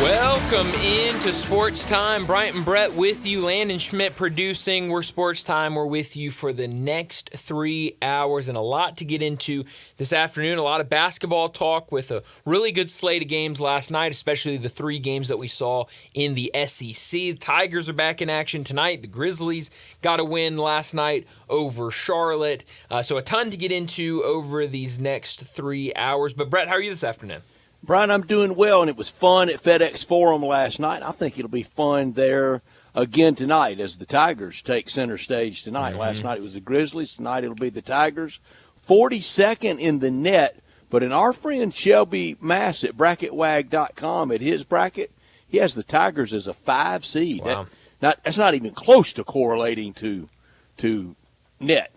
Welcome into Sports Time. Bryant and Brett with you. Landon Schmidt producing. We're Sports Time. We're with you for the next 3 hours and a lot to get into this afternoon. A lot of basketball talk with a really good slate of games last night, especially the 3 games that we saw in the SEC. The Tigers are back in action tonight. The Grizzlies got a win last night over Charlotte. So a ton to get into over these next 3 hours. But Brett, how are you this afternoon? Brian, I'm doing well, and it was fun at FedEx Forum last night. I think it'll be fun there again tonight as the Tigers take center stage tonight. Mm-hmm. Last night it was the Grizzlies. Tonight it'll be the Tigers. 42nd in the net, but in our friend Shelby Mass at bracketwag.com, at his bracket, he has the Tigers as a 5 seed. Wow. That's not even close to correlating to net.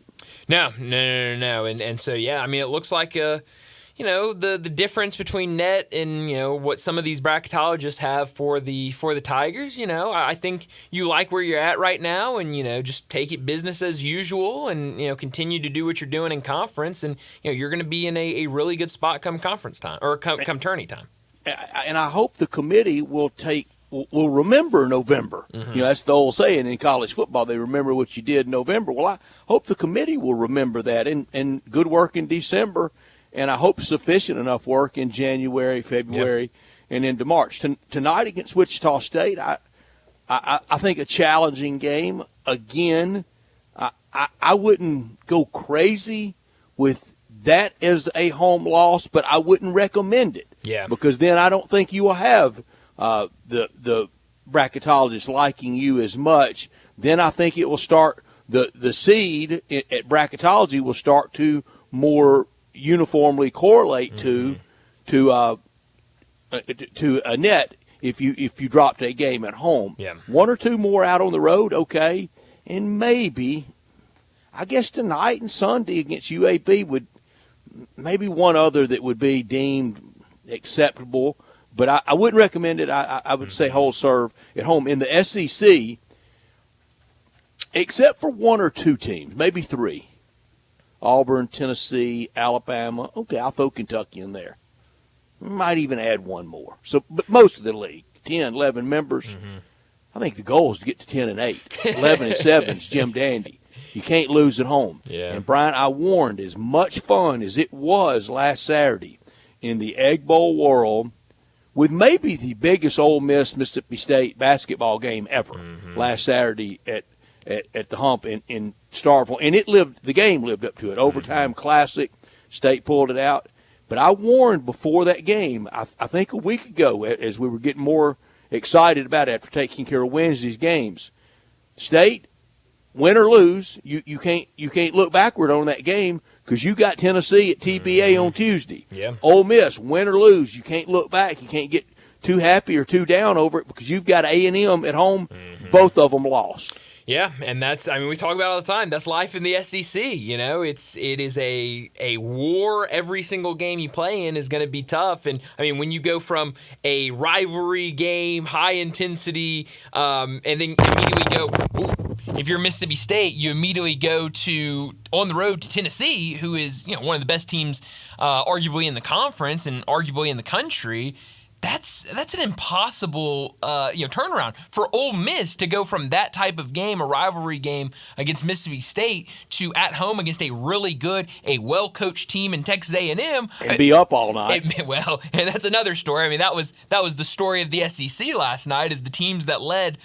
No. And so, yeah, I mean, it looks like the difference between net and, what some of these bracketologists have for the Tigers, I think you like where you're at right now and, just take it business as usual and, continue to do what you're doing in conference. And, you're going to be in a really good spot come conference time or come tourney time. And I hope the committee will remember November. Mm-hmm. That's the old saying in college football. They remember what you did in November. Well, I hope the committee will remember that and good work in December. And I hope sufficient enough work in January, February, and into March. Tonight against Wichita State, I think a challenging game. Again, I wouldn't go crazy with that as a home loss, but I wouldn't recommend it. Yeah. Because then I don't think you will have the bracketologists liking you as much. Then I think it will start the seed at bracketology will start to more uniformly correlate to a net if you dropped a game at home. Yeah. 1 or 2 more out on the road, okay, and maybe I guess tonight and Sunday against UAB would maybe one other that would be deemed acceptable, but I wouldn't recommend it. I would say whole serve at home in the SEC, except for 1 or 2 teams, maybe 3. Auburn, Tennessee, Alabama. Okay, I'll throw Kentucky in there. Might even add 1 more. So, but most of the league, 10, 11 members. Mm-hmm. I think the goal is to get to 10 and 8. 11 and 7 is Jim Dandy. You can't lose at home. Yeah. And Brian, I warned, as much fun as it was last Saturday in the Egg Bowl world, with maybe the biggest Ole Miss Mississippi State basketball game ever last Saturday at the Hump in Starkville, and the game lived up to it. Overtime classic, State pulled it out. But I warned before that game, I think a week ago, as we were getting more excited about it after taking care of Wednesday's games, State, win or lose, you can't look backward on that game because you got Tennessee at TBA on Tuesday. Yeah. Ole Miss, win or lose, you can't look back. You can't get too happy or too down over it because you've got A&M at home. Both of them lost. Yeah, and we talk about it all the time. That's life in the SEC. It is a war. Every single game you play in is going to be tough. And when you go from a rivalry game, high intensity, and then immediately go, if you're Mississippi State, you immediately go on the road to Tennessee, who is one of the best teams, arguably in the conference and arguably in the country. That's an impossible turnaround for Ole Miss to go from that type of game, a rivalry game against Mississippi State, to at home against a really good, a well-coached team in Texas A&M, and be up all night. And that's another story. That was the story of the SEC last night, is the teams that led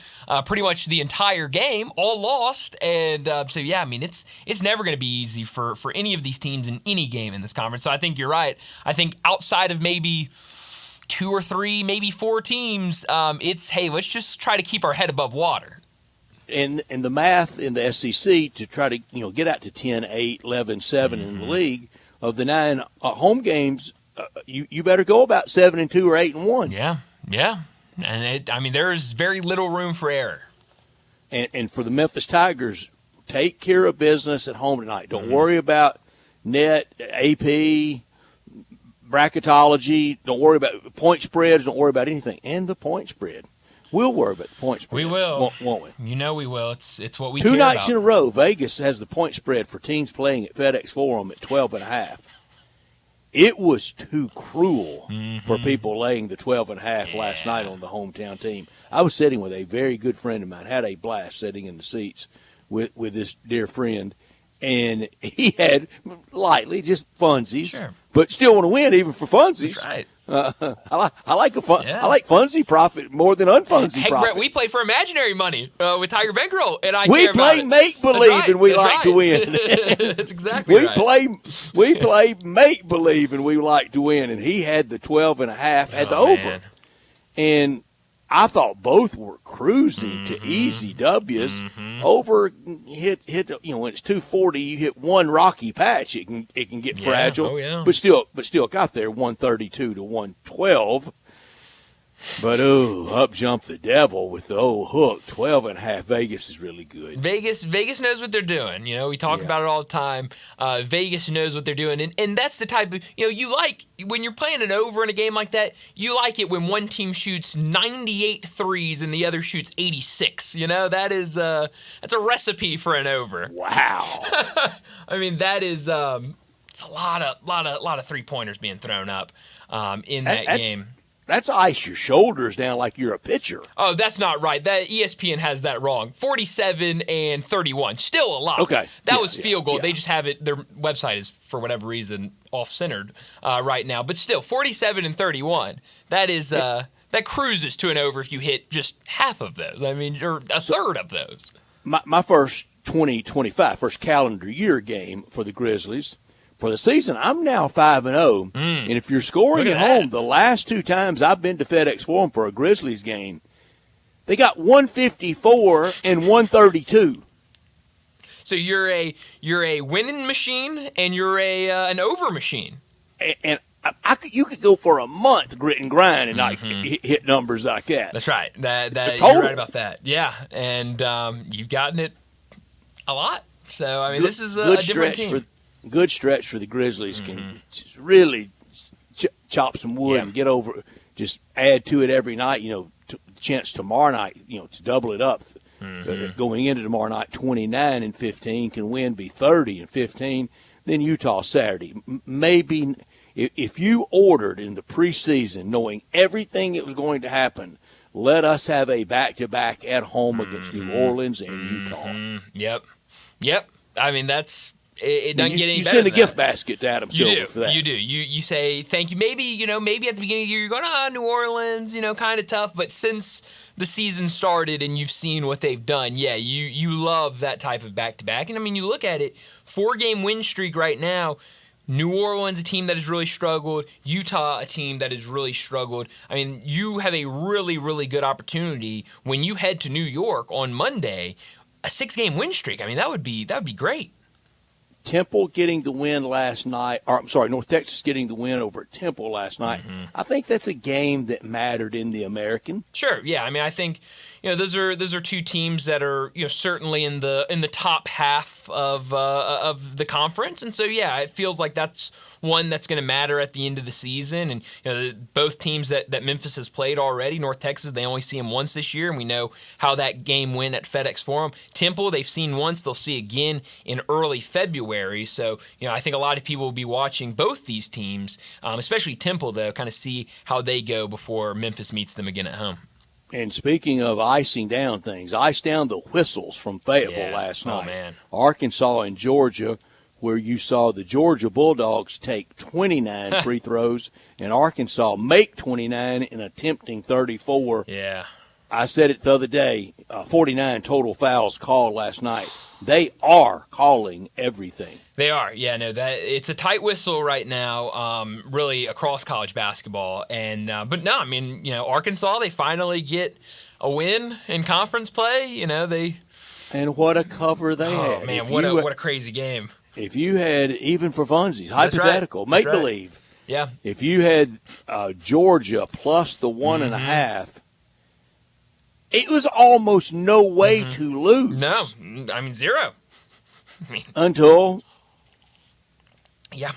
pretty much the entire game all lost, and it's never going to be easy for any of these teams in any game in this conference. So I think you're right. I think outside of maybe 2 or 3, maybe 4 teams, let's just try to keep our head above water. And the math in the SEC to try to get out to 10, 8, 11, 7 in the league, of the 9 home games, you better go about 7-2 or 8-1. Yeah. And there is very little room for error. And for the Memphis Tigers, take care of business at home tonight. Don't worry about net, AP, bracketology. Don't worry about point spreads. Don't worry about anything. And the point spread. We'll worry about the point spread. We will. Won't we? We will. It's what we care about. 2 nights about. in a row, Vegas has the point spread for teams playing at FedEx Forum at 12.5. it was too cruel for people laying the 12.5 last night on the hometown team. I was sitting with a very good friend of mine, had a blast sitting in the seats with this dear friend, and he had lightly just funsies, but still want to win even for funsies. That's right. I like funsie profit more than unfunsie profit. Brett, we play for imaginary money with Tiger Bankroll, and we play make believe and we like to win. That's exactly right. We play make believe and we like to win. And he had the 12.5 at the over, and I thought both were cruising to easy W's. Over hit when it's 240, you hit one rocky patch, it can get fragile. Oh, yeah. But still got there 132 to 112. But up jumped the devil with the old hook. 12.5. Vegas is really good. Vegas knows what they're doing. We talk about it all the time. Vegas knows what they're doing, and that's the type of you like when you're playing an over in a game like that. You like it when one team shoots 98 threes and the other shoots 86. That is that's a recipe for an over. Wow. I mean that is it's a lot of 3-pointers being thrown up in that game. That's ice your shoulders down like you're a pitcher. Oh, that's not right. That ESPN has that wrong. 47 and 31. Still a lot. Okay. That was field goal. Yeah. They just have it. Their website is, for whatever reason, off-centered right now. But still, 47 and 31. That is that cruises to an over if you hit just half of those. I mean, or a third of those. My first 2025, first calendar year game for the Grizzlies. For the season, I'm now 5-0, and if you're scoring at home, the last 2 times I've been to FedEx Forum for a Grizzlies game, they got 154 and 132. So you're a winning machine and you're an over machine. And you could go for a month grit and grind and not hit numbers like that. That's right. You're right about that. Yeah, and you've gotten it a lot. So I mean, this is a different team. Good stretch for the Grizzlies. Can just really chop some wood and get over. Just add to it every night. Chance tomorrow night. To double it up. Going into tomorrow night, 29 and 15 can win, be 30 and 15. Then Utah Saturday. Maybe if you ordered in the preseason, knowing everything that was going to happen, let us have a back-to-back at home against New Orleans and Utah. Yep. I mean that's. It doesn't get any better. You send a gift basket to Adam Silver for that. You do. You say thank you. Maybe maybe at the beginning of the year you're going, New Orleans, kind of tough. But since the season started and you've seen what they've done, you love that type of back-to-back. And I mean, you look at it, 4-game win streak right now. New Orleans, a team that has really struggled. Utah, a team that has really struggled. I mean, you have a really, really good opportunity when you head to New York on Monday. A 6-game win streak. I mean, that would be great. Temple getting the win last night, North Texas getting the win over Temple last night. I think that's a game that mattered in the American. Sure, yeah. I mean, I think those are two teams that are certainly in the top half of the conference, and so it feels like that's one that's going to matter at the end of the season. And both teams that Memphis has played already, North Texas, they only see them once this year, and we know how that game went at FedEx Forum. Temple, they've seen once, they'll see again in early February. So I think a lot of people will be watching both these teams, especially Temple, though, kind of see how they go before Memphis meets them again at home. And speaking of icing down things, iced down the whistles from Fayetteville last night. Oh, man. Arkansas and Georgia, where you saw the Georgia Bulldogs take 29 free throws and Arkansas make 29 in attempting 34. Yeah. I said it the other day, 49 total fouls called last night. They are calling everything. They are, yeah. No, that it's a tight whistle right now, really across college basketball. And but no, I mean, Arkansas, they finally get a win in conference play. And what a cover they had! Oh man, what a crazy game! If you had, even for funsies, hypothetical, make believe. Yeah. If you had Georgia plus the 1.5. It was almost no way to lose. No, I mean 0. Until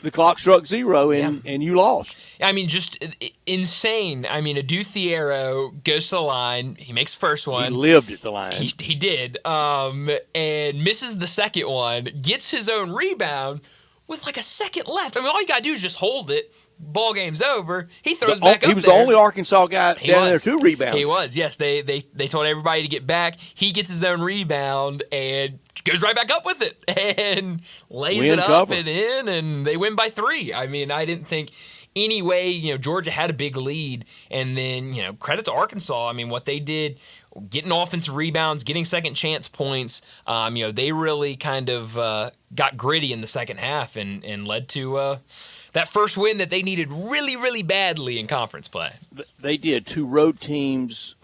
the clock struck 0 and you lost. I mean, just insane. I mean, Adu Thiero goes to the line. He makes the first one. He lived at the line. He did. And misses the second one. Gets his own rebound. with like a second left. I mean, all you got to do is just hold it. Ball game's over. He throws back up there. He was the only Arkansas guy down there to rebound. He was, yes. They told everybody to get back. He gets his own rebound and goes right back up with it and lays it up and in, and they win by 3. I mean, I didn't think any way, Georgia had a big lead, and then, credit to Arkansas. I mean, what they did, getting offensive rebounds, getting second chance points, they really kind of got gritty in the second half and led to that first win that they needed really, really badly in conference play. They did. 2 road teams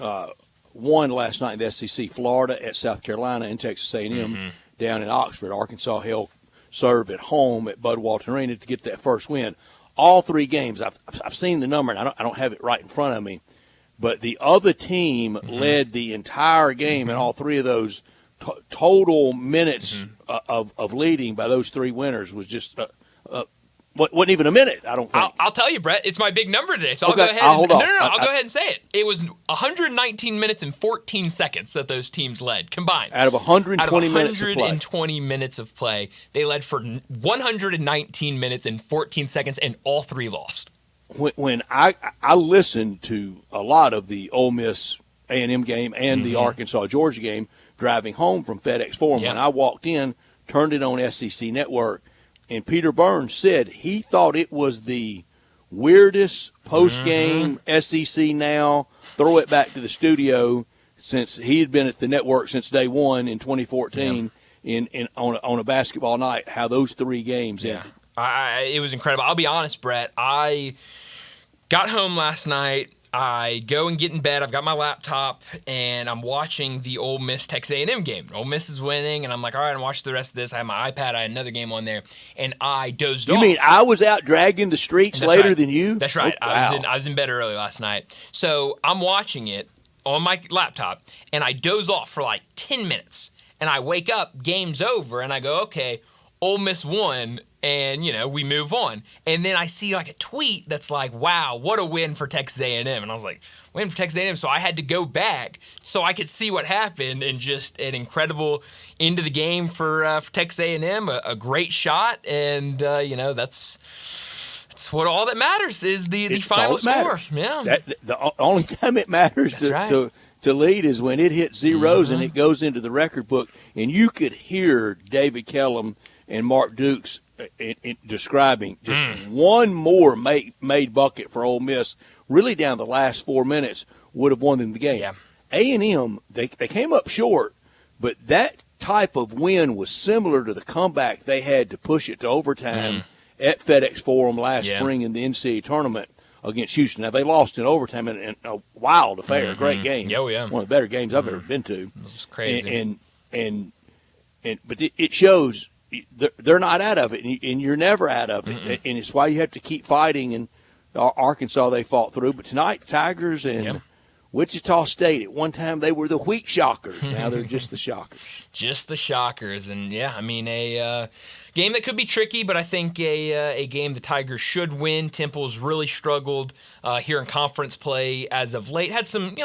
won last night in the SEC, Florida at South Carolina and Texas A&M down in Oxford. Arkansas held serve at home at Bud Walton Arena to get that first win. All 3 games, I've seen the number, and I don't have it right in front of me, but the other team led the entire game in all 3 of those. Total minutes of leading by those 3 winners was just wasn't even a minute, I don't think. I'll tell you, Brett. It's my big number today, so I'll go ahead. Hold on. No. I'll go ahead and say it. It was 119 minutes and 14 seconds that those teams led combined. Out of 120 minutes of play, they led for 119 minutes and 14 seconds, and all 3 lost. When I listened to a lot of the Ole Miss A&M game and the Arkansas-Georgia game driving home from FedEx Forum, when I walked in, turned it on SEC Network, and Peter Burns said he thought it was the weirdest post-game SEC now, throw it back to the studio, since he had been at the network since day one in 2014 on a basketball night, how those 3 games ended. It was incredible. I'll be honest, Brett. I got home last night. I go and get in bed. I've got my laptop, and I'm watching the Ole Miss Texas A&M game. Ole Miss is winning, and I'm like, all right, I'm watching the rest of this. I have my iPad. I had another game on there, and I dozed off. You mean I was out dragging the streets later than you? That's right. Oh, wow. I was in bed early last night. So I'm watching it on my laptop, and I doze off for like 10 minutes. And I wake up, game's over, and I go, okay, Ole Miss won, and, we move on. And then I see like a tweet that's like, wow, what a win for Texas A&M. And I was like, win for Texas A&M. So I had to go back so I could see what happened, and just an incredible end of the game for Texas A&M, a great shot. And, that's what all that matters is the final score. Yeah. The only time it matters to lead is when it hits zeros and it goes into the record book. And you could hear David Kellum and Mark Dukes in describing just one more made bucket for Ole Miss, really down the last 4 minutes, would have won them the game. Yeah. A&M, they came up short, but that type of win was similar to the comeback they had to push it to overtime at FedEx Forum last spring in the NCAA tournament against Houston. Now, they lost in overtime in a wild affair, a great game. Oh, yeah. One of the better games I've ever been to. It was crazy. But it shows they're not out of it, and you're never out of it. And it's why you have to keep fighting. And Arkansas, they fought through. But tonight, Tigers and Wichita State, at one time they were the Wheat Shockers. Now they're just the Shockers. Just the Shockers. And, a game that could be tricky, but I think a game the Tigers should win. Temple's really struggled here in conference play as of late. Had some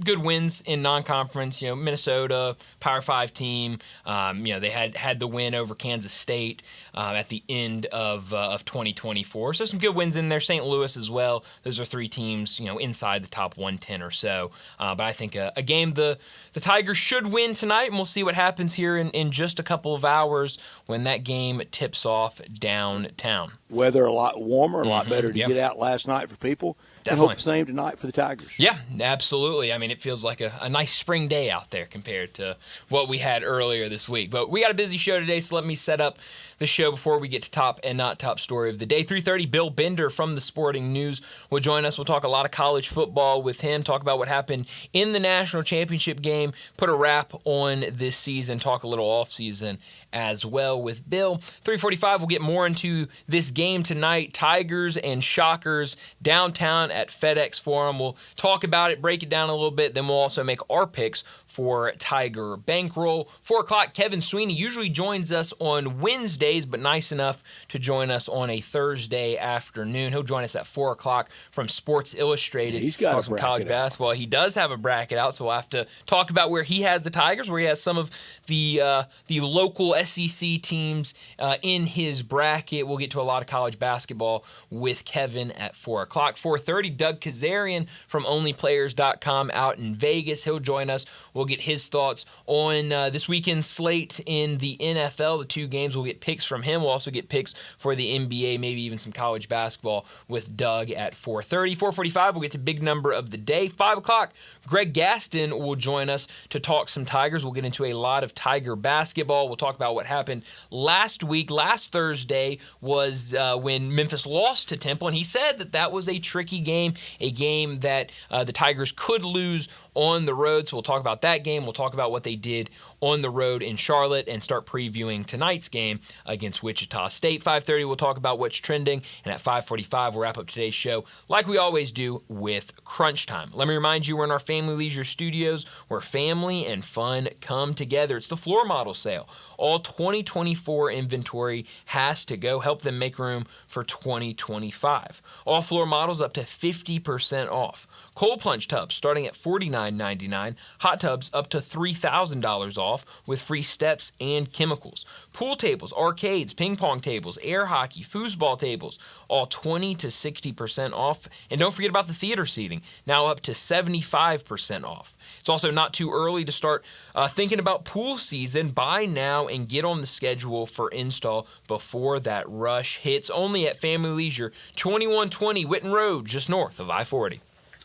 good wins in non-conference. Minnesota, Power 5 team. They had the win over Kansas State at the end of 2024. So some good wins in there. St. Louis as well. Those are 3 teams inside the top 110 or so. But I think a game the Tigers should win tonight, and we'll see what happens here in just a couple of hours when that game tips off downtown. Weather a lot warmer, a lot better to get out last night for people. Definitely. And hope the same tonight for the Tigers. Yeah, absolutely. I mean, it feels like a nice spring day out there compared to what we had earlier this week. But we got a busy show today, so let me set up the show before we get to top and not top story of the day. 3:30, Bill Bender from the Sporting News will join us. We'll talk a lot of college football with him, talk about what happened in the national championship game, put a wrap on this season, talk a little offseason as well with Bill. 3:45, we'll get more into this game tonight, Tigers and Shockers downtown at FedEx Forum. We'll talk about it, break it down a little bit, then we'll also make our picks for Tiger Bankroll. 4 o'clock, Kevin Sweeney usually joins us on Wednesdays, but nice enough to join us on a Thursday afternoon. He'll join us at 4 o'clock from Sports Illustrated. He's got some college basketball. He does have a bracket out, so we'll have to talk about where he has the Tigers, where he has some of the local SEC teams in his bracket. We'll get to a lot of college basketball with Kevin at 4 o'clock. 4:30, Doug Kazarian from OnlyPlayers.com out in Vegas. He'll join us. We'll get his thoughts on this weekend's slate in the NFL, the 2 games. We'll get picks from him. We'll also get picks for the NBA, maybe even some college basketball with Doug at 4:30. 4:45, we'll get to big number of the day. 5 o'clock, Greg Gaston will join us to talk some Tigers. We'll get into a lot of Tiger basketball. We'll talk about what happened last week. Last Thursday was when Memphis lost to Temple, and he said that was a tricky game, a game that the Tigers could lose on the road. So we'll talk about that game. We'll talk about what they did on the road in Charlotte and start previewing tonight's game against Wichita State. 5:30, we'll talk about what's trending. And at 5:45, we'll wrap up today's show like we always do with Crunch Time. Let me remind you, we're in our Family Leisure Studios where family and fun come together. It's the floor model sale. All 2024 inventory has to go. Help them make room for 2025. All floor models up to 50% off. Cold plunge tubs starting at $49.99. Hot tubs up to $3,000 off with free steps and chemicals. Pool tables, arcades, ping pong tables, air hockey, foosball tables, all 20 to 60% off. And don't forget about the theater seating, now up to 75% off. It's also not too early to start thinking about pool season. Buy now and get on the schedule for install before that rush hits. Only at Family Leisure, 2120 Witten Road, just north of I-40.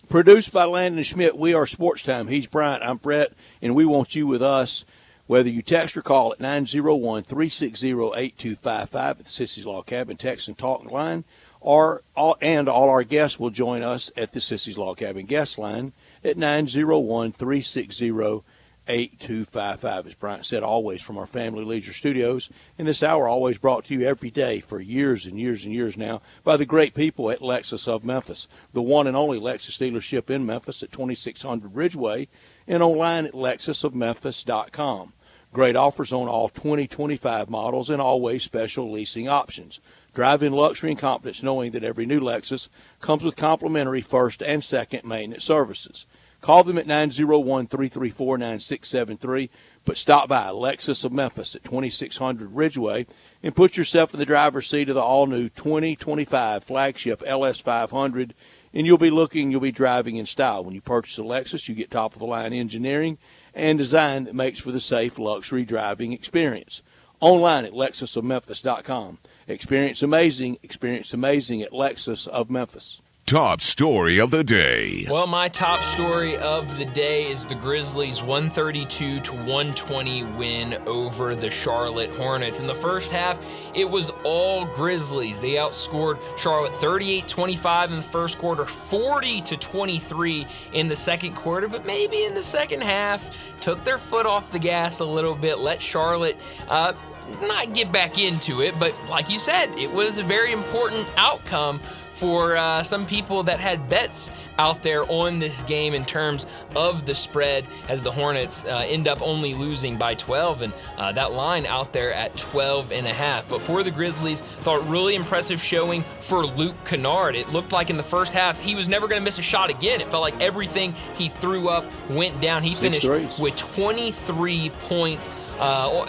Produced by Landon Schmidt, we are Sportstime. He's Bryant, I'm Brett, and we want you with us. Whether you text or call at 901-360-8255 at the Sissy's Log Cabin text and talk line, all our guests will join us at the Sissy's Log Cabin guest line at 901-360-8255. As Bryant said, always from our Family Leisure Studios. And this hour always brought to you every day for years and years and years now by the great people at Lexus of Memphis, the one and only Lexus dealership in Memphis at 2600 Ridgeway and online at lexusofmemphis.com. Great offers on all 2025 models and always special leasing options. Drive in luxury and confidence knowing that every new Lexus comes with complimentary first and second maintenance services. Call them at 901-334-9673, but stop by Lexus of Memphis at 2600 Ridgeway and put yourself in the driver's seat of the all-new 2025 flagship LS500, and you'll be driving in style. When you purchase a Lexus, you get top-of-the-line engineering and design that makes for the safe luxury driving experience. Online at lexusofmemphis.com. Experience amazing at Lexus of Memphis. Top story of the day. Well, my top story of the day is the Grizzlies' 132-120 win over the Charlotte Hornets. In the first half, it was all Grizzlies. They outscored Charlotte 38-25 in the first quarter, 40-23 in the second quarter, but maybe in the second half, took their foot off the gas a little bit, let Charlotte not get back into it, but like you said, it was a very important outcome for some people that had bets out there on this game in terms of the spread, as the Hornets end up only losing by 12, and that line out there at 12.5. But for the Grizzlies, thought really impressive showing for Luke Kennard. It looked like in the first half he was never going to miss a shot again. It felt like everything he threw up went down. He finished with 23 points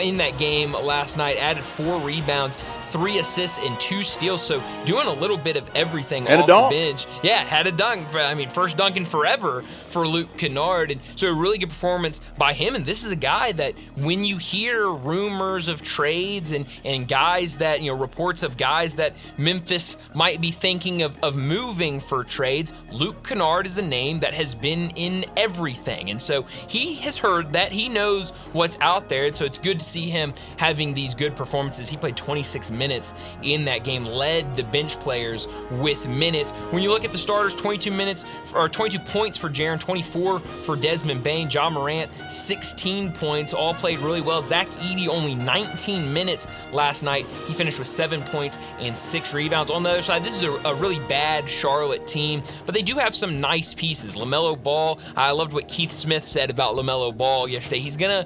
in that game last night, added 4 rebounds, 3 assists, and 2 steals. So doing a little bit of everything off the bench. Yeah, had a dunk. I mean, first dunk in forever for Luke Kennard. And so a really good performance by him. And this is a guy that when you hear rumors of trades and guys that, reports of guys that Memphis might be thinking of moving for trades, Luke Kennard is a name that has been in everything. And so he has heard that. He knows what's out there. And so So it's good to see him having these good performances. He played 26 minutes in that game, led the bench players with minutes. When you look at the starters, 22 points for Jaren, 24 for Desmond Bain. Ja Morant, 16 points, all played really well. Zach Edey, only 19 minutes last night. He finished with 7 points and 6 rebounds. On the other side, this is a really bad Charlotte team, but they do have some nice pieces. LaMelo Ball, I loved what Keith Smith said about LaMelo Ball yesterday. He's gonna,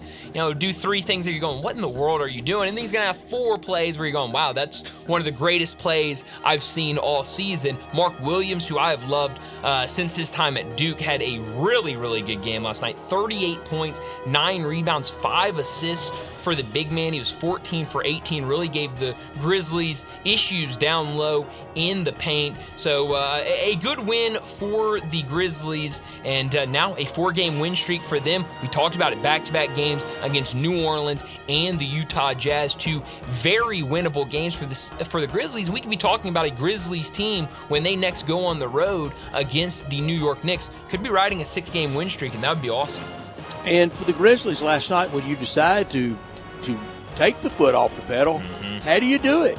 do 3 things that you're going, what in the world are you doing? And then he's gonna have 4 plays where you're going, wow, that's one of the greatest plays I've seen all season. Mark Williams, who I have loved since his time at Duke, had a really, really good game last night. 38 points, 9 rebounds, 5 assists for the big man. He was 14 for 18, really gave the Grizzlies issues down low in the paint. So a good win for the Grizzlies, and now a 4-game win streak for them. We talked about it, back-to-back games against New Orleans and the Utah Jazz, 2 very winnable games for the Grizzlies. We could be talking about a Grizzlies team when they next go on the road against the New York Knicks. Could be riding a 6-game win streak, and that would be awesome. And for the Grizzlies last night, when you decide to take the foot off the pedal, how do you do it?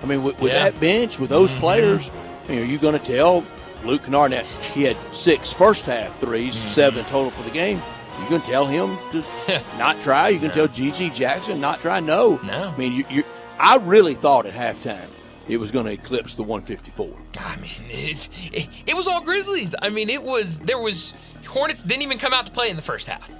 I mean, with that bench, with those players, are you going to tell Luke Kennard that he had 6 first-half threes, 7 total for the game? You going to tell him to not try? You going to tell G.G. Jackson not try? No. I mean, I really thought at halftime it was going to eclipse the 154. I mean, it was all Grizzlies. I mean, Hornets didn't even come out to play in the first half.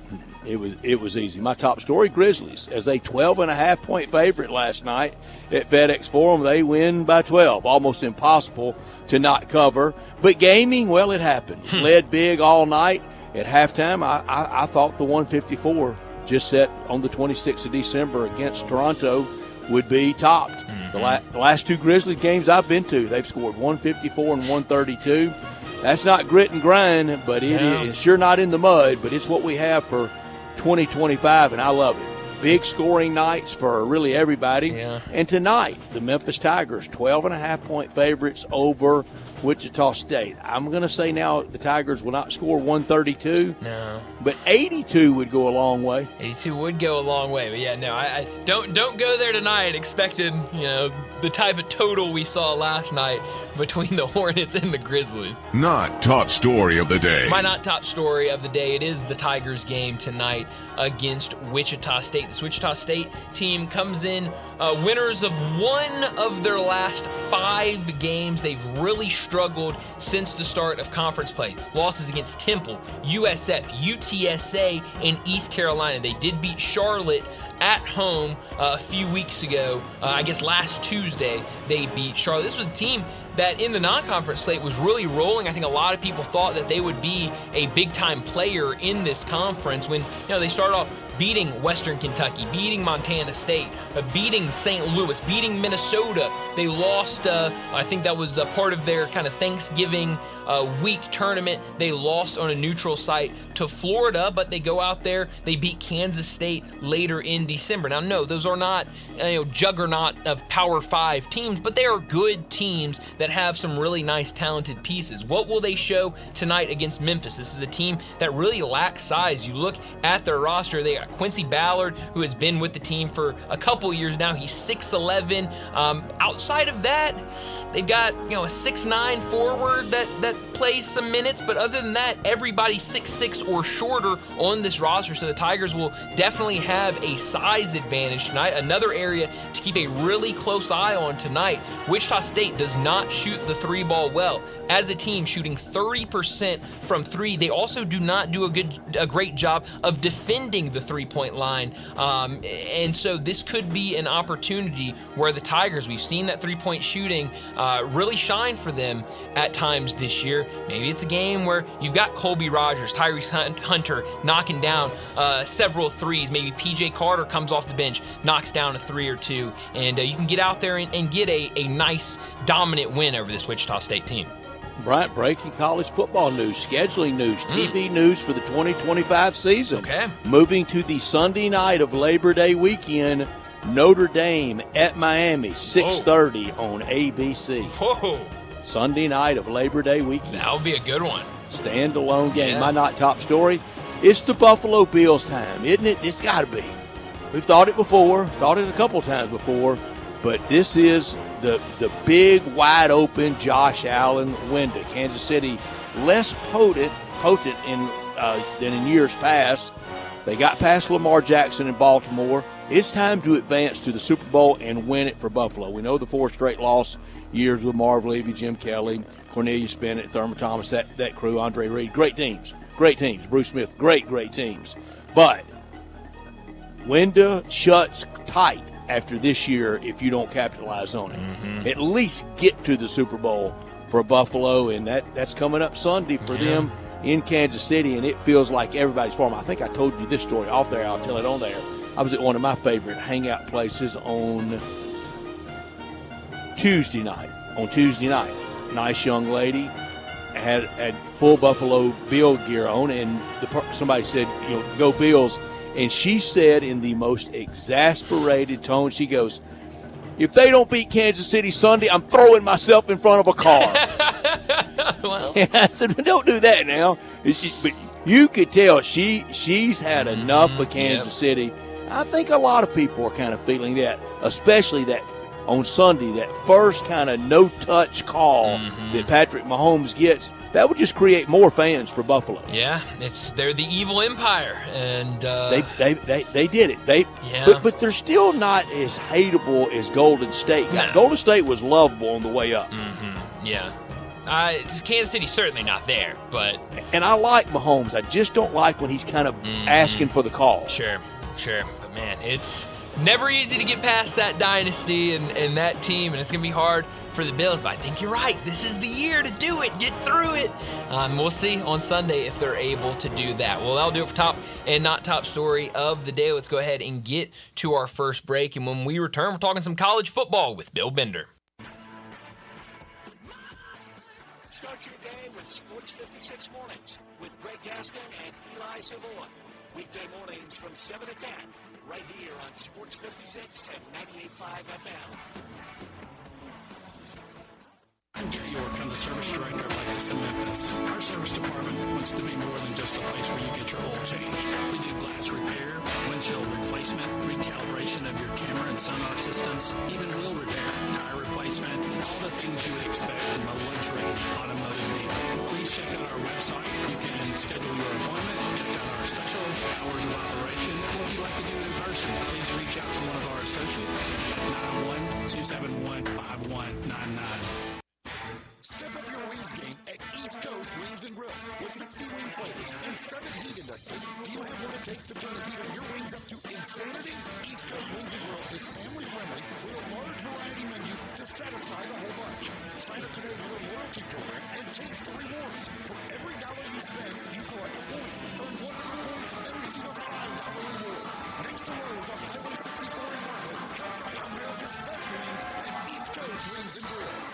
It was easy. My top story, Grizzlies, as a 12.5-point favorite last night at FedEx Forum. They win by 12. Almost impossible to not cover. But gaming, well, it happened. Led big all night. At halftime, I thought the 154 just set on the 26th of December against Toronto would be topped. The last 2 Grizzlies games I've been to, they've scored 154 and 132. That's not grit and grind, but it's sure not in the mud, but it's what we have for 2025, and I love it. Big scoring nights for really everybody. Yeah. And tonight, the Memphis Tigers, 12.5-point favorites over Wichita State. I'm going to say now the Tigers will not score 132. No. But 82 would go a long way. 82 would go a long way. But yeah, no, I don't go there tonight expecting, the type of total we saw last night between the Hornets and the Grizzlies. Not top story of the day. My not top story of the day, it is the Tigers game tonight against Wichita State. This Wichita State team comes in winners of 1 of their last 5 games. They've really struggled since the start of conference play. Losses against Temple, USF, UTSA, and East Carolina. They did beat Charlotte at home a few weeks ago. I guess last Tuesday they beat Charlotte. This was a team that in the non-conference slate was really rolling. I think a lot of people thought that they would be a big-time player in this conference when they started off beating Western Kentucky, beating Montana State, beating St. Louis, beating Minnesota. They lost, I think that was a part of their kind of Thanksgiving week tournament. They lost on a neutral site to Florida, but they go out there, they beat Kansas State later in December. Now, no, those are not juggernaut of Power 5 teams, but they are good teams that have some really nice, talented pieces. What will they show tonight against Memphis? This is a team that really lacks size. You look at their roster, they got Quincy Ballard, who has been with the team for a couple years now. He's 6'11". Outside of that, they've got a 6'9" forward that plays some minutes, but other than that, everybody's 6'6" or shorter on this roster, so the Tigers will definitely have a size advantage tonight. Another area to keep a really close eye on tonight, Wichita State does not shoot the 3 ball well. As a team, shooting 30% from 3. They also do not do a great job of defending the 3-point line, and so this could be an opportunity where the Tigers, we've seen that 3-point shooting really shine for them at times this year. Maybe it's a game where you've got Colby Rogers, Tyrese Hunter knocking down several threes. Maybe PJ Carter comes off the bench, knocks down a 3 or 2, and you can get out there and get a nice dominant win over this Wichita State team. Bryant, breaking college football news, scheduling news, TV news for the 2025 season. Okay. Moving to the Sunday night of Labor Day weekend, Notre Dame at Miami, 6:30 on ABC. Whoa. Sunday night of Labor Day weekend. That would be a good one. Standalone game. Yeah. My not top story, it's the Buffalo Bills time, isn't it? It's got to be. We've thought it before, thought it a couple times before, but this is the big, wide open Josh Allen window. Kansas City less potent than in years past. They got past Lamar Jackson in Baltimore. It's time to advance to the Super Bowl and win it for Buffalo. We know the 4 straight loss years with Marv Levy, Jim Kelly, Cornelius Bennett, Thurman Thomas, that crew, Andre Reed. Great teams. Bruce Smith, great teams. But window shuts tight after this year if you don't capitalize on it. Mm-hmm. At least get to the Super Bowl for Buffalo, and that's coming up Sunday for them in Kansas City, and it feels like everybody's for them. I think I told you this story off there. I'll tell it on there. I was at one of my favorite hangout places on Tuesday night. Nice young lady had full Buffalo Bill gear on, and somebody said, go Bills. And she said in the most exasperated tone, she goes, if they don't beat Kansas City Sunday, I'm throwing myself in front of a car. Well. And I said, don't do that now. But you could tell she's had enough of Kansas City. I think a lot of people are kind of feeling that, especially that on Sunday, that first kind of no-touch call that Patrick Mahomes gets. That would just create more fans for Buffalo. Yeah, they're the evil empire, and they did it. But they're still not as hateable as Golden State. No. Golden State was lovable on the way up. Yeah, Kansas City's certainly not there, but and I like Mahomes. I just don't like when he's kind of asking for the call. Sure, but man, it's never easy to get past that dynasty and that team, and it's going to be hard for the Bills, but I think you're right. This is the year to do it, get through it. We'll see on Sunday if they're able to do that. Well, that'll do it for top and not top story of the day. Let's go ahead and get to our first break, and when we return, we're talking some college football with Bill Bender. Start your day with Sports 56 mornings with Greg Gaston and Eli Savoy. Weekday mornings from 7 to 10. Right here on Sports 56 and 98.5 FM. I'm Gary York. I'm the service director of Lexus in Memphis. Our service department wants to be more than just a place where you get your oil changed. We do glass repair, windshield replacement, recalibration of your camera and sonar systems, even wheel repair, tire replacement, all the things you would expect from a luxury automotive dealer. Please check out our website. You can schedule your appointment, check out our specials, hours of operation, or if you'd like to do it in person, please reach out to one of our associates at 91271-5199. Step up your wings game at East Coast Wings and Grill. With 60 wing flavors and 7 heat indexes, do you have what it takes to turn the heat of your wings up to insanity? East Coast Wings and Grill is family friendly with a large variety menu to satisfy the whole bunch. Sign up today for a loyalty program and taste the rewards. For every dollar you spend, you collect a point. Earn 100 points and receive a $5 reward. Next to Rose on Highway 64 in Marlin, come try America's best wings at East Coast Wings and Grill.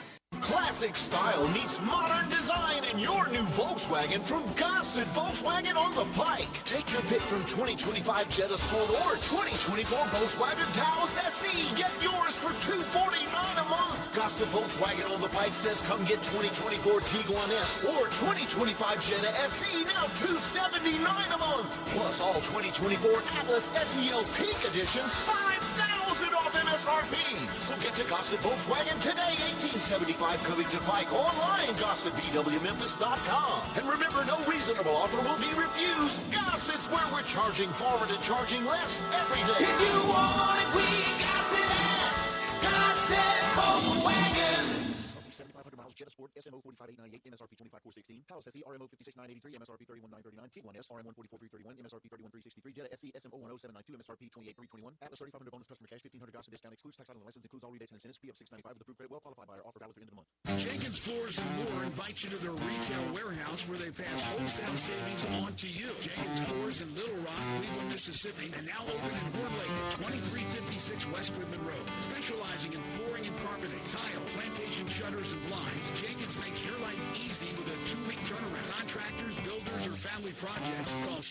Classic style meets modern design in your new Volkswagen from Gossett Volkswagen on the Pike. Take your pick from 2025 Jetta Sport or 2024 Volkswagen Taos SE. Get yours for $249 a month. Gossett Volkswagen on the Pike says come get 2024 Tiguan S or 2025 Jetta SE, now $279 a month. Plus all 2024 Atlas SEL Peak Editions, $5,000 off MSRP. So get to Gossett Volkswagen today, 1875 Covington Pike, online, GossettVWMemphis.com. And remember, no reasonable offer will be refused. Gossett's where we're charging forward and charging less every day. If you want it, we got it at Gossett Volkswagen. 7,500 miles, Jetta Sport, SMO 45898, MSRP 25416, Taos SE, RMO 56983, MSRP 31939, Tiguan S, RM 144331, MSRP 31363, Jetta SE, SMO 10792, MSRP 28321, Atlas 3500 bonus customer cash, 1500 Gossett discount, excludes tax on the license, includes all rebates and incentives, PF 695 with approved credit, well qualified buyer, offer valid through end of the month. Jenkins Floors and More invite you to their retail warehouse where they pass wholesale savings on to you. Jenkins Floors in Little Rock, Cleveland, Mississippi, and now open in Horn Lake at 2356 West Goodman Road. Specializing in flooring and carpeting, tile, plantation shutters, and blinds, Jenkins makes your life easy with a 2-week turnaround. Contractors, builders, or family projects, call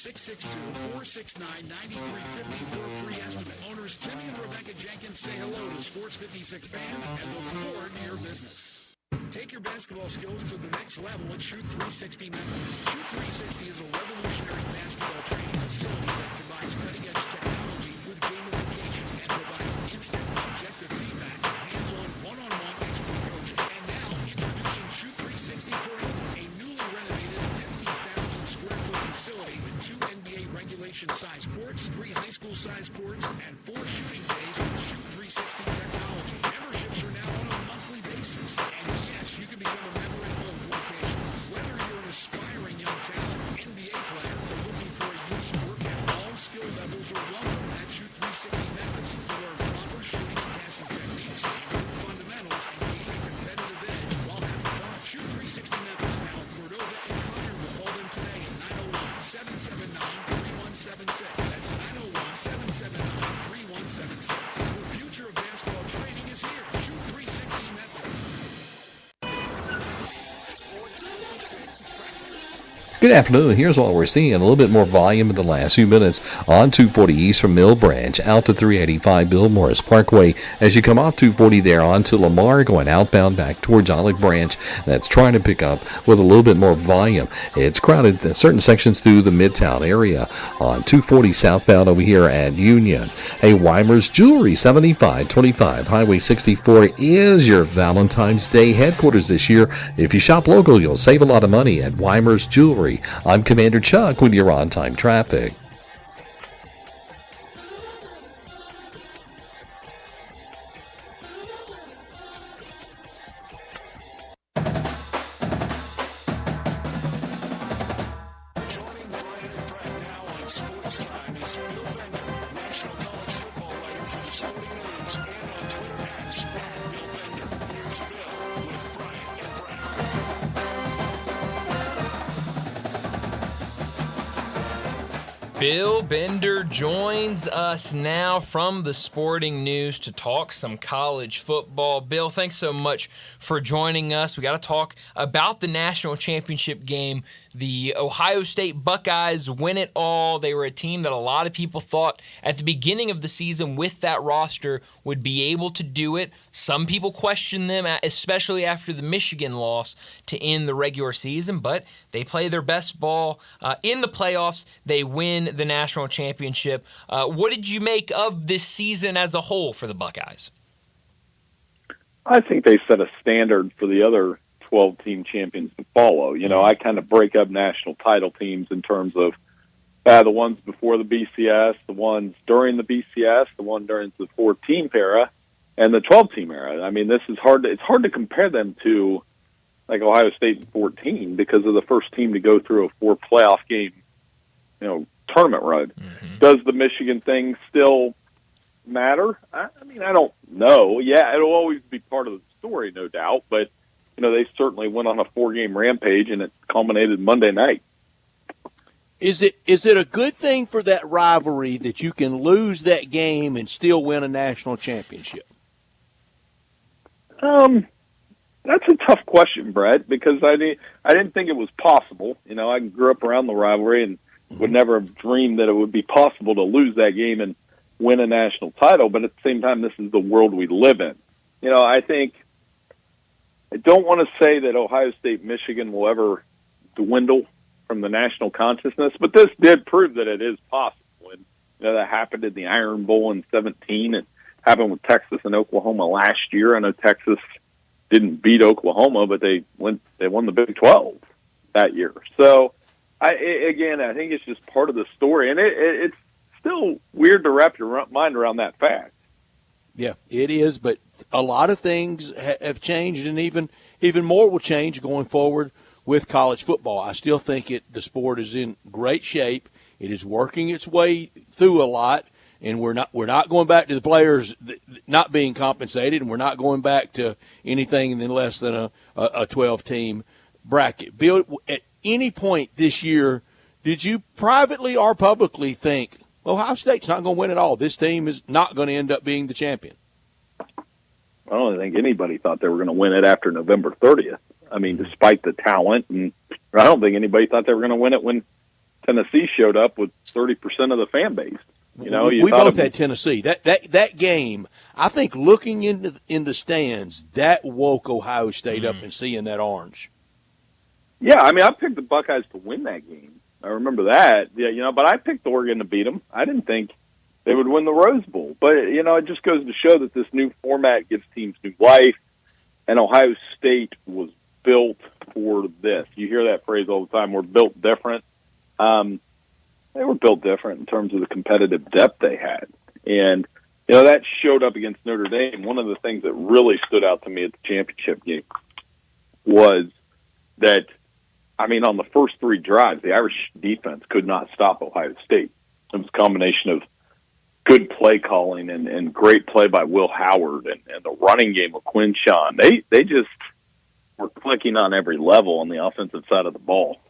662-469-9350 for a free estimate. Owners Timmy and Rebecca Jenkins say hello to Sports 56 fans and look forward to your business. Take your basketball skills to the next level at Shoot 360 Memphis. Shoot 360 is a revolutionary basketball training facility that combines cutting-edge technology with game of full-size courts, and 4 shooting days with Shoot 360 technology. Memberships are now on a monthly basis. And yes, you can become a member at both locations. Whether you're an aspiring young talent, NBA player, or looking for a unique workout, all skill levels are welcome at Shoot 360 Memphis to learn proper shooting and passing techniques, improve fundamentals, and gain a competitive edge while having fun. Shoot 360 Memphis now in Cordova and Conner will hold them today at 901-779-3176. That's 901-779-3176. The future of basketball training is here. Shoot 360 Memphis. Sports56 traffic. Good afternoon. Here's what we're seeing. A little bit more volume in the last few minutes on 240 East from Mill Branch out to 385 Bill Morris Parkway. As you come off 240 there onto Lamar, going outbound back towards Olive Branch, that's trying to pick up with a little bit more volume. It's crowded in certain sections through the Midtown area on 240 southbound over here at Union. Hey, Weimer's Jewelry, 7525 Highway 64 is your Valentine's Day headquarters this year. If you shop local, you'll save a lot of money at Weimer's Jewelry. I'm Commander Chuck with your on-time traffic. Joining Brian and Brett now on Sportstime is Bill Bender, national college football writer for the Sporting News, and on Twitter @Bill Bender. Here's Bill with Brian and Brett. Bill Bender joins us now from the Sporting News to talk some college football. Bill, thanks so much for joining us. We got to talk about the national championship game. The Ohio State Buckeyes win it all. They were a team that a lot of people thought at the beginning of the season with that roster would be able to do it. Some people questioned them, especially after the Michigan loss to end the regular season, but they play their best ball in the playoffs. They win the national championship. What did you make of this season as a whole for the Buckeyes? I think they set a standard for the other 12-team champions to follow. You know, I kind of break up national title teams in terms of the ones before the BCS, the ones during the BCS, the one during the 4-team era, and the 12-team era. I mean, this is hard. It's hard to compare them to like Ohio State in 14 because of the first team to go through a 4 playoff game, tournament run. Mm-hmm. Does the Michigan thing still matter? I mean, I don't know. Yeah, it'll always be part of the story, no doubt, but they certainly went on a 4-game rampage, and it culminated Monday night. Is it a good thing for that rivalry that you can lose that game and still win a national championship? That's a tough question, Brett, because I didn't think it was possible. I grew up around the rivalry and would never have dreamed that it would be possible to lose that game and win a national title. But at the same time, this is the world we live in. I don't want to say that Ohio State, Michigan will ever dwindle from the national consciousness, but this did prove that it is possible. And that happened in the Iron Bowl in 2017. It happened with Texas and Oklahoma last year. I know Texas didn't beat Oklahoma, but they won the Big 12 that year. So, I think it's just part of the story, and it's still weird to wrap your mind around that fact. Yeah, it is, but a lot of things have changed, and even more will change going forward with college football. I still think the sport is in great shape. It is working its way through a lot, and we're not going back to the players not being compensated, and we're not going back to anything less than a 12-team bracket. Bill, at any point this year, did you privately or publicly think Ohio State's not going to win it all? This team is not going to end up being the champion. I don't think anybody thought they were going to win it after November 30th. I mean, despite the talent, and I don't think anybody thought they were going to win it when Tennessee showed up with 30% of the fan base. We both had Tennessee. That game, I think, looking in the stands, that woke Ohio State up and seeing that orange. Yeah, I mean, I picked the Buckeyes to win that game. I remember that. Yeah, but I picked Oregon to beat them. I didn't think they would win the Rose Bowl. But, it just goes to show that this new format gives teams new life, and Ohio State was built for this. You hear that phrase all the time, we're built different. they were built different in terms of the competitive depth they had. And, that showed up against Notre Dame. One of the things that really stood out to me at the championship game was that, on the first 3 drives, the Irish defense could not stop Ohio State. It was a combination of good play calling and great play by Will Howard and the running game of Quinn Shawn. They just were clicking on every level on the offensive side of the ball.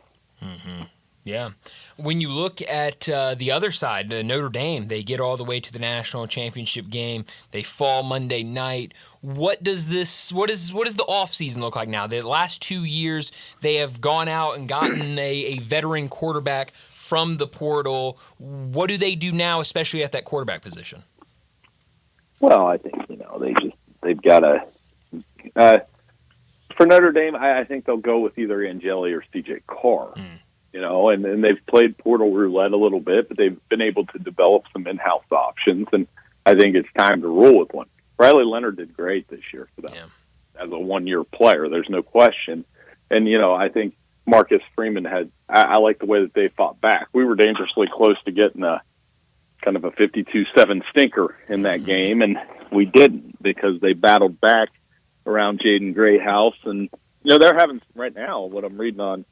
Mm-hmm. Yeah. When you look at the other side, Notre Dame, they get all the way to the national championship game. They fall Monday night. What does the offseason look like now? The last 2 years, they have gone out and gotten a veteran quarterback from the portal. What do they do now, especially at that quarterback position? Well, I think, they've got to for Notre Dame, I think they'll go with either Angeli or CJ Carr. And they've played portal roulette a little bit, but they've been able to develop some in-house options, and I think it's time to roll with one. Riley Leonard did great this year for them as a one-year player. There's no question. And, I think Marcus Freeman I like the way that they fought back. We were dangerously close to getting a kind of a 52-7 stinker in that game, and we didn't because they battled back around Jaden Grayhouse. And, they're having, right now, what I'm reading on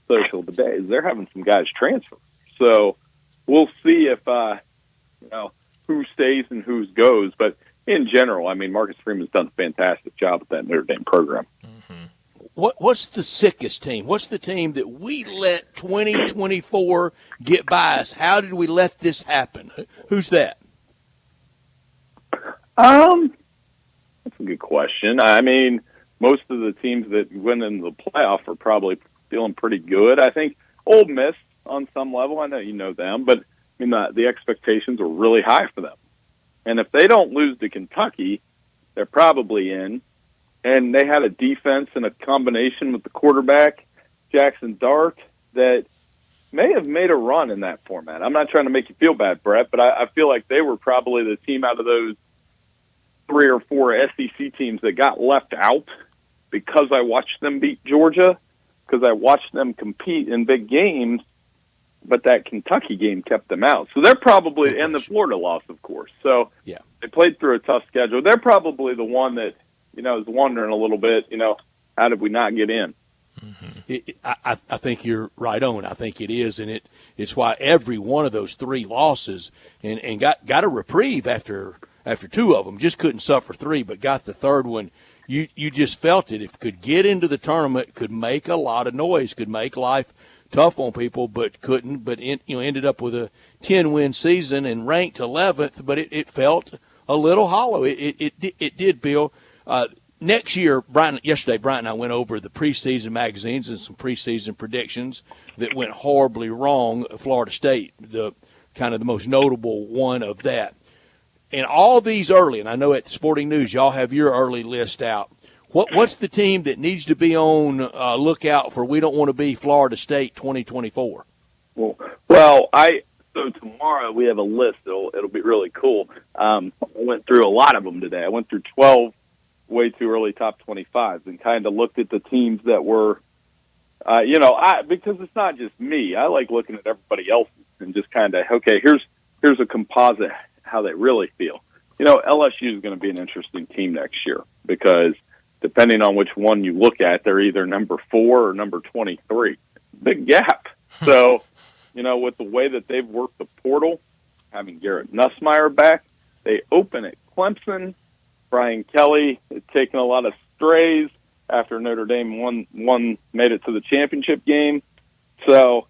social today, is they're having some guys transfer. So we'll see if, who stays and who goes. But in general, Marcus Freeman's done a fantastic job with that Notre Dame program. Mm-hmm. What's the sickest team? What's the team that we let 2024 get by us? How did we let this happen? Who's that? That's a good question. Most of the teams that went into the playoff are probably feeling pretty good. I think Ole Miss on some level, I know you know them, but the expectations are really high for them. And if they don't lose to Kentucky, they're probably in. And they had a defense and a combination with the quarterback, Jackson Dart, that may have made a run in that format. I'm not trying to make you feel bad, Brett, but I feel like they were probably the team out of those 3 or 4 SEC teams that got left out because I watched them beat Georgia, because I watched them compete in big games, but that Kentucky game kept them out. So they're probably, and the Florida loss, of course. So they played through a tough schedule. They're probably the one that, is wondering a little bit, how did we not get in? Mm-hmm. I think you're right on. I think it is, and it's why every one of those 3 losses and got a reprieve after 2 of them. Just couldn't suffer 3, but got the 3rd one. You just felt it. If it could get into the tournament, could make a lot of noise, could make life tough on people, but couldn't. But ended up with a 10-win season and ranked 11th. But it felt a little hollow. It did, Bill. Next year, yesterday, Brian and I went over the preseason magazines and some preseason predictions that went horribly wrong. Florida State, the kind of the most notable one of that. And all these early, and I know at the Sporting News, y'all have your early list out. What's the team that needs to be on lookout for? We don't want to be Florida State 2024. So tomorrow we have a list. It'll be really cool. I went through a lot of them today. I went through 12 way too early top 25s and kind of looked at the teams that were, because it's not just me. I like looking at everybody else's and just kind of, okay, here's a composite how they really feel. LSU is going to be an interesting team next year because depending on which one you look at, they're either number 4 or number 23. Big gap. So, with the way that they've worked the portal, having Garrett Nussmeier back, they open at Clemson. Brian Kelly has taken a lot of strays after Notre Dame made it to the championship game. So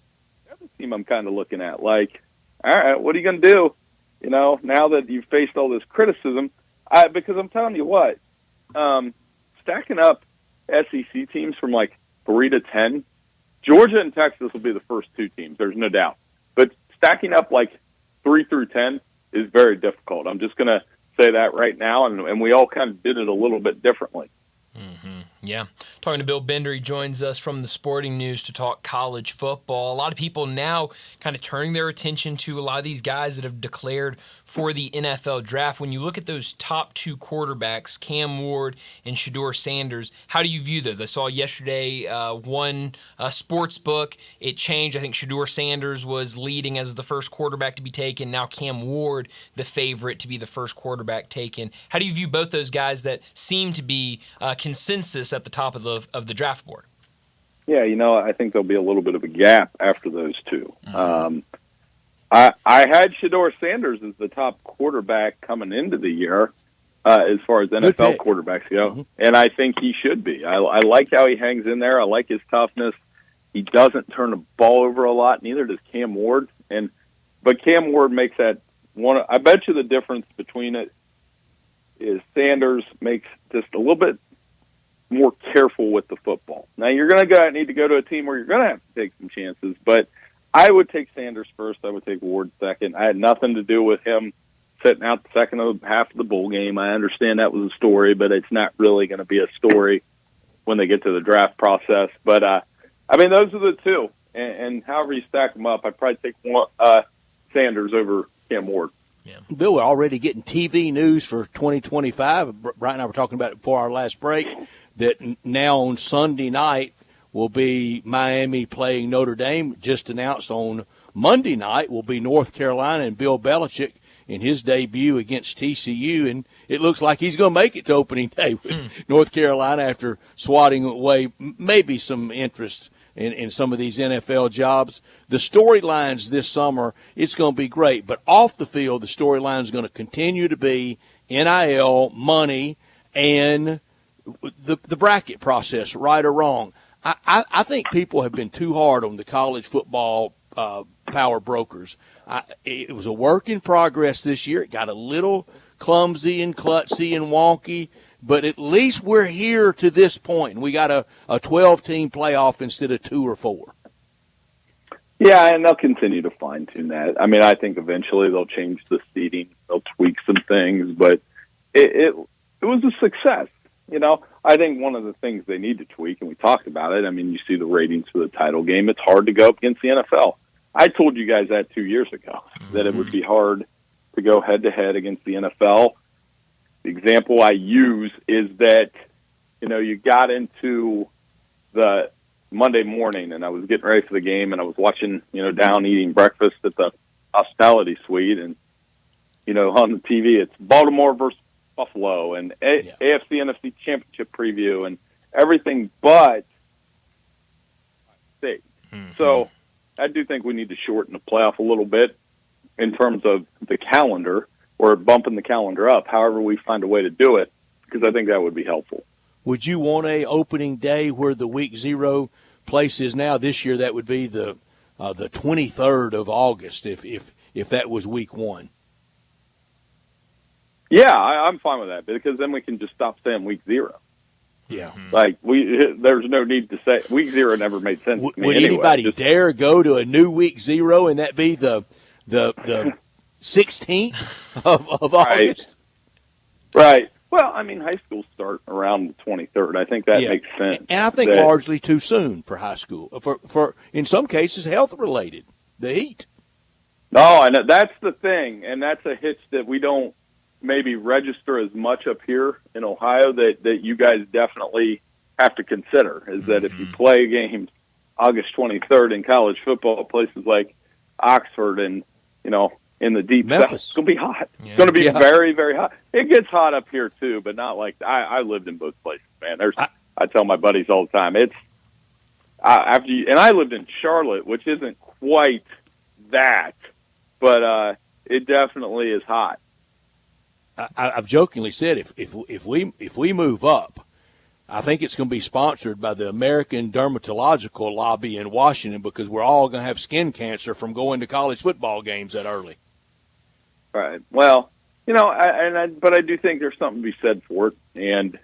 that's a team I'm kind of looking at. Like, all right, what are you going to do? Now that you've faced all this criticism, because I'm telling you what, stacking up SEC teams from like 3 to 10, Georgia and Texas will be the first 2 teams. There's no doubt. But stacking up like 3 through 10 is very difficult. I'm just going to say that right now, and we all kind of did it a little bit differently. Mm-hmm. Yeah. Talking to Bill Bender, he joins us from the Sporting News to talk college football. A lot of people now kind of turning their attention to a lot of these guys that have declared for the NFL draft. When you look at those top two quarterbacks, Cam Ward and Shedeur Sanders, how do you view those? I saw yesterday one sports book, it changed. I think Shedeur Sanders was leading as the first quarterback to be taken. Now Cam Ward, the favorite to be the first quarterback taken. How do you view both those guys that seem to be consensus at the top of the draft board? Yeah, I think there'll be a little bit of a gap after those two. I had Shedeur Sanders as the top quarterback coming into the year as far as NFL quarterbacks go, and I think he should be. I like how he hangs in there. I like his toughness. He doesn't turn the ball over a lot, neither does Cam Ward. But Cam Ward makes that one. I bet you the difference between it is Sanders makes just a little bit more careful with the football. Now, you're going to need to go to a team where you're going to have to take some chances, but I would take Sanders first. I would take Ward second. I had nothing to do with him sitting out the second half of the bowl game. I understand that was a story, but it's not really going to be a story when they get to the draft process. But, those are the two. And however you stack them up, I'd probably take Sanders over Cam Ward. Yeah. Bill, we're already getting TV news for 2025. Brian and I were talking about it before our last break, that now on Sunday night will be Miami playing Notre Dame. Just announced on Monday night will be North Carolina and Bill Belichick in his debut against TCU. And it looks like he's going to make it to opening day with North Carolina after swatting away maybe some interest in some of these NFL jobs. The storylines this summer, it's going to be great. But off the field, the storyline is going to continue to be NIL, money, and the bracket process, right or wrong. I think people have been too hard on the college football power brokers. It was a work in progress this year. It got a little clumsy and klutzy and wonky, but at least we're here to this point. We got a 12-team playoff instead of 2 or 4. Yeah, and they'll continue to fine-tune that. I think eventually they'll change the seating. They'll tweak some things, but it was a success. I think one of the things they need to tweak, and we talked about it, you see the ratings for the title game. It's hard to go up against the NFL. I told you guys that 2 years ago, that it would be hard to go head-to-head against the NFL. The example I use is that, you got into the Monday morning, and I was getting ready for the game, and I was watching, down eating breakfast at the hospitality suite, and, on the TV, it's Baltimore versus Buffalo and AFC NFC Championship preview and everything but state. So I do think we need to shorten the playoff a little bit in terms of the calendar, or bumping the calendar up, however we find a way to do it, because I think that would be helpful. Would you want a opening day where the week 0 place is now? This year that would be the 23rd of August if that was week 1. Yeah, I'm fine with that, because then we can just stop saying week 0. Yeah. There's no need to say week 0 never made sense to me. Would anybody dare go to a new week 0 and that be the 16th of August? Right. Well, high schools start around the 23rd. I think that makes sense. And I think largely too soon for high school. For in some cases, health related, the heat. No, I know that's the thing, and that's a hitch that we don't maybe register as much up here in Ohio that you guys definitely have to consider, is that if you play games August 23rd in college football, places like Oxford and, in the deep South, it's going to be hot. Yeah. It's going to be very, very hot. It gets hot up here too, but not like I lived in both places, man. I tell my buddies all the time, it's and I lived in Charlotte, which isn't quite that, but it definitely is hot. I've jokingly said if we move up, I think it's going to be sponsored by the American Dermatological Lobby in Washington, because we're all going to have skin cancer from going to college football games that early. Right. Well, but I do think there's something to be said for it, and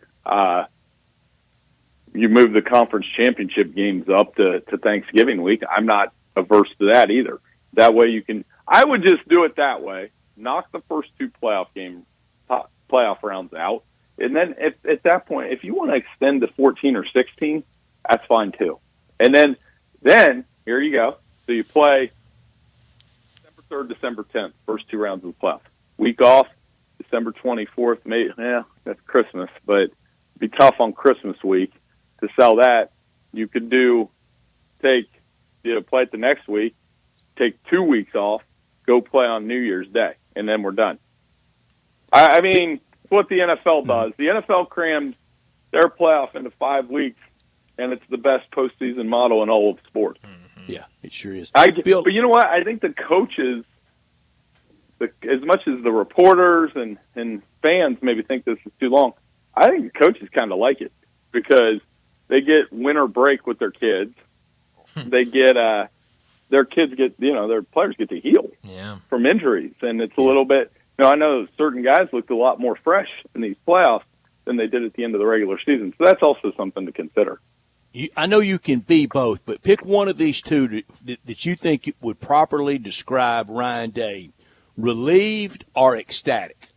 you move the conference championship games up to Thanksgiving week. I'm not averse to that either. That way you can. I would just do it that way. Knock the first 2 playoff rounds out, And then at that point, if you want to extend to 14 or 16, that's fine too. And then here you go. So you play December 3rd, December 10th, first 2 rounds of the playoffs. Week off, December 24th, maybe, that's Christmas, but it'd be tough on Christmas week to sell that. You could play it the next week, take 2 weeks off, go play on New Year's Day, and then we're done. I mean, it's what the NFL does. The NFL crammed their playoff into 5 weeks, and it's the best postseason model in all of sports. Yeah, it sure is. But you know what? I think the coaches, as much as the reporters and fans maybe think this is too long, I think the coaches kind of like it because they get winter break with their kids. They get their kids get their players get to heal from injuries, and it's a little bit. I know certain guys looked a lot more fresh in these playoffs than they did at the end of the regular season, so that's also something to consider. I know you can be both, but pick one of these two that you think would properly describe Ryan Day: relieved or ecstatic?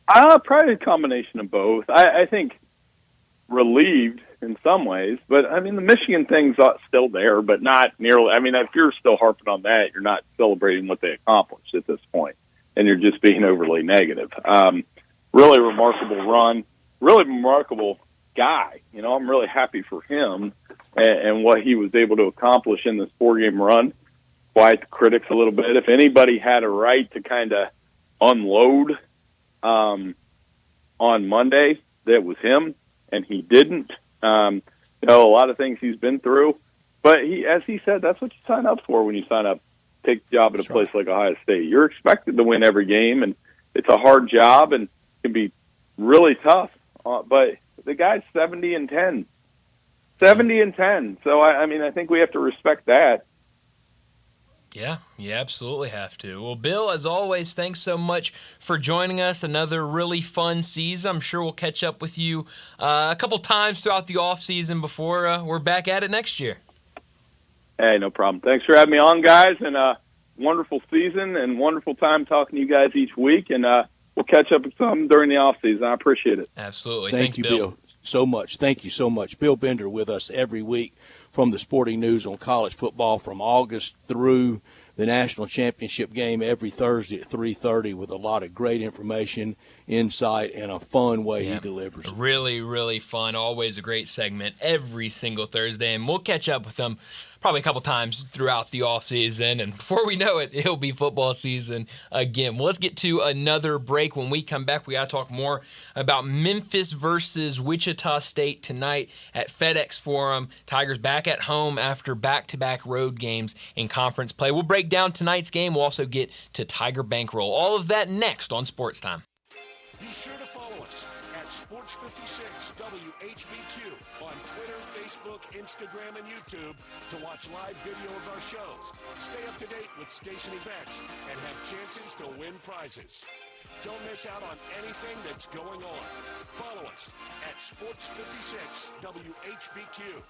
Probably a combination of both. I think relieved in some ways, but I mean the Michigan thing's still there, but not nearly. I mean, if you're still harping on that, you're not celebrating what they accomplished at this point, and you're just being overly negative. Really remarkable run, really remarkable guy. I'm really happy for him and what he was able to accomplish in this 4-game run. Quiet the critics a little bit. If anybody had a right to kind of unload on Monday, that was him, and he didn't. A lot of things he's been through, but as he said, that's what you sign up for when you sign up, take the job at a place like Ohio State. You're expected to win every game, and it's a hard job and can be really tough. But the guy's 70-10, 70-10. So I think we have to respect that. Yeah, you absolutely have to. Well, Bill, as always, thanks so much for joining us. Another really fun season. I'm sure we'll catch up with you a couple times throughout the offseason before we're back at it next year. Hey, no problem. Thanks for having me on, guys, and wonderful season and wonderful time talking to you guys each week, and we'll catch up with some during the offseason. I appreciate it. Absolutely. Thanks, Bill, so much. Thank you so much. Bill Bender with us every week from the Sporting News on college football from August through the national championship game every Thursday at 3:30 with a lot of great information, insight, and a fun way he delivers. Really, really fun. Always a great segment every single Thursday, and we'll catch up with them probably a couple times throughout the offseason, and before we know it, it'll be football season again. Well, let's get to another break. When we come back, we got to talk more about Memphis versus Wichita State tonight at FedEx Forum. Tigers back at home after back-to-back road games in conference play. We'll break down tonight's game. We'll also get to Tiger Bankroll. All of that next on Sports Time. Be sure to follow us at Sports56 WHBQ on Twitter, Facebook, Instagram, and YouTube to watch live video of our shows, stay up to date with station events, and have chances to win prizes. Don't miss out on anything that's going on. Follow us at Sports56 WHBQ.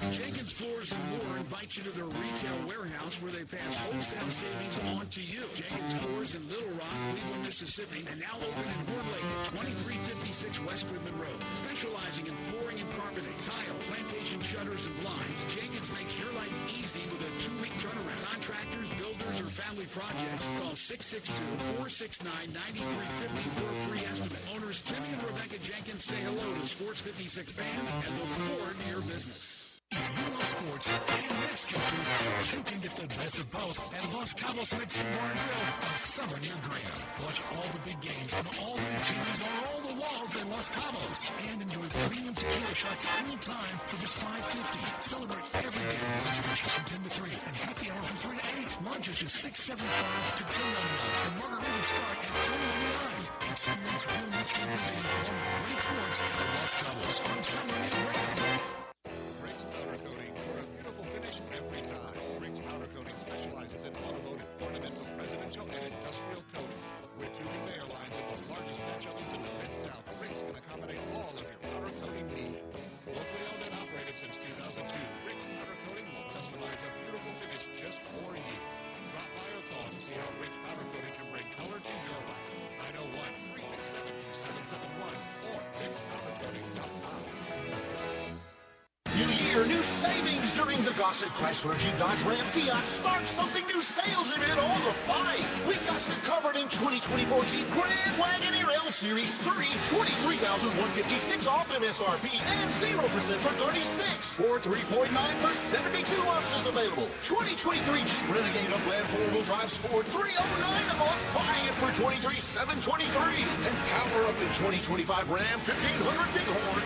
Jenkins Floors and More invite you to their retail warehouse where they pass wholesale savings on to you. Jenkins Floors in Little Rock, Cleveland, Mississippi, and now open in Horn Lake at 2356 West Goodman Road. Specializing in flooring and carpeting, tile, plantation shutters, and blinds, Jenkins makes your life easy with a 2-week turnaround. Contractors, builders, or family projects, call 662-469-9350 for a free estimate. Owners Timmy and Rebecca Jenkins say hello to Sports 56 fans and look forward to your business. If you love sports and Mexican food, you can get the best of both at Los Cabos Mexican Bar and Grill on Summer near Graham. Watch all the big games on all the TVs on all the walls in Los Cabos. And enjoy premium tequila shots anytime for just $5.50. Celebrate every day with reservations from 10 to 3 and happy hour from 3 to 8. Lunch is just $6.75 to $10.99 and margaritas start at $4.99. Experience real Mexican cuisine along with great sports at Los Cabos on Summer near Graham. Powder Coating can bring color to your year, new savings during the Gossett Chrysler Jeep Dodge Ram Fiat Start Something New sales event on the Pike. We got it covered in 2024 Jeep Grand Wagoneer L Series 3, $23,156 off MSRP and 0% for 36, or 3.9 for 72 months is available. 2023 Jeep Renegade Upland 4-wheel drive Sport, $309 a month. Buy it for $23,723. And power up in 2025 Ram 1500 Bighorn,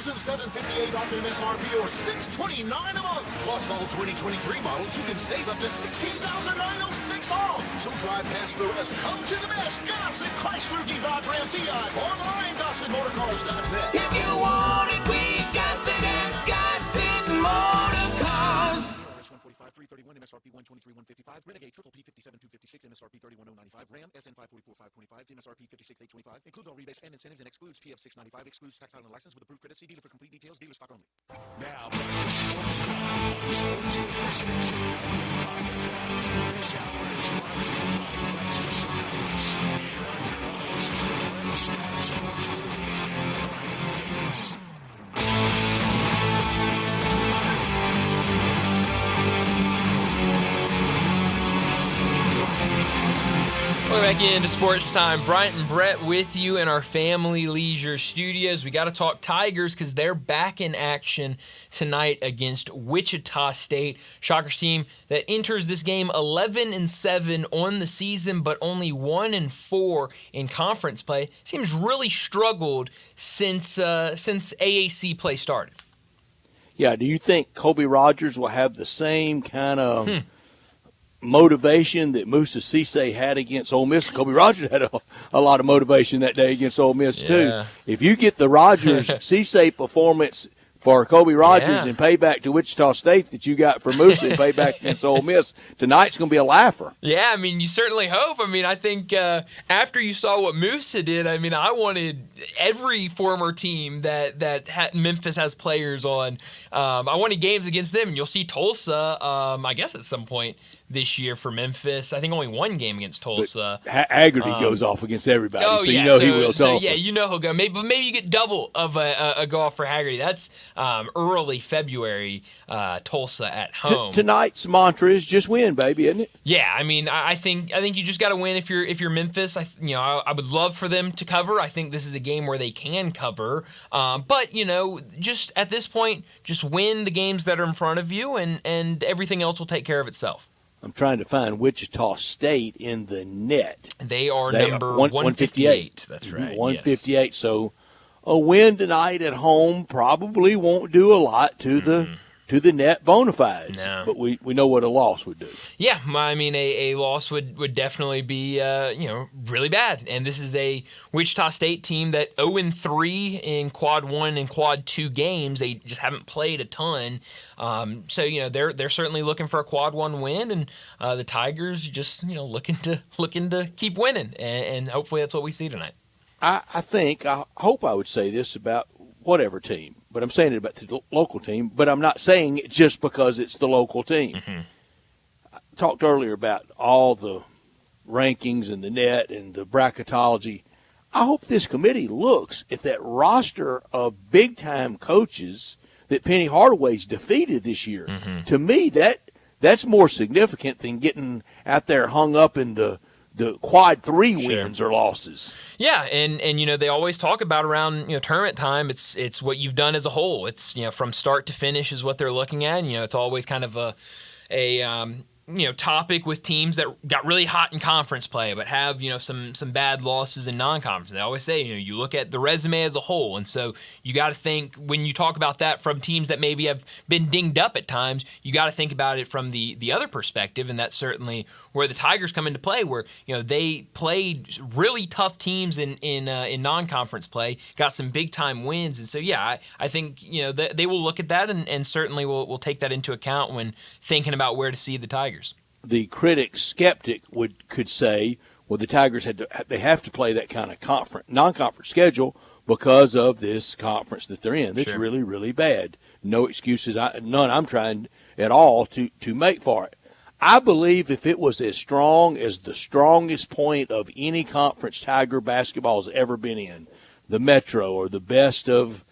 $13,758 off MSRP or $629 a month. Plus all 2023 models, you can save up to $16,906 off. So drive past the rest, come to the best. Gossett Chrysler Jeep Dodge Ram Fiat. Online, GossettMotorCars.net. If you want it, we got it at Gossett Motorcars. 145, 331, MSRP 123, 155. Renegade Triple P 57, 256, MSRP 31095. Ram SN 544, 525, MSRP 56, 825. Includes all rebates and incentives and excludes PF 695. Excludes tax title and license with approved credit. See dealer for complete details. Dealer stock only. Now, back to Sports Time. Sports56. This hour is brought to you by Lexus Tires. Here are your hosts, Let's Talk Sports with Brian Davis. Welcome back into Sports Time. Bryant and Brett with you in our Family Leisure studios. We got to talk Tigers because they're back in action tonight against Wichita State. Shockers team that enters this game 11-7 on the season, but only 1-4 in conference play. Seems really struggled since AAC play started. Yeah, do you think Kobe Rogers will have the same kind of motivation that Musa Cisse had against Ole Miss? Kobe Rogers had a lot of motivation that day against Ole Miss, too. If you get the Rogers-Cisse performance for Kobe Rogers and pay back to Wichita State that you got for Musa and pay back against Ole Miss, tonight's going to be a laugher. Yeah, I mean, you certainly hope. I mean, I think after you saw what Musa did, I mean, I wanted every former team that Memphis has players on. I wanted games against them, and you'll see Tulsa, I guess, at some point this year for Memphis. I think only one game against Tulsa. Haggerty goes off against everybody, he will Tulsa. Yeah, you know he'll go. Maybe you get double of a go off for Haggerty. That's early February, Tulsa at home. Tonight's mantra is just win, baby, isn't it? Yeah, I mean, I think you just got to win if you're Memphis. I would love for them to cover. I think this is a game where they can cover. But just at this point, just win the games that are in front of you, and everything else will take care of itself. I'm trying to find Wichita State in the net. They are number 158. That's right. 158. Yes. So a win tonight at home probably won't do a lot to the net bona fides. No. But we know what a loss would do. Yeah, I mean, a loss would definitely be really bad. And this is a Wichita State team that 0-3 in Quad 1 and Quad 2 games. They just haven't played a ton. So they're certainly looking for a Quad 1 win, and the Tigers just looking to keep winning, and hopefully that's what we see tonight. I hope I would say this about whatever team, but I'm saying it about the local team, but I'm not saying it just because it's the local team. Mm-hmm. I talked earlier about all the rankings and the net and the bracketology. I hope this committee looks at that roster of big-time coaches that Penny Hardaway's defeated this year. Mm-hmm. To me, that's more significant than getting out there hung up in the Quad 3 wins or losses. Yeah, and they always talk about around tournament time. It's what you've done as a whole. It's from start to finish is what they're looking at. It's always kind of a topic with teams that got really hot in conference play, but have some bad losses in non-conference. They always say you look at the resume as a whole, and so you got to think when you talk about that from teams that maybe have been dinged up at times. You got to think about it from the other perspective, and that's certainly where the Tigers come into play. Where they played really tough teams in non-conference play, got some big time wins, and so I think they will look at that and certainly will take that into account when thinking about where to see the Tigers. The skeptic could say, well, the Tigers they have to play that kind of non-conference schedule because of this conference that they're in. It's really, really bad. No excuses, none I'm trying at all to make for it. I believe if it was as strong as the strongest point of any conference Tiger basketball has ever been in, the Metro or the best of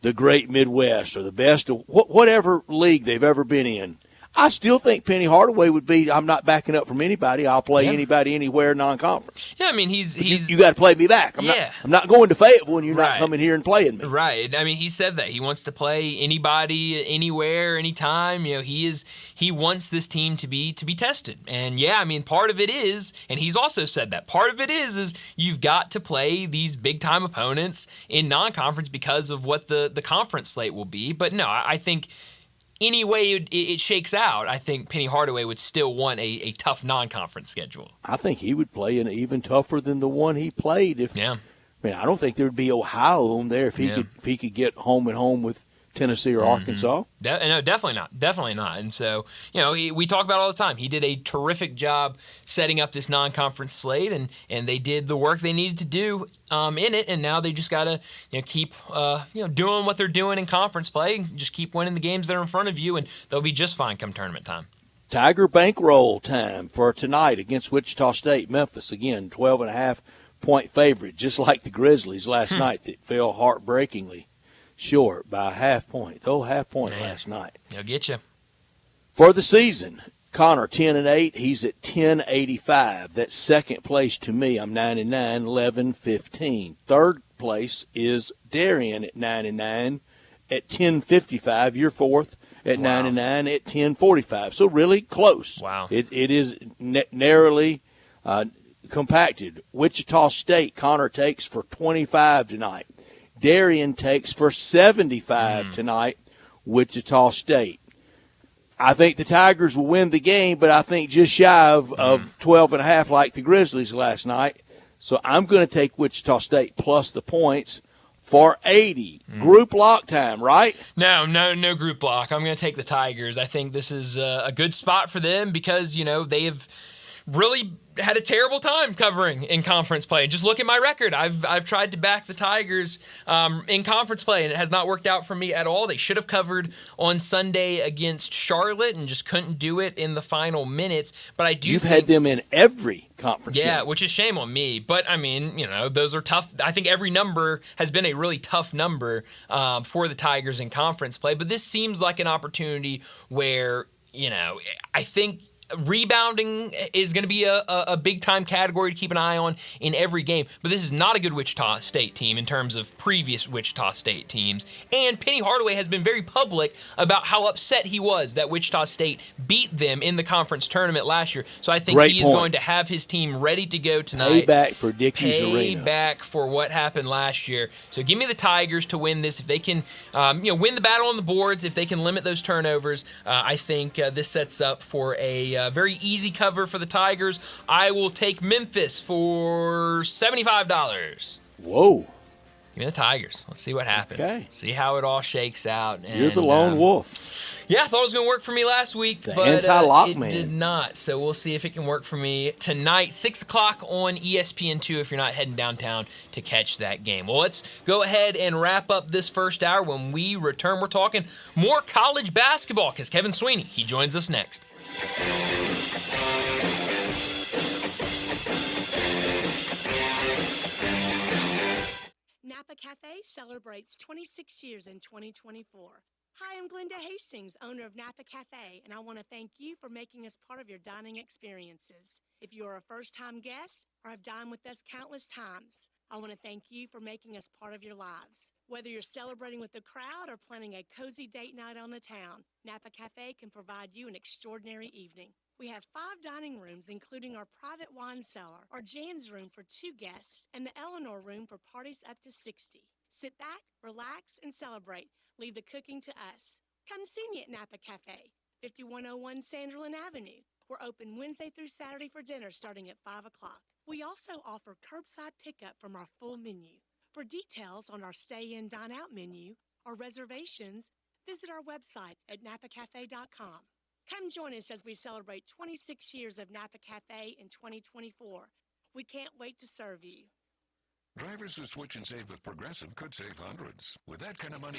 the Great Midwest or the best of whatever league they've ever been in, I still think Penny Hardaway would be. I'm not backing up from anybody. I'll play anybody anywhere non-conference. Yeah, I mean he's you got to play me back. I'm not going to Fayetteville when you're not coming here and playing me. Right. I mean he said that he wants to play anybody, anywhere, anytime. You know he wants this team to be tested. And yeah, I mean part of it is, and he's also said that part of it is you've got to play these big time opponents in non-conference because of what the conference slate will be. But no, I think. Any way it shakes out, I think Penny Hardaway would still want a tough non-conference schedule. I think he would play an even tougher than the one he played. I mean, I don't think there would be Ohio on there if he could get home and home with Tennessee or Arkansas. No, definitely not. And so, we talk about it all the time. He did a terrific job setting up this non-conference slate, and they did the work they needed to do in it. And now they just got to keep doing what they're doing in conference play. Just keep winning the games that are in front of you, and they'll be just fine come tournament time. Tiger bankroll time for tonight against Wichita State. Memphis again, 12.5-point favorite, just like the Grizzlies last night that fell heartbreakingly short by a half point. Half point last night. They'll get you. For the season, Connor 10-8. He's at 10.85. That's second place to me. I'm 9-9, 11-15. Third place is Darian at 9-9 at 10.55. You're fourth at 9-9 at 10.45. So really close. Wow. It is narrowly compacted. Wichita State, Connor takes for 25 tonight. Darian takes for 75 tonight, Wichita State. I think the Tigers will win the game, but I think just shy of 12.5 like the Grizzlies last night. So I'm going to take Wichita State plus the points for 80. Group lock time, right? No group lock. I'm going to take the Tigers. I think this is a good spot for them because, they have really had a terrible time covering in conference play. Just look at my record. I've tried to back the Tigers in conference play, and it has not worked out for me at all. They should have covered on Sunday against Charlotte and just couldn't do it in the final minutes. But I do You've had them in every conference game. Which is shame on me. But, I mean, those are tough. I think every number has been a really tough number for the Tigers in conference play. But this seems like an opportunity where, I think – rebounding is going to be a big-time category to keep an eye on in every game. But this is not a good Wichita State team in terms of previous Wichita State teams. And Penny Hardaway has been very public about how upset he was that Wichita State beat them in the conference tournament last year. So I think he is going to have his team ready to go tonight. Payback for Dickies Arena. Payback for what happened last year. So give me the Tigers to win this. If they can win the battle on the boards, if they can limit those turnovers, I think this sets up for a very easy cover for the Tigers. I will take Memphis for $75. Whoa. Give me the Tigers. Let's see what happens. Okay. See how it all shakes out. You're the lone wolf. Yeah, I thought it was going to work for me last week, but anti-lock it man. did not. So we'll see if it can work for me tonight, 6 o'clock on ESPN2 if you're not heading downtown to catch that game. Well, let's go ahead and wrap up this first hour. When we return, we're talking more college basketball because Kevin Sweeney, he joins us next. Napa Cafe celebrates 26 years in 2024. Hi, I'm Glenda Hastings, owner of Napa Cafe, and I want to thank you for making us part of your dining experiences. If you are a first-time guest or have dined with us countless times, I want to thank you for making us part of your lives. Whether you're celebrating with the crowd or planning a cozy date night on the town, Napa Cafe can provide you an extraordinary evening. We have 5 dining rooms, including our private wine cellar, our Jan's room for 2 guests, and the Eleanor room for parties up to 60. Sit back, relax, and celebrate. Leave the cooking to us. Come see me at Napa Cafe, 5101 Sanderlin Avenue. We're open Wednesday through Saturday for dinner starting at 5 o'clock. We also offer curbside pickup from our full menu. For details on our stay-in, dine-out menu or reservations, visit our website at napacafe.com. Come join us as we celebrate 26 years of Napa Cafe in 2024. We can't wait to serve you. Drivers who switch and save with Progressive could save hundreds. With that kind of money,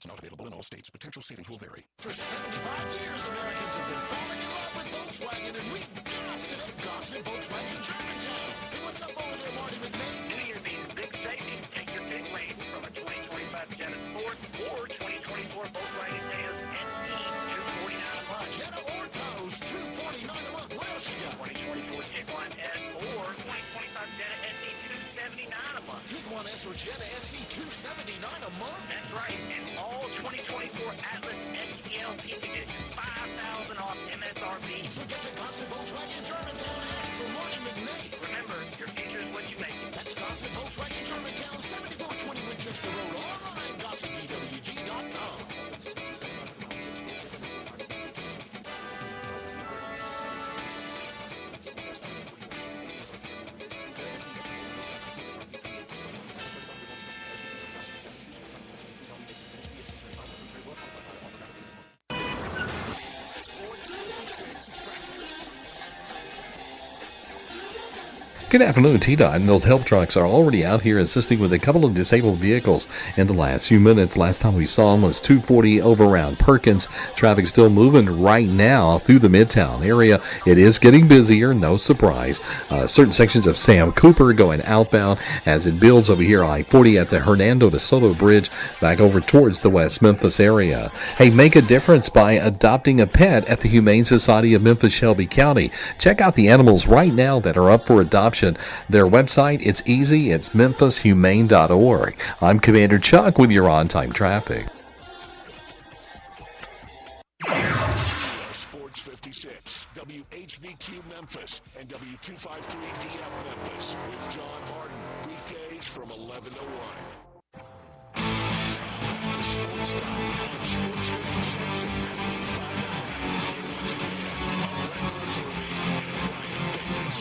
not available in all states. Potential savings will vary. For 75 years, Americans have been falling in love with Volkswagen, and we gossip Volkswagen Germantown. Hey, what's up over there, Marty McNeil? Any of these big savings, take your pick lane from a 2025 Jetta Sport or 2024 Volkswagen Taos SE, $249 a month. Jetta or Taos, $249 a month. What else you got? 2024 Tiguan S or 2025 Jetta SE, $279 a month. Tiguan S or Jetta SE, $279 a month? That's right, and all 2024 Atlas XELT edition, 5,000 off MSRP. So get to Gossip Volkswagen Germantown and ask for Marty McNeil. Remember, your future is what you make it. That's Gossip Volkswagen Germantown, 7420 Winchester Road. Online, gossipvwg.com. Sports56 traffic. Good afternoon, T-Dot, and those help trucks are already out here assisting with a couple of disabled vehicles in the last few minutes. Last time we saw them was 240 over around Perkins. Traffic still moving right now through the Midtown area. It is getting busier, no surprise. Certain sections of Sam Cooper going outbound as it builds over here I-40 at the Hernando de Soto Bridge back over towards the West Memphis area. Hey, make a difference by adopting a pet at the Humane Society of Memphis Shelby County. Check out the animals right now that are up for adoption. Their website, it's easy. It's memphisHumane.org. I'm Commander Chuck with your on-time traffic. Sports 56, WHBQ Memphis, and W253DF Memphis with John Harden. Weekdays from 11 to 1. Sportstime on Sports 56 and 95 once again. Brett Rosary and Ryan Davis.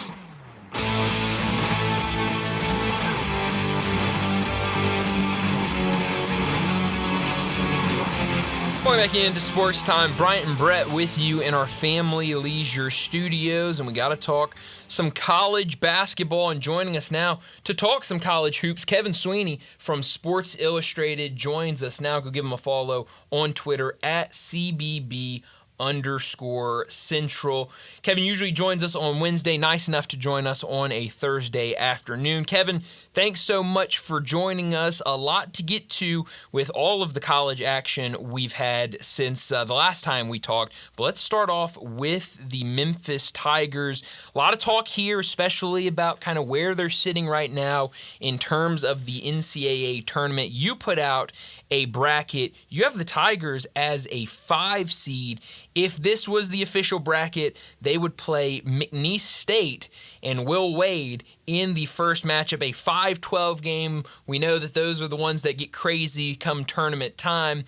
Going back into Sports Time, Bryant and Brett with you in our Family Leisure Studios, and we got to talk some college basketball. And joining us now to talk some college hoops, Kevin Sweeney from Sports Illustrated joins us now. Go give him a follow on Twitter at CBB_Central. Kevin usually joins us on Wednesday. Nice enough to join us on a Thursday afternoon. Kevin, thanks so much for joining us. A lot to get to with all of the college action we've had since the last time we talked. But let's start off with the Memphis Tigers. A lot of talk here, especially about kind of where they're sitting right now in terms of the NCAA tournament. You put out a bracket. You have the Tigers as a 5 seed. If this was the official bracket, they would play McNeese State and Will Wade in the first matchup, a 5-12 game. We know that those are the ones that get crazy come tournament time.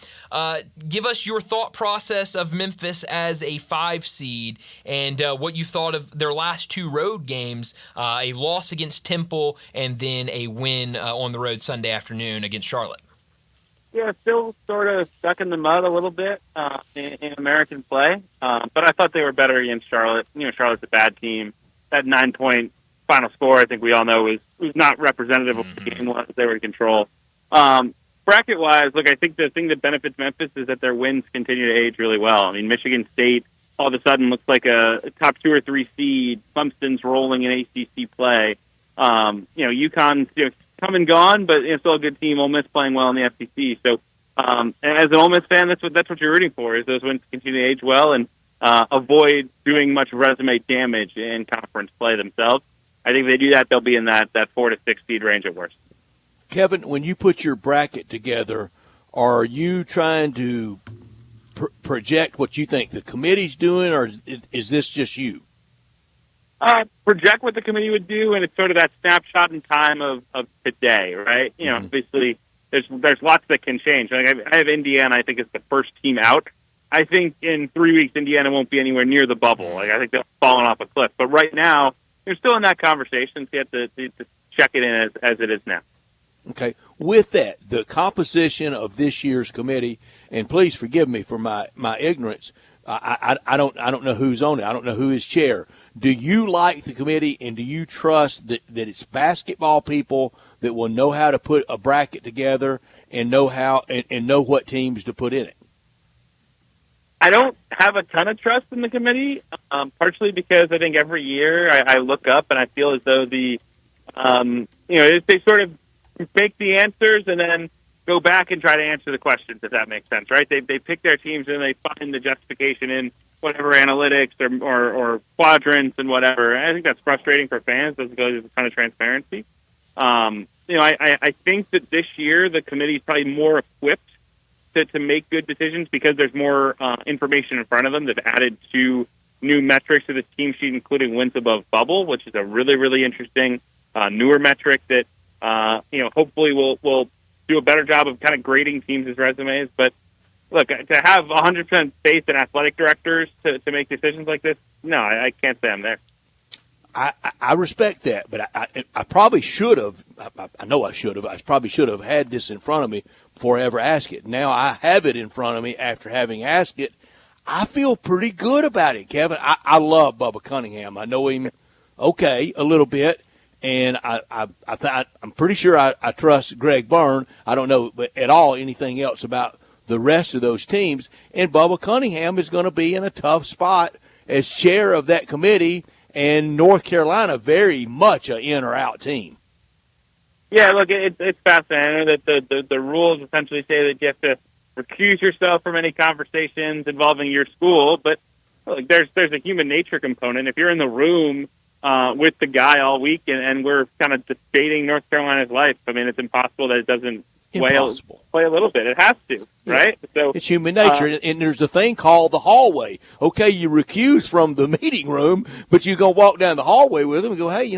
Give us your thought process of Memphis as a 5 seed and what you thought of their last 2 road games, a loss against Temple and then a win on the road Sunday afternoon against Charlotte. Yeah, still sort of stuck in the mud a little bit in American play, but I thought they were better against Charlotte. You know, Charlotte's a bad team. That 9-point final score, I think we all know, was not representative of the game they were in control. Bracket-wise, look, I think the thing that benefits Memphis is that their wins continue to age really well. I mean, Michigan State all of a sudden looks like a top 2 or 3 seed. Clemson's rolling in ACC play. UConn's come and gone, but it's still a good team. Ole Miss playing well in the SEC. So, as an Ole Miss fan, that's what you're rooting for, is those wins continue to age well and avoid doing much resume damage in conference play themselves. I think if they do that, they'll be in that 4 to 6 seed range at worst. Kevin, when you put your bracket together, are you trying to project what you think the committee's doing, or is this just you? Project what the committee would do, and it's sort of that snapshot in time of today, right? You know, obviously there's lots that can change. Like I have Indiana, I think, is the first team out. I think in 3 weeks, Indiana won't be anywhere near the bubble. Like I think they'll fallen off a cliff. But right now, they're still in that conversation, so you have to check it in as it is now. Okay. With that, the composition of this year's committee, and please forgive me for my ignorance, I don't know who's on it. I don't know who is chair. Do you like the committee, and do you trust that it's basketball people that will know how to put a bracket together and know how and know what teams to put in it? I don't have a ton of trust in the committee, partially because I think every year I look up and I feel as though they sort of make the answers and then go back and try to answer the questions, if that makes sense, right? They pick their teams and they find the justification in whatever analytics or quadrants and whatever. And I think that's frustrating for fans. Doesn't go there's a ton of transparency. I think that this year the committee is probably more equipped to make good decisions because there's more information in front of them. They've added 2 new metrics to the team sheet, including wins above bubble, which is a really, really interesting newer metric that hopefully will do a better job of kind of grading teams' resumes. But look, to have 100% faith in athletic directors to make decisions like this, no, I can't say I'm there. I respect that, but I probably should have. I know I should have. I probably should have had this in front of me before I ever asked it. Now I have it in front of me after having asked it. I feel pretty good about it, Kevin. I love Bubba Cunningham. I know him a little bit, and I'm pretty sure I trust Greg Byrne. I don't know at all anything else about the rest of those teams, and Bubba Cunningham is going to be in a tough spot as chair of that committee. And North Carolina very much an in or out team. Yeah, look, it's fascinating that the rules essentially say that you have to recuse yourself from any conversations involving your school. But look, there's a human nature component. If you're in the room with the guy all week and we're kind of debating North Carolina's life, I mean, it's impossible that it doesn't play a little bit. It has to, right? So it's human nature, and there's a thing called the hallway. Okay, you recuse from the meeting room, but you're gonna walk down the hallway with him and go, hey,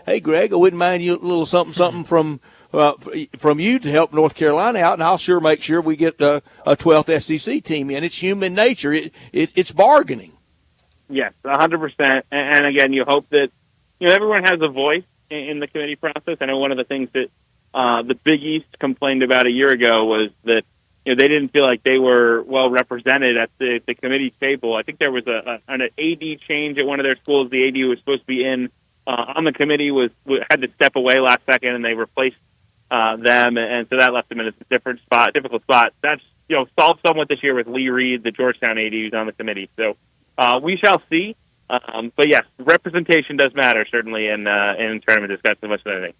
hey, Greg, I wouldn't mind you a little something from you to help North Carolina out, and I'll sure make sure we get a 12th SEC team in. It's human nature. It's bargaining. Yes, 100%. And again, you hope that everyone has a voice in the committee process. I know one of the things that the Big East complained about a year ago was that they didn't feel like they were well represented at the committee table. I think there was an AD change at one of their schools. The AD who was supposed to be in on the committee had to step away last second, and they replaced them, and so that left them in a difficult spot. That's solved somewhat this year with Lee Reed, the Georgetown AD, who's on the committee. So we shall see. But yes, representation does matter certainly in tournament discussions as much as anything.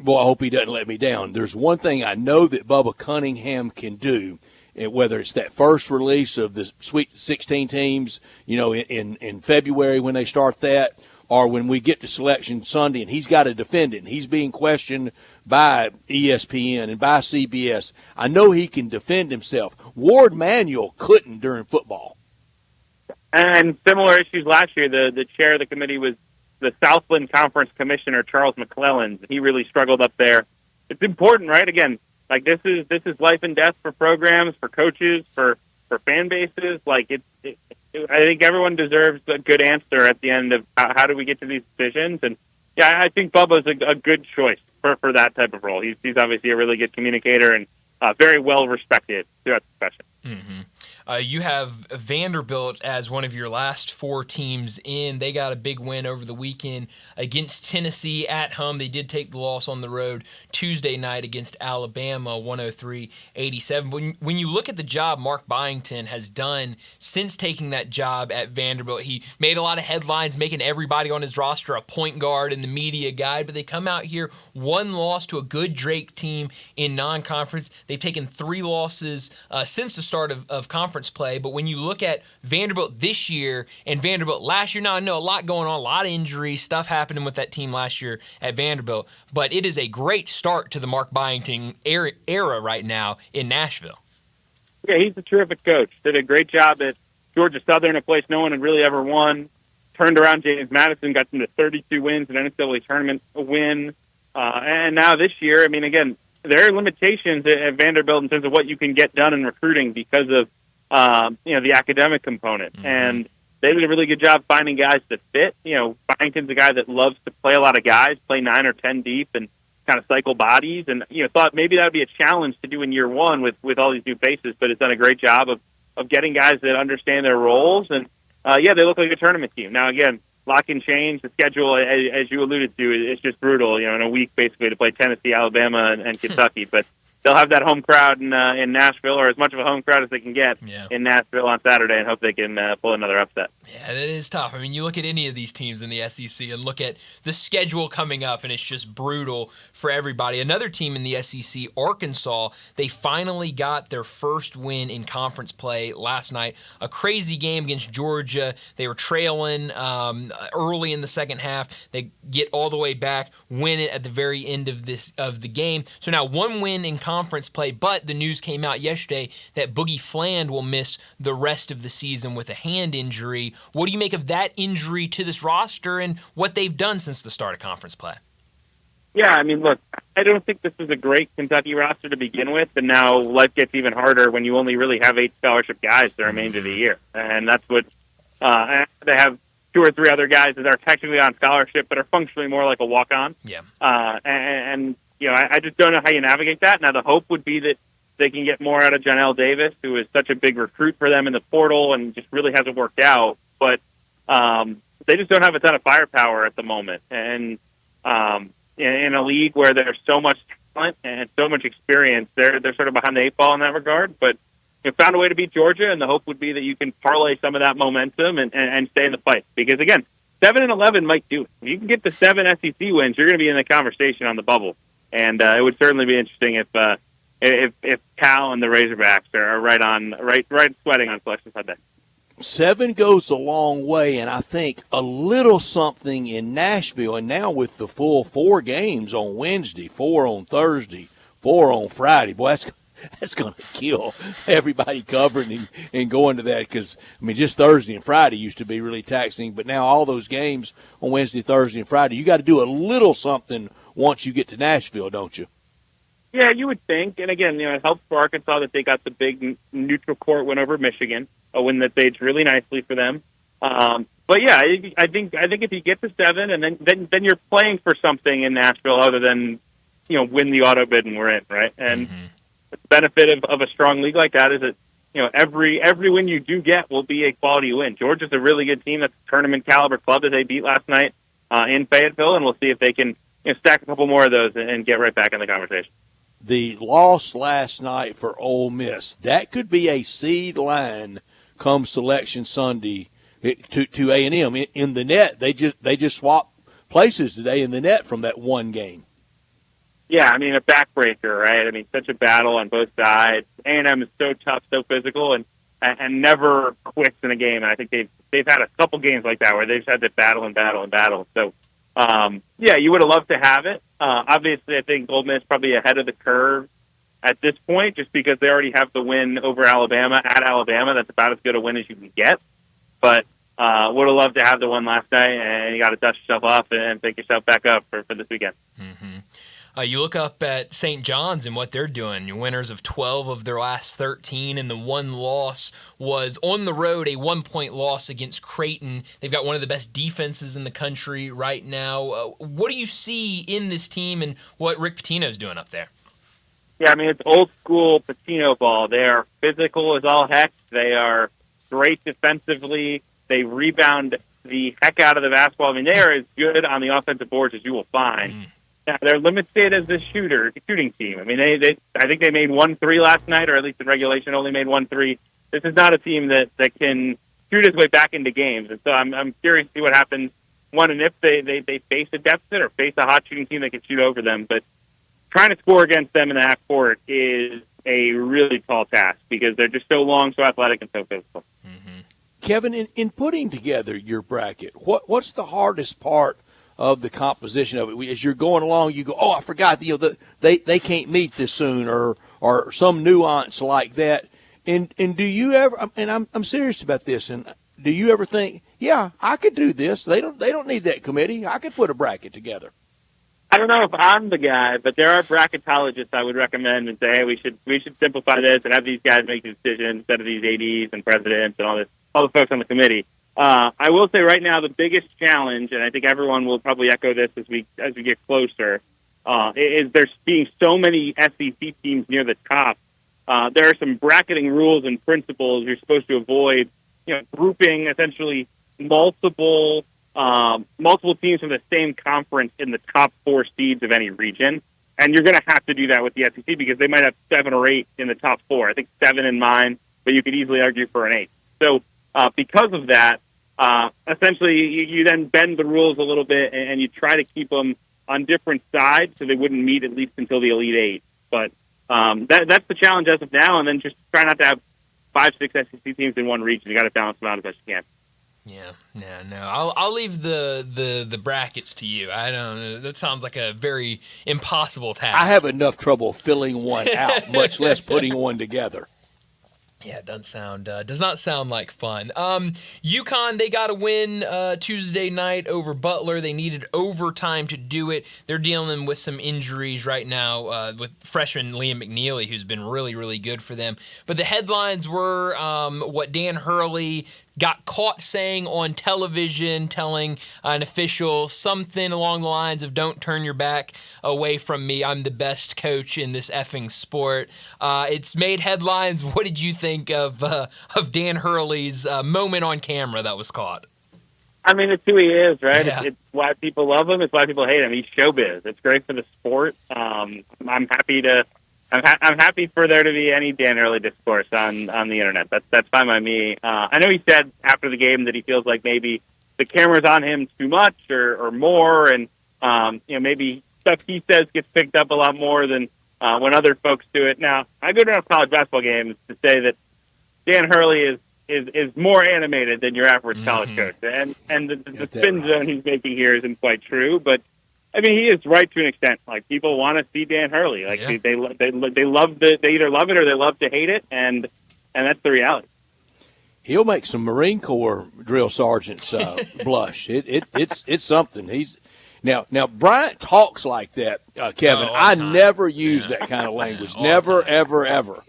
Boy, I hope he doesn't let me down. There's one thing I know that Bubba Cunningham can do, whether it's that first release of the Sweet 16 teams, in February when they start that, or when we get to Selection Sunday and he's got to defend it, and he's being questioned by ESPN and by CBS. I know he can defend himself. Ward Manuel couldn't during football. And similar issues last year. The chair of the committee was the Southland Conference Commissioner, Charles McClellan. He really struggled up there. It's important, right? Again, like this is life and death for programs, for coaches, for fan bases. Like I think everyone deserves a good answer at the end of how do we get to these decisions. And yeah, I think Bubba's a good choice for that type of role. He's obviously a really good communicator and very well respected throughout the profession. Mm-hmm. You have Vanderbilt as one of your last 4 teams in. They got a big win over the weekend against Tennessee at home. They did take the loss on the road Tuesday night against Alabama, 103-87. When you look at the job Mark Byington has done since taking that job at Vanderbilt, he made a lot of headlines, making everybody on his roster a point guard and the media guy, but they come out here, 1 loss to a good Drake team in non-conference. They've taken 3 losses since the start of conference play, but when you look at Vanderbilt this year and Vanderbilt last year, now I know a lot going on, a lot of injuries, stuff happening with that team last year at Vanderbilt, but it is a great start to the Mark Byington era right now in Nashville. Yeah, he's a terrific coach. Did a great job at Georgia Southern, a place no one had really ever won. Turned around James Madison, got them to 32 wins, an NCAA tournament win. And now this year, I mean, again, there are limitations at Vanderbilt in terms of what you can get done in recruiting because of the academic component. Mm-hmm. And they did a really good job finding guys that fit. Byington's a guy that loves to play a lot of guys, play 9 or 10 deep and kind of cycle bodies. And, thought maybe that would be a challenge to do in year one with all these new faces, but has done a great job of getting guys that understand their roles. And, they look like a tournament team. Now, again, lock and change. The schedule, as you alluded to, is just brutal, in a week basically to play Tennessee, Alabama, and Kentucky. But they'll have that home crowd in Nashville, or as much of a home crowd as they can get in Nashville on Saturday, and hope they can pull another upset. Yeah, it is tough. I mean, you look at any of these teams in the SEC and look at the schedule coming up, and it's just brutal for everybody. Another team in the SEC, Arkansas, they finally got their first win in conference play last night. A crazy game against Georgia. They were trailing early in the second half. They get all the way back, win it at the very end of the game. So now one win in conference play, but the news came out yesterday that Boogie Fland will miss the rest of the season with a hand injury. What do you make of that injury to this roster and what they've done since the start of conference play? Yeah, I mean, look, I don't think this is a great Kentucky roster to begin with, and now life gets even harder when you only really have 8 scholarship guys the remainder of the year. And that's what they have 2 or 3 other guys that are technically on scholarship but are functionally more like a walk-on. Yeah. And you know, I just don't know how you navigate that. Now, the hope would be that they can get more out of Janelle Davis, who is such a big recruit for them in the portal and just really hasn't worked out. But they just don't have a ton of firepower at the moment. And in a league where there's so much talent and so much experience, they're sort of behind the 8 ball in that regard. But you found a way to beat Georgia, and the hope would be that you can parlay some of that momentum and stay in the fight. Because, again, 7-11 might do it. If you can get the 7 SEC wins, you're going to be in the conversation on the bubble. And it would certainly be interesting if Cal and the Razorbacks are right sweating on Selection Sunday. 7 goes a long way, and I think a little something in Nashville, and now with the full 4 games on Wednesday, 4 on Thursday, 4 on Friday, boy, that's going to kill everybody covering and going to that because, I mean, just Thursday and Friday used to be really taxing, but now all those games on Wednesday, Thursday, and Friday, you got to do a little something once you get to Nashville, don't you? Yeah, you would think. And again, you know, it helps for Arkansas that they got the big neutral court win over Michigan, a win that aged really nicely for them. But yeah, I think if you get to 7, and then you're playing for something in Nashville other than, you know, win the auto bid and we're in, right? And the benefit of a strong league like that is that, you know, every win you do get will be a quality win. Georgia's a really good team. That's a tournament caliber club that they beat last night in Fayetteville, and we'll see if they can, you know, stack a couple more of those and get right back in the conversation. The loss last night for Ole Miss, that could be a seed line come Selection Sunday to A&M. In the net, they just swapped places today in the net from that one game. Yeah, I mean, a backbreaker, right? I mean, such a battle on both sides. A&M is so tough, so physical, and never quits in a game. And I think they've had a couple games like that where they've had to battle and battle and battle. So, yeah, you would have loved to have it. Obviously, I think Ole Miss probably ahead of the curve at this point, just because they already have the win over Alabama at Alabama. That's about as good a win as you can get. But would have loved to have the one last night, and you got to dust yourself off and pick yourself back up for this weekend. You look up at St. John's and what they're doing. You're winners of 12 of their last 13, and the one loss was on the road, a 1-point loss against Creighton. They've got one of the best defenses in the country right now. What do you see in this team and what Rick Pitino's doing up there? Yeah, I mean, it's old school Pitino ball. They are physical as all heck. They are great defensively. They rebound the heck out of the basketball. I mean, they are as good on the offensive boards as you will find. Now, they're limited as a shooting team. I mean, I think they made 1 3 last night, or at least in regulation only made 1 3. This is not a team that can shoot its way back into games. And so I'm curious to see what happens, one, and if they face a deficit or face a hot shooting team that can shoot over them. But trying to score against them in the half court is a really tall task because they're just so long, so athletic, and so physical. Kevin, in putting together your bracket, what's the hardest part of the composition of it? As you're going along, you go, oh, I forgot, they can't meet this soon, or some nuance like that. And do you ever? And I'm serious about this. And do you ever think, yeah, I could do this? They don't need that committee. I could put a bracket together. I don't know if I'm the guy, but there are bracketologists I would recommend and say, hey, we should simplify this and have these guys make the decisions instead of these ADs and presidents and all the folks on the committee. I will say right now the biggest challenge, and I think everyone will probably echo this as we get closer, is there's being so many SEC teams near the top. There are some bracketing rules and principles you're supposed to avoid. You know, grouping essentially multiple teams from the same conference in the top 4 seeds of any region. And you're going to have to do that with the SEC because they might have 7 or 8 in the top 4. I think 7 in mine, but you could easily argue for an 8. So because of that, essentially you then bend the rules a little bit and you try to keep them on different sides so they wouldn't meet at least until the Elite 8. But that's the challenge as of now, and then just try not to have 5, 6 SEC teams in one region. You got to balance them out as best you can. Yeah, no. I'll leave the brackets to you. I don't know. That sounds like a very impossible task. I have enough trouble filling one out, much less putting one together. Yeah, it does not sound like fun. UConn, they got a win Tuesday night over Butler. They needed overtime to do it. They're dealing with some injuries right now with freshman Liam McNeely, who's been really, really good for them. But the headlines were what Dan Hurley got caught saying on television, telling an official something along the lines of "Don't turn your back away from me. I'm the best coach in this effing sport." It's made headlines. What did you think of Dan Hurley's moment on camera that was caught? I mean, it's who he is, right? Yeah. It's why people love him. It's why people hate him. He's showbiz. It's great for the sport. I'm happy for there to be any Dan Hurley discourse on the internet. That's fine by me. I know he said after the game that he feels like maybe the camera's on him too much or more, and maybe stuff he says gets picked up a lot more than when other folks do it. Now, I go to a college basketball games to say that Dan Hurley is more animated than your average college coach, and the spin zone he's making here isn't quite true, but. I mean, he is right to an extent. Like, people want to see Dan Hurley. Like, they love they either love it or they love to hate it, and that's the reality. He'll make some Marine Corps drill sergeants blush. It's something. He's now Bryant talks like that, Kevin. I never use that kind of language. Never, ever, ever.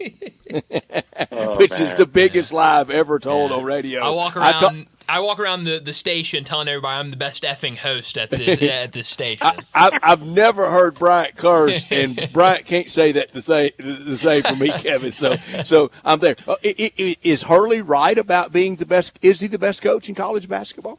Which is the biggest lie I've ever told on radio. I walk around the station telling everybody I'm the best effing host at this station. I've never heard Bryant curse, and Bryant can't say that the same for me, Kevin. So I'm there. Is Hurley right about being the best? Is he the best coach in college basketball?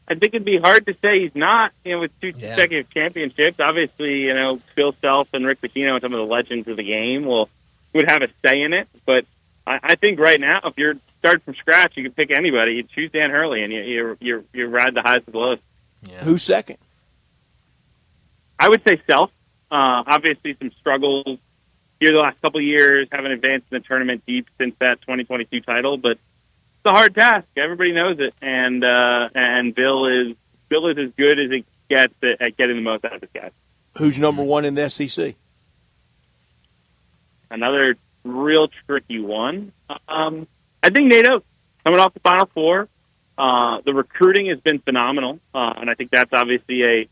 I think it'd be hard to say he's not. With 2 consecutive championships, obviously, Phil Self and Rick Pitino and some of the legends of the game would have a say in it. But I think right now, if you're start from scratch, you can pick anybody. You choose Dan Hurley, and you ride the highs and lows. Yeah. Who's second? I would say Self. Obviously, some struggles here the last couple of years, haven't advanced in the tournament deep since that 2022 title, but it's a hard task. Everybody knows it, and Bill is as good as it gets at getting the most out of his guys. Who's number one in the SEC? Another real tricky one. I think Nate Oates, coming off the Final Four. The recruiting has been phenomenal, and I think that's obviously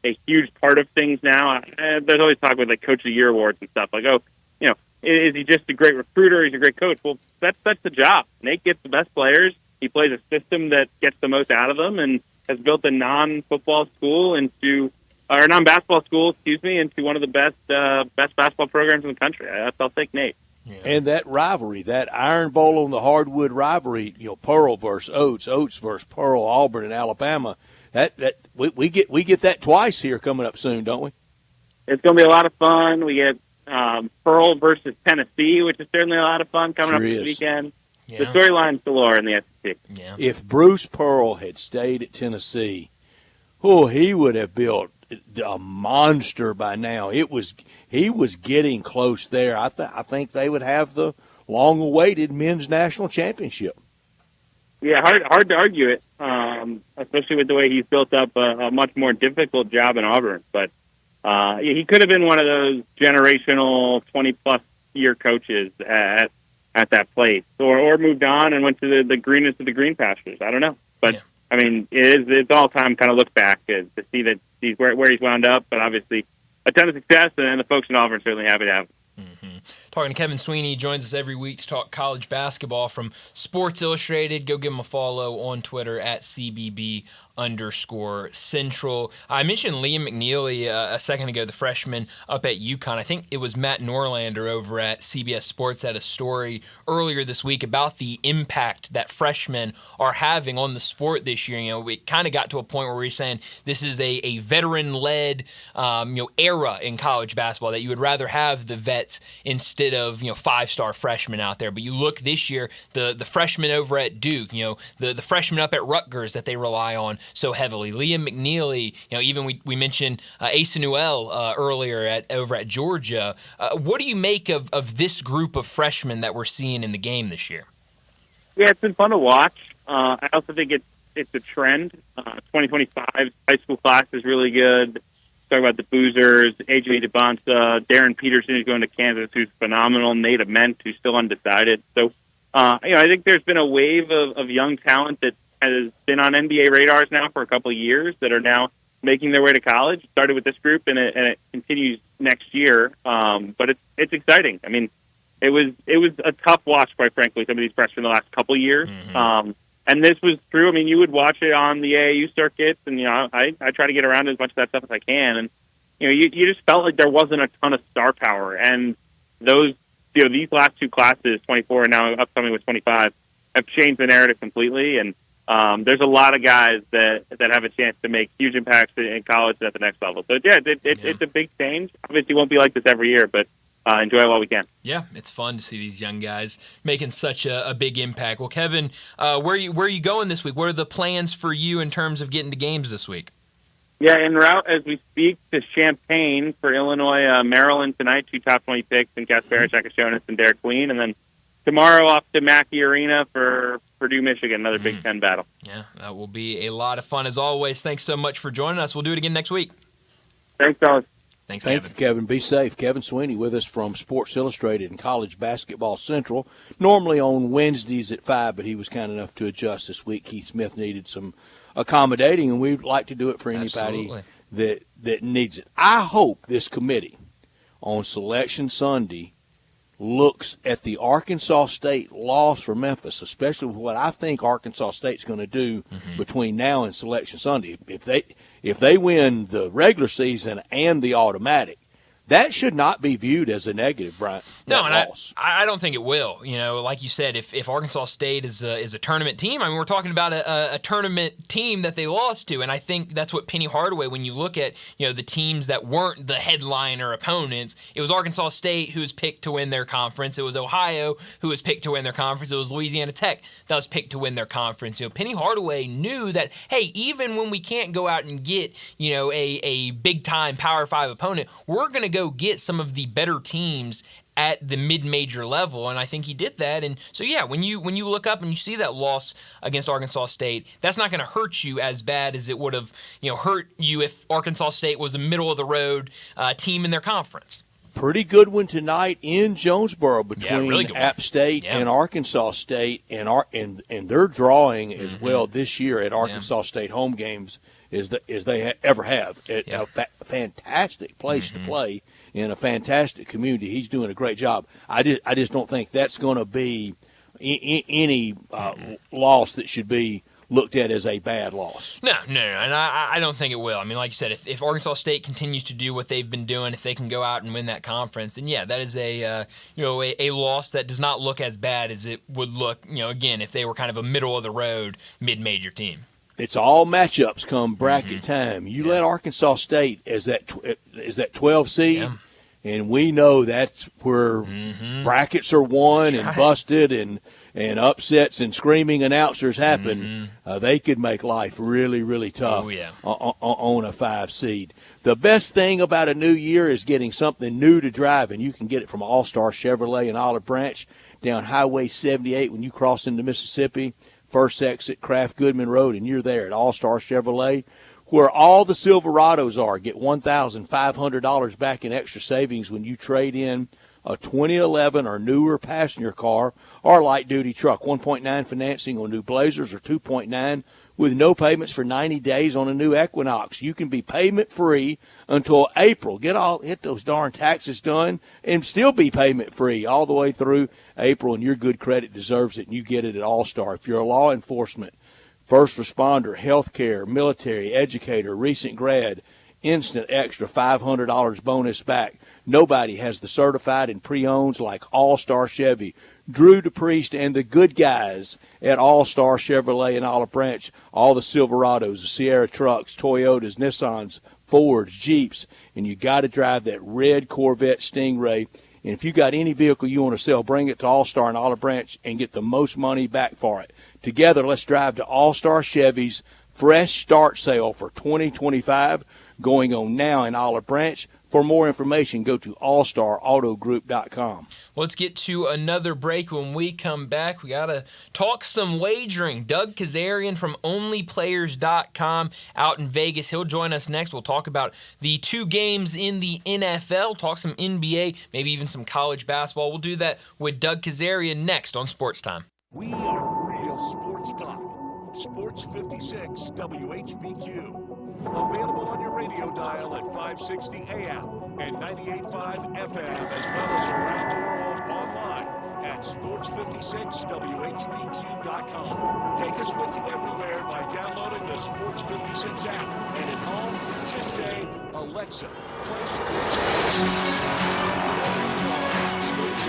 a huge part of things now. There's always talk with Coach of the Year awards and stuff. Is he just a great recruiter? He's a great coach. Well, that's the job. Nate gets the best players. He plays a system that gets the most out of them, and has built a non-basketball school into one of the best basketball programs in the country. I'll take Nate. Yeah. And that rivalry, that Iron Bowl on the hardwood rivalry, Pearl versus Oates, Oates versus Pearl, Auburn and Alabama. We get that twice here coming up soon, don't we? It's going to be a lot of fun. We get Pearl versus Tennessee, which is certainly a lot of fun coming up this weekend. Yeah. The storyline's galore in the SEC. Yeah. If Bruce Pearl had stayed at Tennessee, he would have built a monster by now. He was getting close there. I think they would have the long-awaited men's national championship. Yeah, hard to argue it, especially with the way he's built up a much more difficult job in Auburn. But he could have been one of those generational 20-plus year coaches at that place, or moved on and went to the greenest of the green pastures. I don't know, but. Yeah. I mean, it's all time kind of look back to see that he's where he's wound up, but obviously a ton of success, and the folks in Auburn certainly happy to have him. Mm-hmm. Talking to Kevin Sweeney, joins us every week to talk college basketball from Sports Illustrated. Go give him a follow on Twitter at CBB_. _Central. I mentioned Liam McNeely a second ago, the freshman up at UConn. I think it was Matt Norlander over at CBS Sports had a story earlier this week about the impact that freshmen are having on the sport this year. You know, it kind of got to a point where we're saying this is a veteran-led era in college basketball, that you would rather have the vets instead of five-star freshmen out there. But you look this year, the freshmen over at Duke, the freshmen up at Rutgers that they rely on so heavily. Liam McNeely, even we mentioned Asa Newell earlier over at Georgia. What do you make of this group of freshmen that we're seeing in the game this year? Yeah, it's been fun to watch. I also think it's a trend. 2025 high school class is really good. Talk about the Boozers, AJ DeBonsa, Darren Peterson, who's going to Kansas, who's phenomenal, Nate Ament, who's still undecided. So, I think there's been a wave of young talent that has been on NBA radars now for a couple of years that are now making their way to college. It started with this group, and it continues next year. But it's exciting. I mean, it was a tough watch, quite frankly, some of these freshmen the last couple of years. Mm-hmm. And this was true. I mean, you would watch it on the AAU circuits, and I try to get around as much of that stuff as I can. And you just felt like there wasn't a ton of star power. And those these last two classes, 24 and now upcoming with 25, have changed the narrative completely. And there's a lot of guys that have a chance to make huge impacts in college and at the next level. So yeah, it's a big change. Obviously, it won't be like this every year, but enjoy it while we can. Yeah, it's fun to see these young guys making such a big impact. Well, Kevin, where are you going this week? What are the plans for you in terms of getting to games this week? Yeah, en route as we speak to Champaign for Illinois, Maryland tonight, 2 top 20 picks in Kasparich, Akashonis, and Derek Queen. And then tomorrow off to Mackey Arena for Purdue, Michigan, another Big Ten battle. Yeah, that will be a lot of fun as always. Thanks so much for joining us. We'll do it again next week. Thanks, fellas. Thanks, Thank Kevin. you, Kevin. Be safe. Kevin Sweeney with us from Sports Illustrated and College Basketball Central. Normally on Wednesdays at 5, but he was kind enough to adjust this week. Keith Smith needed some accommodating, and we'd like to do it for anybody that needs it. I hope this committee on Selection Sunday looks at the Arkansas State loss for Memphis, especially with what I think Arkansas State's going to do between now and Selection Sunday. If they win the regular season and the automatic, that should not be viewed as a negative, Brian. No, and I don't think it will. Like you said, if Arkansas State is a tournament team, I mean, we're talking about a tournament team that they lost to, and I think that's what Penny Hardaway, when you look at the teams that weren't the headliner opponents, it was Arkansas State who was picked to win their conference. It was Ohio who was picked to win their conference. It was Louisiana Tech that was picked to win their conference. Penny Hardaway knew that, hey, even when we can't go out and get a big time Power 5 opponent, we're going to go get some of the better teams at the mid-major level, and I think he did that. And so, yeah, when you look up and you see that loss against Arkansas State, that's not going to hurt you as bad as it would have hurt you if Arkansas State was a middle-of-the-road team in their conference. Pretty good one tonight in Jonesboro between really App State and Arkansas State, and they're drawing as well this year at Arkansas State home games as they ever have. A fantastic place to play in a fantastic community. He's doing a great job. I just don't think that's going to be any loss that should be looked at as a bad loss. No, and I don't think it will. I mean, like you said, if Arkansas State continues to do what they've been doing, if they can go out and win that conference, then yeah, that is a loss that does not look as bad as it would look, again, if they were kind of a middle-of-the-road mid-major team. It's all matchups come bracket time. You let Arkansas State as that 12 seed, and we know that's where brackets are won and busted and upsets and screaming announcers happen. They could make life really, really tough on a 5 seed. The best thing about a new year is getting something new to drive, and you can get it from All-Star Chevrolet in Olive Branch down Highway 78 when you cross into Mississippi. First exit, Kraft Goodman Road, and you're there at All-Star Chevrolet, where all the Silverados are. Get $1,500 back in extra savings when you trade in a 2011 or newer passenger car or light-duty truck. 1.9 financing on new Blazers or 2.9 with no payments for 90 days on a new Equinox. You can be payment-free until April. Get those darn taxes done and still be payment-free all the way through April, and your good credit deserves it, and you get it at All-Star. If you're a law enforcement First responder, healthcare, military, educator, recent grad, instant extra $500 bonus back. Nobody has the certified and pre-owns like All-Star Chevy. Drew DePriest and the good guys at All-Star Chevrolet in Olive Branch. All the Silverados, the Sierra trucks, Toyotas, Nissans, Fords, Jeeps, and you got to drive that red Corvette Stingray. And if you got any vehicle you want to sell, bring it to All-Star in Olive Branch and get the most money back for it. Together, let's drive to All-Star Chevy's Fresh Start Sale for 2025 going on now in Olive Branch. For more information, go to allstarautogroup.com. Let's get to another break. When we come back, we got to talk some wagering. Doug Kazarian from onlyplayers.com out in Vegas. He'll join us next. We'll talk about the 2 games in the NFL, talk some NBA, maybe even some college basketball. We'll do that with Doug Kazarian next on Sportstime. We are real sports talk. Sports 56 WHBQ. Available on your radio dial at 560 AM and 98.5 FM, as well as around the world online at sports56whbq.com. Take us with you everywhere by downloading the Sports 56 app. And at home, just say, Alexa, play Sports 56.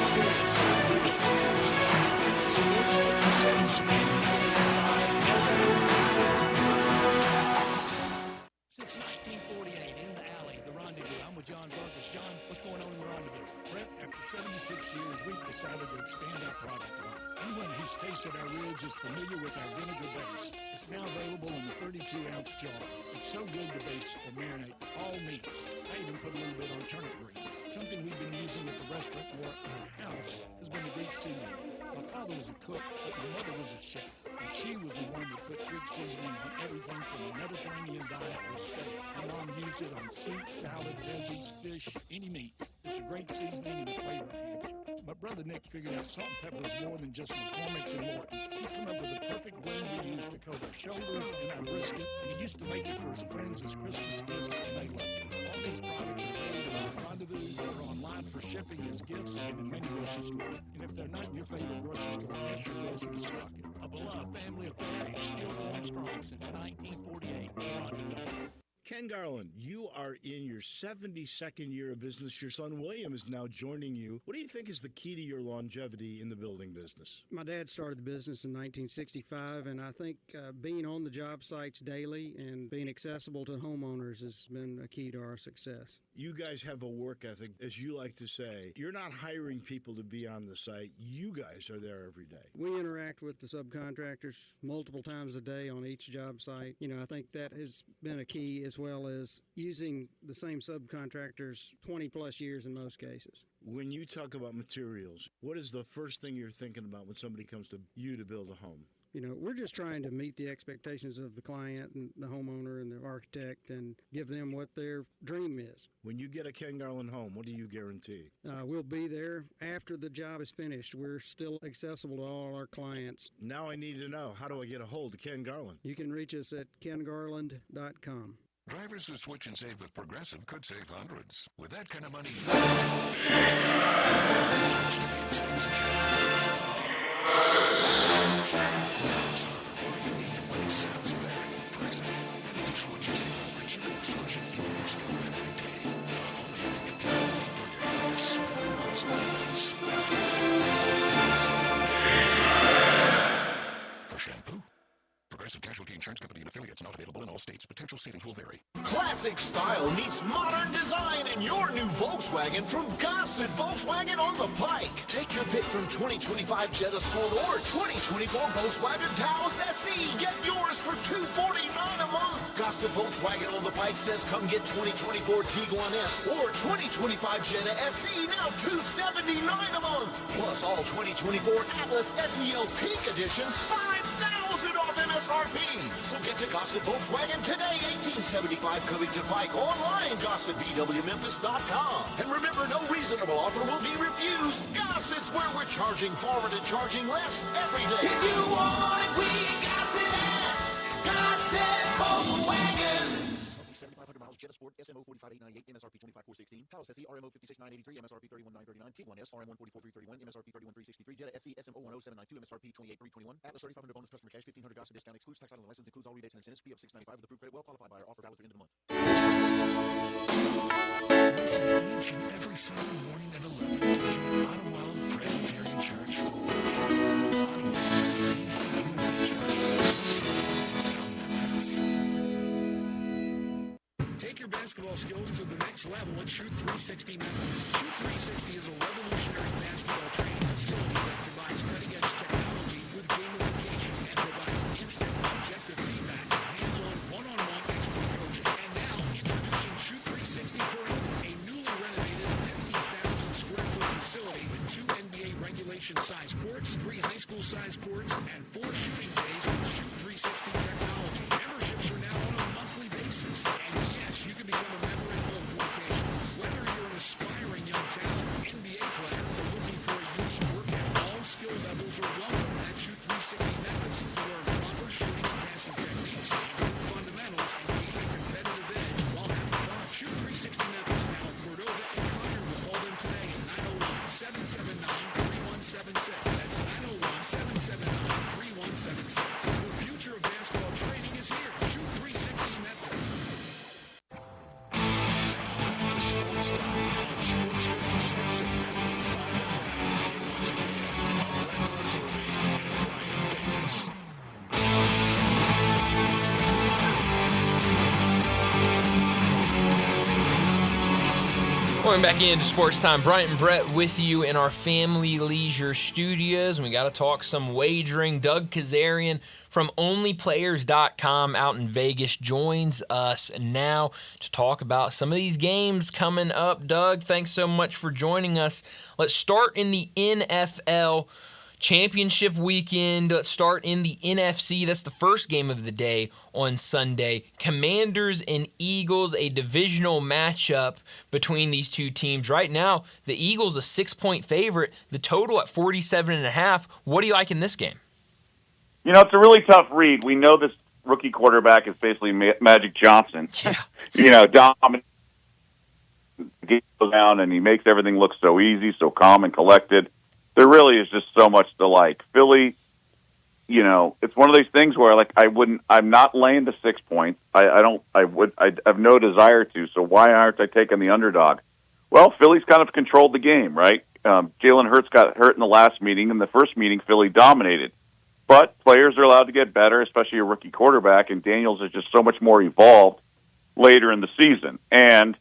Since 1948, in the alley, the Rendezvous. I'm with John Burgess. John, what's going on in the Rendezvous? Brett, after 76 years, we've decided to expand our product line. Anyone who's tasted our ribs is familiar with our vinegar base. It's now available in the 32-ounce jar. It's so good to base or marinate all meats. I even put a little bit on turnip greens. Something we've been using at the restaurant or at our house has been the Greek seasoning. My father was a cook, but my mother was a chef. And she was the one that put Greek seasoning on everything from the Mediterranean diet to steak. My mom used it on soup, salad, veggies, fish, any meat. It's a great seasoning and a flavor enhancer. My brother Nick figured out salt and pepper is more than just McCormick's and Morton's. He's come up with the perfect blend we use to coat our shoulders and our brisket, and he used to make it for his friends as Christmas gifts, and they loved it. All these products are available at Rendezvous or online for shipping as gifts and in many grocery stores. And if they're not in your favorite grocery store, ask your grocer to stock it. A beloved family of prairies still going strong since 1948. Rendezvous. Ken Garland, you are in your 72nd year of business. Your son William is now joining you. What do you think is the key to your longevity in the building business? My dad started the business in 1965, and I think being on the job sites daily and being accessible to homeowners has been a key to our success. You guys have a work ethic, as you like to say. You're not hiring people to be on the site. You guys are there every day. We interact with the subcontractors multiple times a day on each job site. You know, I think that has been a key, as well as using the same subcontractors 20 plus years in most cases. When you talk about materials, what is the first thing you're thinking about when somebody comes to you to build a home? You know, we're just trying to meet the expectations of the client and the homeowner and the architect and give them what their dream is. When you get a Ken Garland home, what do you guarantee? We'll be there after the job is finished. We're still accessible to all our clients. Now I need to know, how do I get a hold of Ken Garland? You can reach us at kengarland.com. Drivers who switch and save with Progressive could save hundreds. With that kind of money. For shampoo. Progressive Casualty Insurance Company and affiliates, not available in all states. Potential savings will vary. Classic style meets modern design in your new Volkswagen from Gossett Volkswagen on the Pike. Take your pick from 2025 Jetta Sport or 2024 Volkswagen Taos SE. Get yours for $249 a month. Gossett Volkswagen on the Pike says come get 2024 Tiguan S or 2025 Jetta SE, now $279 a month. Plus all 2024 Atlas SEL Peak Editions, $5,000 off MSRP. So get to Gossett Volkswagen today, 1875 Covington Pike, online, GossettVWMemphis.com. And remember, no reasonable offer will be refused. Gossett's where we're charging forward and charging less every day. If you want it, we got it at Gossett Volkswagen. Jetta Sport SMO 45898 MSRP 25416. Palace SE RMO 56983 MSRP 31939. Tiguan S RM 144331 MSRP 31363. Jetta SE SMO 10792 MSRP 28321. Atlas 3500 bonus customer cash 1500 Goss discount excludes tax on the license includes all rebates and incentives. PF 695 with approved credit well qualified buyer offer valid through end of the month. Listen each and every Sunday morning at 11 to join Ottawa Presbyterian Church for worship. Ottawa is a PCUSA church downtown Memphis. Take your basketball skills to the next level at Shoot 360 Memphis. Shoot 360 is a revolutionary basketball training facility that provides cutting-edge technology with gamification and provides instant objective feedback, hands-on one-on-one expert coaching. And now, introducing Shoot 360 Forever, a newly renovated 50,000 square foot facility with 2 NBA regulation-sized courts, 3 high school-sized courts, and 4 shooting bays with Shoot 360 technology. Memberships are now on a monthly basis. And yes, you can become a member at both locations. Whether you're an aspiring young talent, NBA player, or looking for a unique workout, all skill levels are welcome at Shoot 360 Memphis to learn proper shooting and passing techniques, improve fundamentals, and gain a competitive edge while having fun. Shoot 360 Memphis now in Cordova and Connerville. Call them today at 901-779-3176. That's 901-779-3176. The future of basketball training is here. Shoot 360 Memphis. Sportstime on Sports 56 and 95 once again, Brett Roserby and Ryan Davis. Going back into Sports Time, Bryant and Brett with you in our Family Leisure Studios. And we got to talk some wagering. Doug Kazarian from OnlyPlayers.com out in Vegas joins us now to talk about some of these games coming up. Doug, thanks so much for joining us. Let's start in the NFL Championship weekend. Let's start in the NFC. That's the first game of the day on Sunday. Commanders and Eagles, a divisional matchup between these two teams. Right now, the Eagles a 6-point favorite, the total at 47.5. What do you like in this game? You know, it's a really tough read. We know this rookie quarterback is basically Magic Johnson. Yeah. You know, dominant, goes down, and he makes everything look so easy, so calm and collected. There really is just so much to like. Philly, you know, it's one of these things where like I'm not laying the 6 points. I have no desire to. So why aren't I taking the underdog? Well, Philly's kind of controlled the game, right? Jalen Hurts got hurt in the last meeting. In the first meeting, Philly dominated. But players are allowed to get better, especially a rookie quarterback, and Daniels is just so much more evolved later in the season. And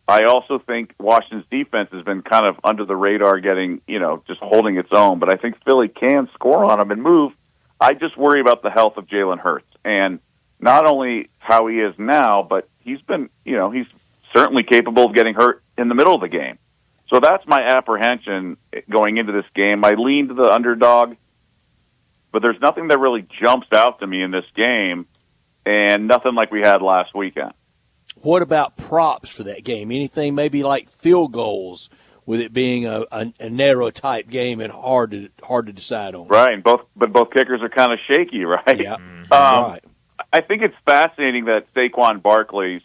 I also think Washington's defense has been kind of under the radar, getting, you know, just holding its own. But I think Philly can score on them and move. I just worry about the health of Jalen Hurts, and not only how he is now, but he's been, you know, he's certainly capable of getting hurt in the middle of the game. So that's my apprehension going into this game. I lean to the underdog, but there's nothing that really jumps out to me in this game, and nothing like we had last weekend. What about props for that game? Anything maybe like field goals, with it being a narrow type game and hard to decide on? Right, but both kickers are kind of shaky, right? Yeah, right. I think it's fascinating that Saquon Barkley's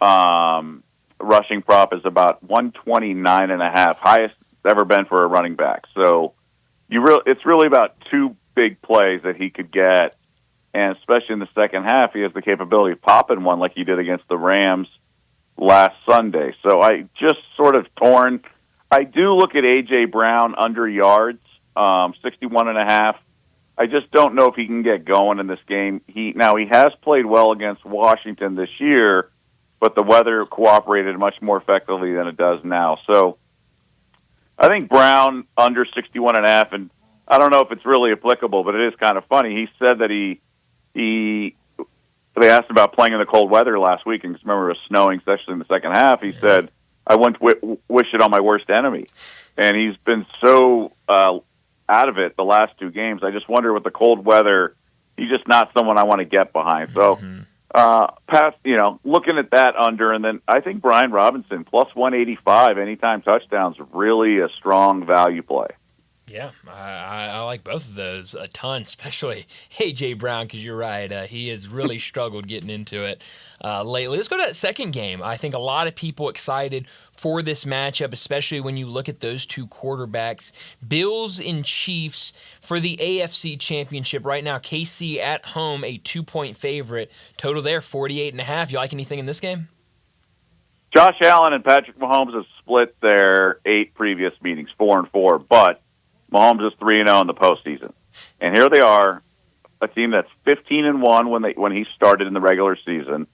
rushing prop is about 129.5, highest it's ever been for a running back. So it's really about 2 big plays that he could get. And especially in the second half, he has the capability of popping one like he did against the Rams last Sunday. So I just sort of torn. I do look at A.J. Brown under yards, 61.5. I just don't know if he can get going in this game. He has played well against Washington this year, but the weather cooperated much more effectively than it does now. So I think Brown under 61.5, and I don't know if it's really applicable, but it is kind of funny. He said that they asked about playing in the cold weather last week, and remember it was snowing, especially in the second half. He said, I wouldn't wish it on my worst enemy. And he's been so out of it the last 2 games. I just wonder with the cold weather, he's just not someone I want to get behind. So, looking at that under, and then I think Brian Robinson, plus 185, anytime touchdowns, really a strong value play. Yeah, I like both of those a ton, especially A.J. Brown, because you're right. He has really struggled getting into it lately. Let's go to that second game. I think a lot of people excited for this matchup, especially when you look at those two quarterbacks. Bills and Chiefs for the AFC Championship. Right now, KC at home, a 2-point favorite. Total there, 48.5. You like anything in this game? Josh Allen and Patrick Mahomes have split their 8 previous meetings, 4-4, but Mahomes is 3-0 in the postseason. And here they are, a team that's 15-1 when he started in the regular season,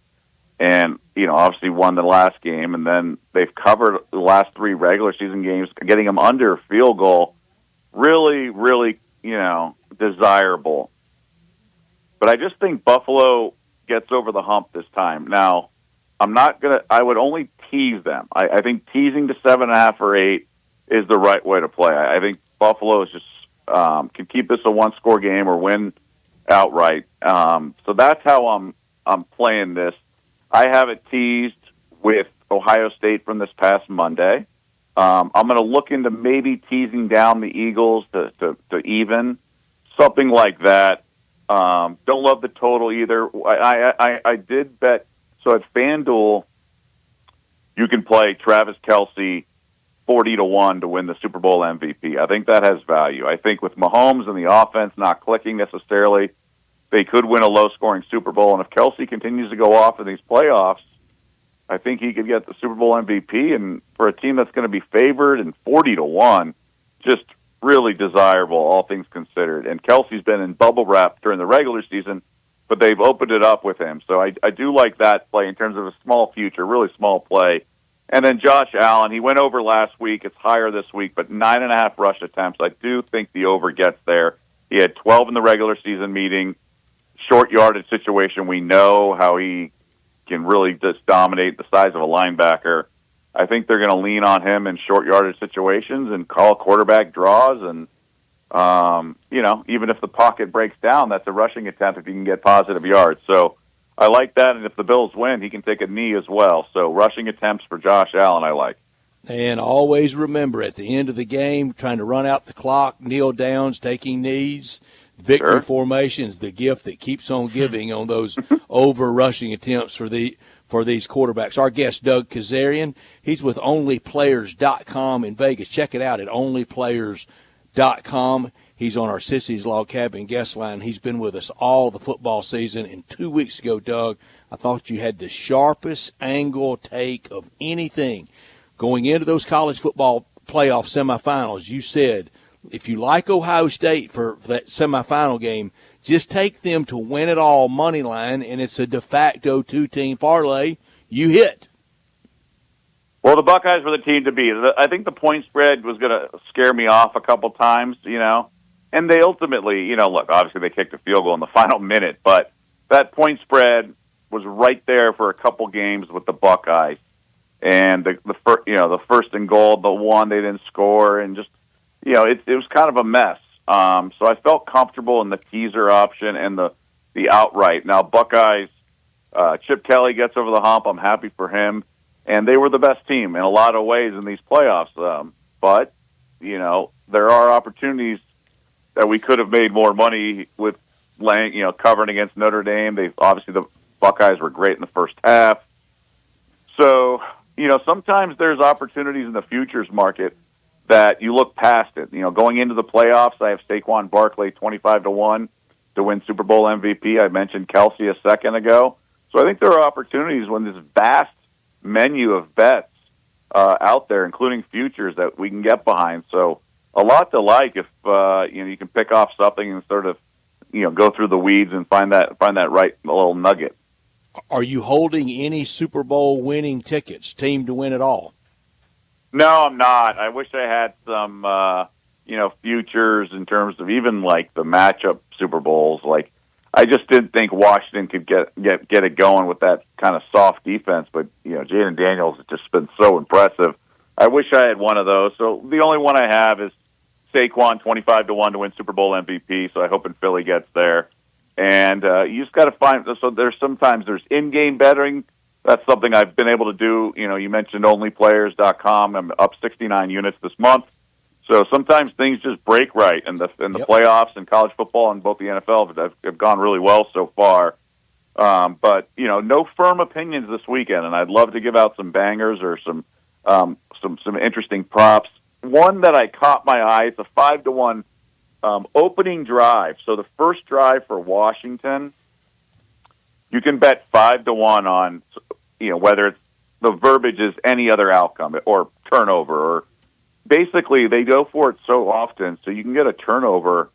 and obviously won the last game, and then they've covered the last 3 regular season games, getting them under a field goal. Really, really, desirable. But I just think Buffalo gets over the hump this time. Now, I would only tease them. I think teasing to 7.5 or 8 is the right way to play. I think Buffalo is just can keep this a one-score game or win outright. So that's how I'm playing this. I have it teased with Ohio State from this past Monday. I'm going to look into maybe teasing down the Eagles to even, something like that. Don't love the total either. I did bet. So at FanDuel, you can play Travis Kelce 40-1 to win the Super Bowl MVP. I think that has value. I think with Mahomes and the offense not clicking necessarily, they could win a low-scoring Super Bowl. And if Kelce continues to go off in these playoffs, I think he could get the Super Bowl MVP. And for a team that's going to be favored and 40-1, just really desirable, all things considered. And Kelce's been in bubble wrap during the regular season, but they've opened it up with him. So I do like that play in terms of a small future, really small play. And then Josh Allen, he went over last week. It's higher this week, but 9.5 rush attempts. I do think the over gets there. He had 12 in the regular season meeting. Short yardage situation, we know how he can really just dominate the size of a linebacker. I think they're going to lean on him in short yardage situations and call quarterback draws. And, even if the pocket breaks down, that's a rushing attempt if you can get positive yards. So I like that. And if the Bills win, he can take a knee as well. So rushing attempts for Josh Allen, I like. And always remember, at the end of the game, trying to run out the clock, kneel downs, taking knees, victory formations, the gift that keeps on giving on those over rushing attempts for these quarterbacks. Our guest, Doug Kazarian, he's with onlyplayers.com in Vegas. Check it out at onlyplayers.com. He's on our Sissy's Log Cabin guest line. He's been with us all the football season. And 2 weeks ago, Doug, I thought you had the sharpest angle take of anything. Going into those college football playoff semifinals, you said, if you like Ohio State for that semifinal game, just take them to win it all money line, and it's a de facto 2-team parlay. You hit. Well, the Buckeyes were the team to beat. I think the point spread was going to scare me off a couple times, and they ultimately, look, obviously they kicked a field goal in the final minute, but that point spread was right there for a couple games with the Buckeyes. And the first and goal, the one they didn't score, and just it was kind of a mess. So I felt comfortable in the teaser option and the outright. Now Buckeyes, Chip Kelly gets over the hump. I'm happy for him, and they were the best team in a lot of ways in these playoffs. But there are opportunities that we could have made more money with covering against Notre Dame. Obviously the Buckeyes were great in the first half. So, sometimes there's opportunities in the futures market that you look past it. Going into the playoffs, I have Saquon Barkley 25-1 to win Super Bowl MVP. I mentioned Kelce a second ago. So I think there are opportunities when this vast menu of bets out there, including futures, that we can get behind. So a lot to like if you can pick off something and sort of go through the weeds and find that right little nugget. Are you holding any Super Bowl winning tickets, team to win it all? No, I'm not. I wish I had some, futures in terms of even like the matchup Super Bowls. Like, I just didn't think Washington could get it going with that kind of soft defense. But Jaden Daniels has just been so impressive. I wish I had one of those. So the only one I have is Saquon 25-1 to win Super Bowl MVP. So I hope Philly gets there. And you just got to find. So there's in-game betting. That's something I've been able to do. You mentioned onlyplayers.com. I'm up 69 units this month. So sometimes things just break right, and the playoffs and college football and both the NFL have gone really well so far. But no firm opinions this weekend, and I'd love to give out some bangers or some interesting props. One that I caught my eye, it's a 5-1 opening drive. So the first drive for Washington, you can bet 5-1 on whether it's the verbiage is any other outcome or turnover, or basically they go for it so often, so you can get a turnover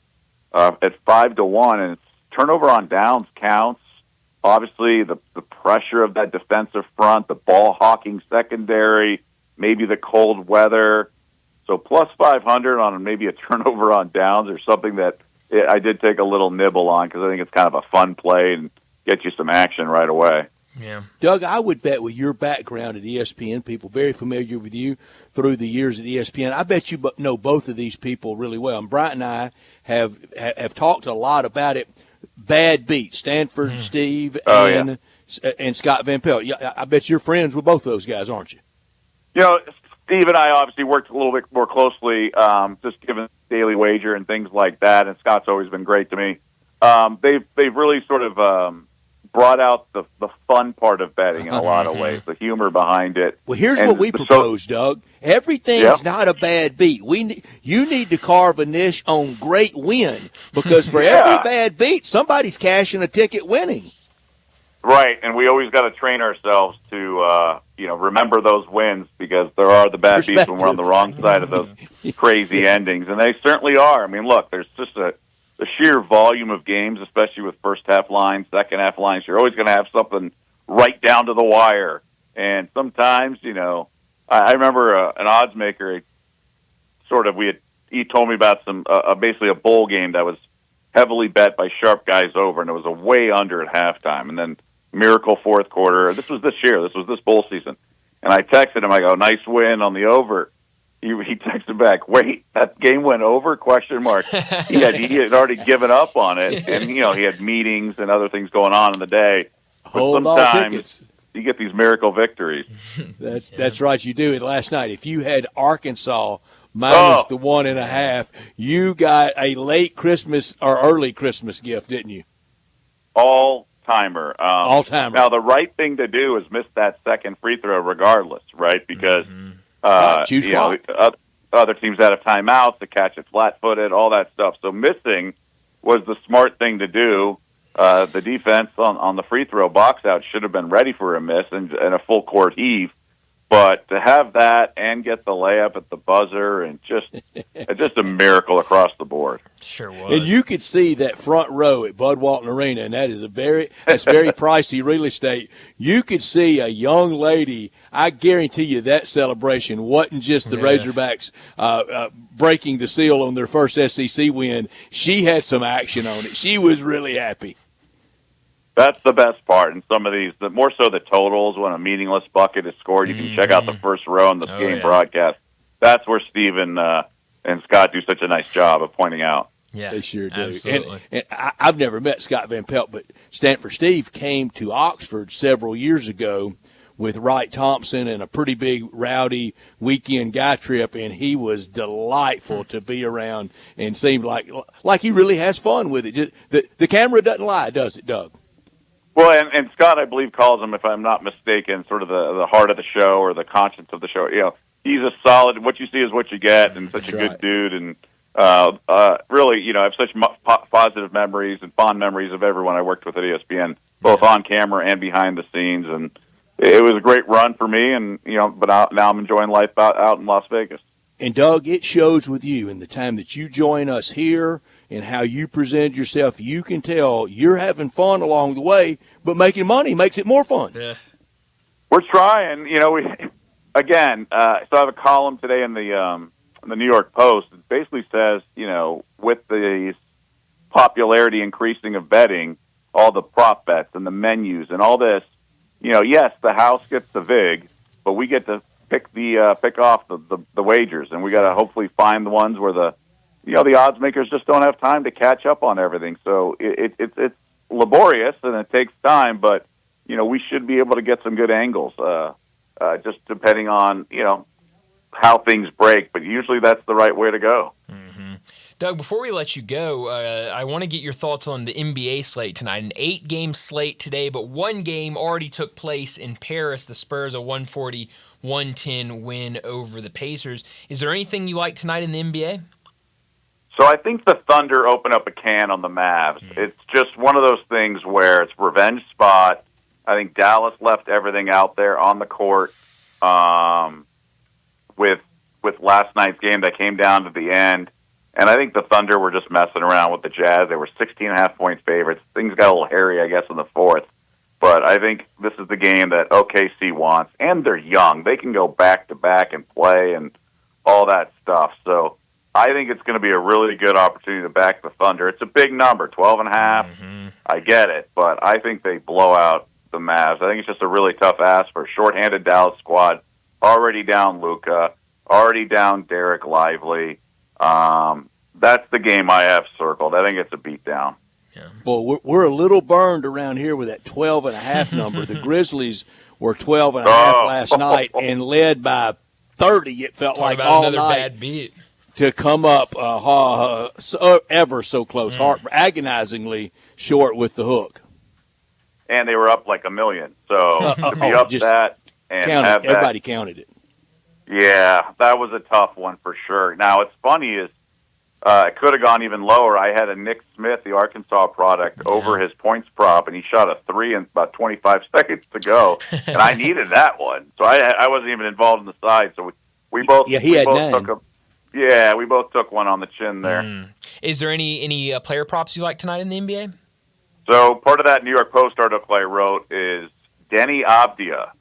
at 5-1, and it's turnover on downs counts. Obviously, the pressure of that defensive front, the ball hawking secondary, maybe the cold weather. So plus 500 on maybe a turnover on downs or something that I did take a little nibble on because I think it's kind of a fun play and get you some action right away. Yeah, Doug, I would bet with your background at ESPN, people very familiar with you through the years at ESPN, I bet you know both of these people really well. And Bryant and I have talked a lot about it. Bad beat, Stanford Steve and Scott Van Pelt. Yeah, I bet you're friends with both of those guys, aren't you? Steve and I obviously worked a little bit more closely, just given daily wager and things like that. And Scott's always been great to me. They've really sort of brought out the fun part of betting in a lot of ways, the humor behind it. Well, here's what we propose, Doug. Everything's not a bad beat. You need to carve a niche on great win, because for every bad beat, somebody's cashing a ticket winning. Right, and we always got to train ourselves to remember those wins, because there are the bad beats when we're on the wrong side of those crazy endings, and they certainly are. I mean, look, there's just the sheer volume of games, especially with first half lines, second half lines. You're always going to have something right down to the wire, and sometimes, I remember an odds maker. He told me about some basically a bowl game that was heavily bet by sharp guys over, and it was a way under at halftime, and then miracle fourth quarter. This was this year. This was this bowl season, and I texted him. I go, "Nice win on the over." He texted back, "Wait, that game went over?" ? He had already given up on it, and he had meetings and other things going on in the day. Hold on tickets. You get these miracle victories. That's right. You do it last night. If you had Arkansas minus the 1.5, you got a late Christmas or early Christmas gift, didn't you? All-timer. All-timer. Now, the right thing to do is miss that second free throw regardless, right? Because choose clock. Other teams out of timeouts to catch it flat-footed, all that stuff. So missing was the smart thing to do. The defense on the free throw box out should have been ready for a miss and a full court heave. But to have that and get the layup at the buzzer, and just a miracle across the board. Sure was. And you could see that front row at Bud Walton Arena, and that's very pricey real estate. You could see a young lady. I guarantee you that celebration wasn't just the Razorbacks breaking the seal on their first SEC win. She had some action on it. She was really happy. That's the best part. And some of these, more so the totals, when a meaningless bucket is scored, you can check out the first row in the game broadcast. That's where Steven and Scott do such a nice job of pointing out. Yeah, they sure do. Absolutely. And I've never met Scott Van Pelt, but Stanford Steve came to Oxford several years ago with Wright Thompson and a pretty big rowdy weekend guy trip, and he was delightful to be around and seemed like he really has fun with it. Just, the camera doesn't lie, does it, Doug? Well, and Scott, I believe, calls him, if I'm not mistaken, sort of the heart of the show or the conscience of the show. He's a solid, what you see is what you get, and such a good dude. And really, I have such positive memories and fond memories of everyone I worked with at ESPN, both on camera and behind the scenes. And it was a great run for me, and but now I'm enjoying life out in Las Vegas. And Doug, it shows with you in the time that you join us here and how you present yourself. You can tell you're having fun along the way, but making money makes it more fun. Yeah. We're trying. So I have a column today in the New York Post. It basically says, with the popularity increasing of betting, all the prop bets and the menus and all this, yes, the house gets the vig, but we get to pick off the wagers, and we got to hopefully find the ones where the odds makers just don't have time to catch up on everything. So it's laborious and it takes time, but we should be able to get some good angles. Just depending on how things break, but usually that's the right way to go. Doug, before we let you go, I want to get your thoughts on the NBA slate tonight. An 8-game slate today, but one game already took place in Paris. The Spurs, a 140-110 win over the Pacers. Is there anything you like tonight in the NBA? So I think the Thunder open up a can on the Mavs. It's just one of those things where it's revenge spot. I think Dallas left everything out there on the court with last night's game that came down to the end. And I think the Thunder were just messing around with the Jazz. They were 16.5-point favorites. Things got a little hairy, I guess, in the fourth. But I think this is the game that OKC wants. And they're young. They can go back-to-back and play and all that stuff. So I think it's going to be a really good opportunity to back the Thunder. It's a big number, 12.5. I get it. But I think they blow out the Mavs. I think it's just a really tough ask for a shorthanded Dallas squad. Already down Luka. Already down Derek Lively. That's the game I have circled. I think it's a beatdown. Well, we're a little burned around here with that 12.5 number. The Grizzlies were 12.5 last night and led by 30. It felt like all another night bad beat to come up ever so close, agonizingly short with the hook. And they were up like 1 million. So to be up that and have everybody that, counted it. Yeah, that was a tough one for sure. Now, what's funny is it could have gone even lower. I had a Nick Smith, the Arkansas product, over his points prop, and he shot a 3 in about 25 seconds to go, and I needed that one. So I wasn't even involved in the side. So we both we both took one on the chin there. Is there any player props you like tonight in the NBA? So part of that New York Post article I wrote is Denny Avdia.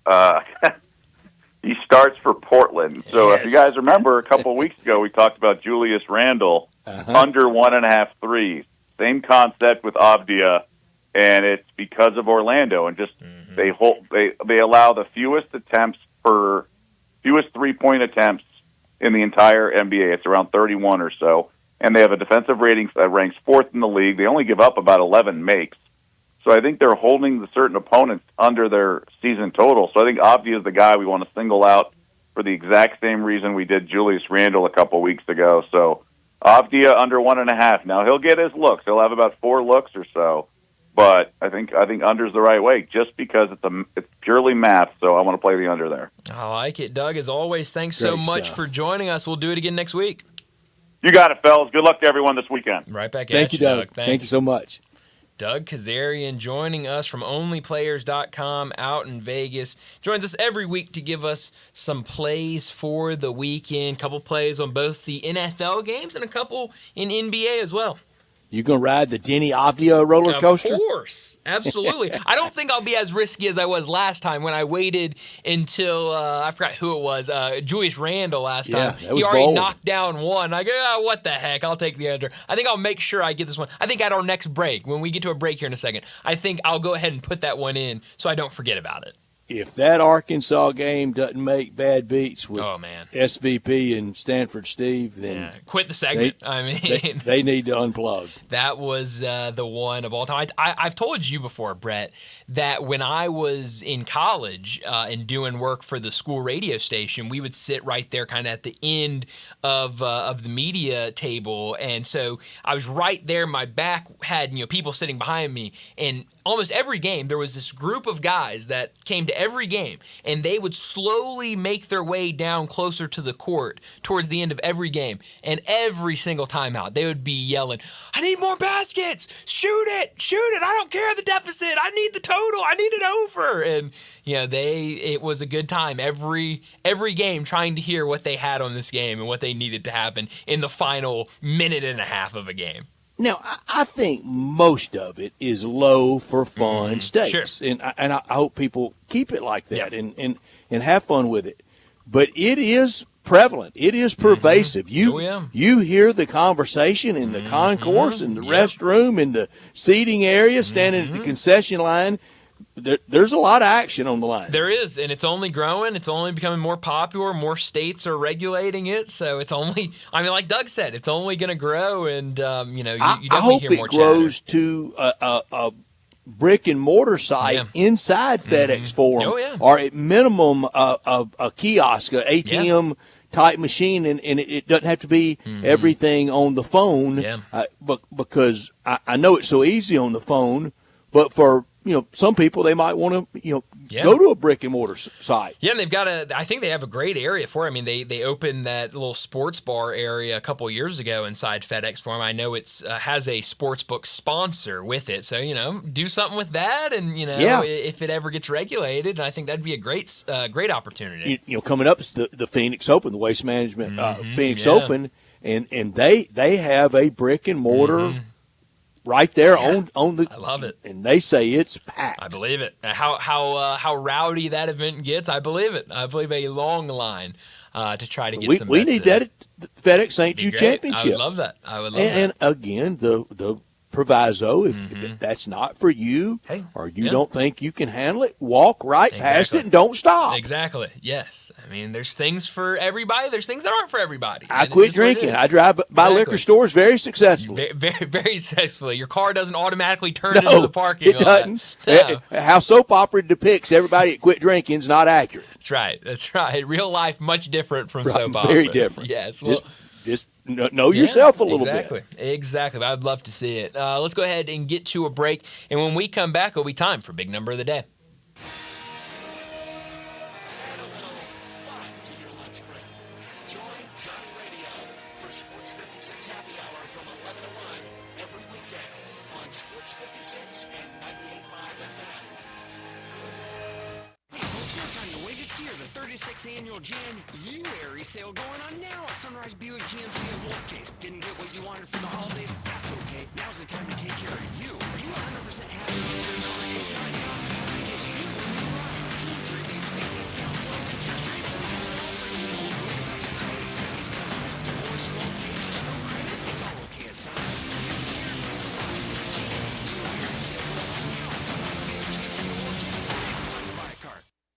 He starts for Portland. So if you guys remember, a couple of weeks ago, we talked about Julius Randle under 1.5 threes. Same concept with Avdia, and it's because of Orlando. And just they allow the fewest 3-point attempts in the entire NBA. It's around 31 or so. And they have a defensive rating that ranks 4th in the league. They only give up about 11 makes. So I think they're holding the certain opponents under their season total. So I think Avdia is the guy we want to single out for the exact same reason we did Julius Randle a couple weeks ago. So Avdia under 1.5. Now he'll get his looks. He'll have about 4 looks or so. But I think under's the right way, just because it's purely math. So I want to play the under there. I like it, Doug. As always, thanks so much for joining us. We'll do it again next week. You got it, fellas. Good luck to everyone this weekend. Right back Thank at you, Doug. Thanks. Thank you so much. Doug Kazarian joining us from OnlyPlayers.com out in Vegas. Joins us every week to give us some plays for the weekend. Couple plays on both the NFL games and a couple in NBA as well. You going to ride the Denny Avdia roller coaster? Of course. Absolutely. I don't think I'll be as risky as I was last time when I waited until, I forgot who it was, Julius Randle last time. He already knocked down one. I go, what the heck? I'll take the under. I think I'll make sure I get this one. I think at our next break, when we get to a break here in a second, I think I'll go ahead and put that one in so I don't forget about it. If that Arkansas game doesn't make bad beats with SVP and Stanford Steve, then quit the segment. They need to unplug. That was the one of all time. I've told you before, Brett, that when I was in college and doing work for the school radio station, we would sit right there kind of at the end of the media table. And so I was right there. My back had people sitting behind me. And almost every game, there was this group of guys that came to every game, and they would slowly make their way down closer to the court towards the end of every game. And every single timeout, they would be yelling, I need more baskets! Shoot it! I don't care the deficit! I need the total! I need it over! And it was a good time every game trying to hear what they had on this game and what they needed to happen in the final minute and a half of a game. Now, I think most of it is low for fun stakes, sure. and I hope people keep it like that and have fun with it. But it is prevalent. It is pervasive. You hear the conversation in the concourse, in the restroom, in the seating area, standing at the concession line. There's a lot of action on the line. There is, and it's only growing. It's only becoming more popular. More states are regulating it, so it's only. Like Doug said, it's only going to grow, and you definitely hear more chatter. I hope it grows to a brick and mortar site inside FedEx Forum, or at minimum a kiosk, a ATM type machine, and it doesn't have to be everything on the phone. Yeah. Because I know it's so easy on the phone, but for some people, they might want to go to a brick and mortar site. Yeah, and they've got I think they have a great area for it. I mean, they opened that little sports bar area a couple of years ago inside FedEx Forum. I know it's has a sports book sponsor with it. So, do something with that. And, if it ever gets regulated, I think that'd be a great opportunity. Coming up is the Phoenix Open, the Waste Management Phoenix Open, and they have a brick and mortar right there on the. I love it, and they say it's packed. I believe it. How rowdy that event gets, I believe it. I believe a long line to try to get some. We need that at the FedEx St. Jude Championship. I would love that. And again, the proviso, if that's not for you, or you don't think you can handle it, walk right past it and don't stop. Exactly. Yes. I mean, there's things for everybody. There's things that aren't for everybody. I quit drinking. I drive by liquor stores very successfully. Very, very successfully. Your car doesn't automatically turn into the parking lot. It doesn't. No. How soap opera depicts everybody that quit drinking is not accurate. That's right. Real life, much different from soap opera. Very different. Yes. Well, just know yourself a little bit. Exactly. I'd love to see it. Let's go ahead and get to a break. And when we come back, it'll be time for Big Number of the Day. Join John Radio for Sports56 Happy Hour from 11 to 1 every weekday on Sports 56 and 98.5 FM. Hey folks, no time to wait. It's here, the 36th annual January sale going on now at Sunrise Buick GMC of Wolf Case. Didn't get what you wanted for the holidays? That's okay. Now's the time to take care of you. Are you 100% happy with your non-89? Now's the time to get you a new ride. Huge rebates, big discounts, low interest rates, and Sunrise divorce, low pay, just no credit. It's all okay at Sunrise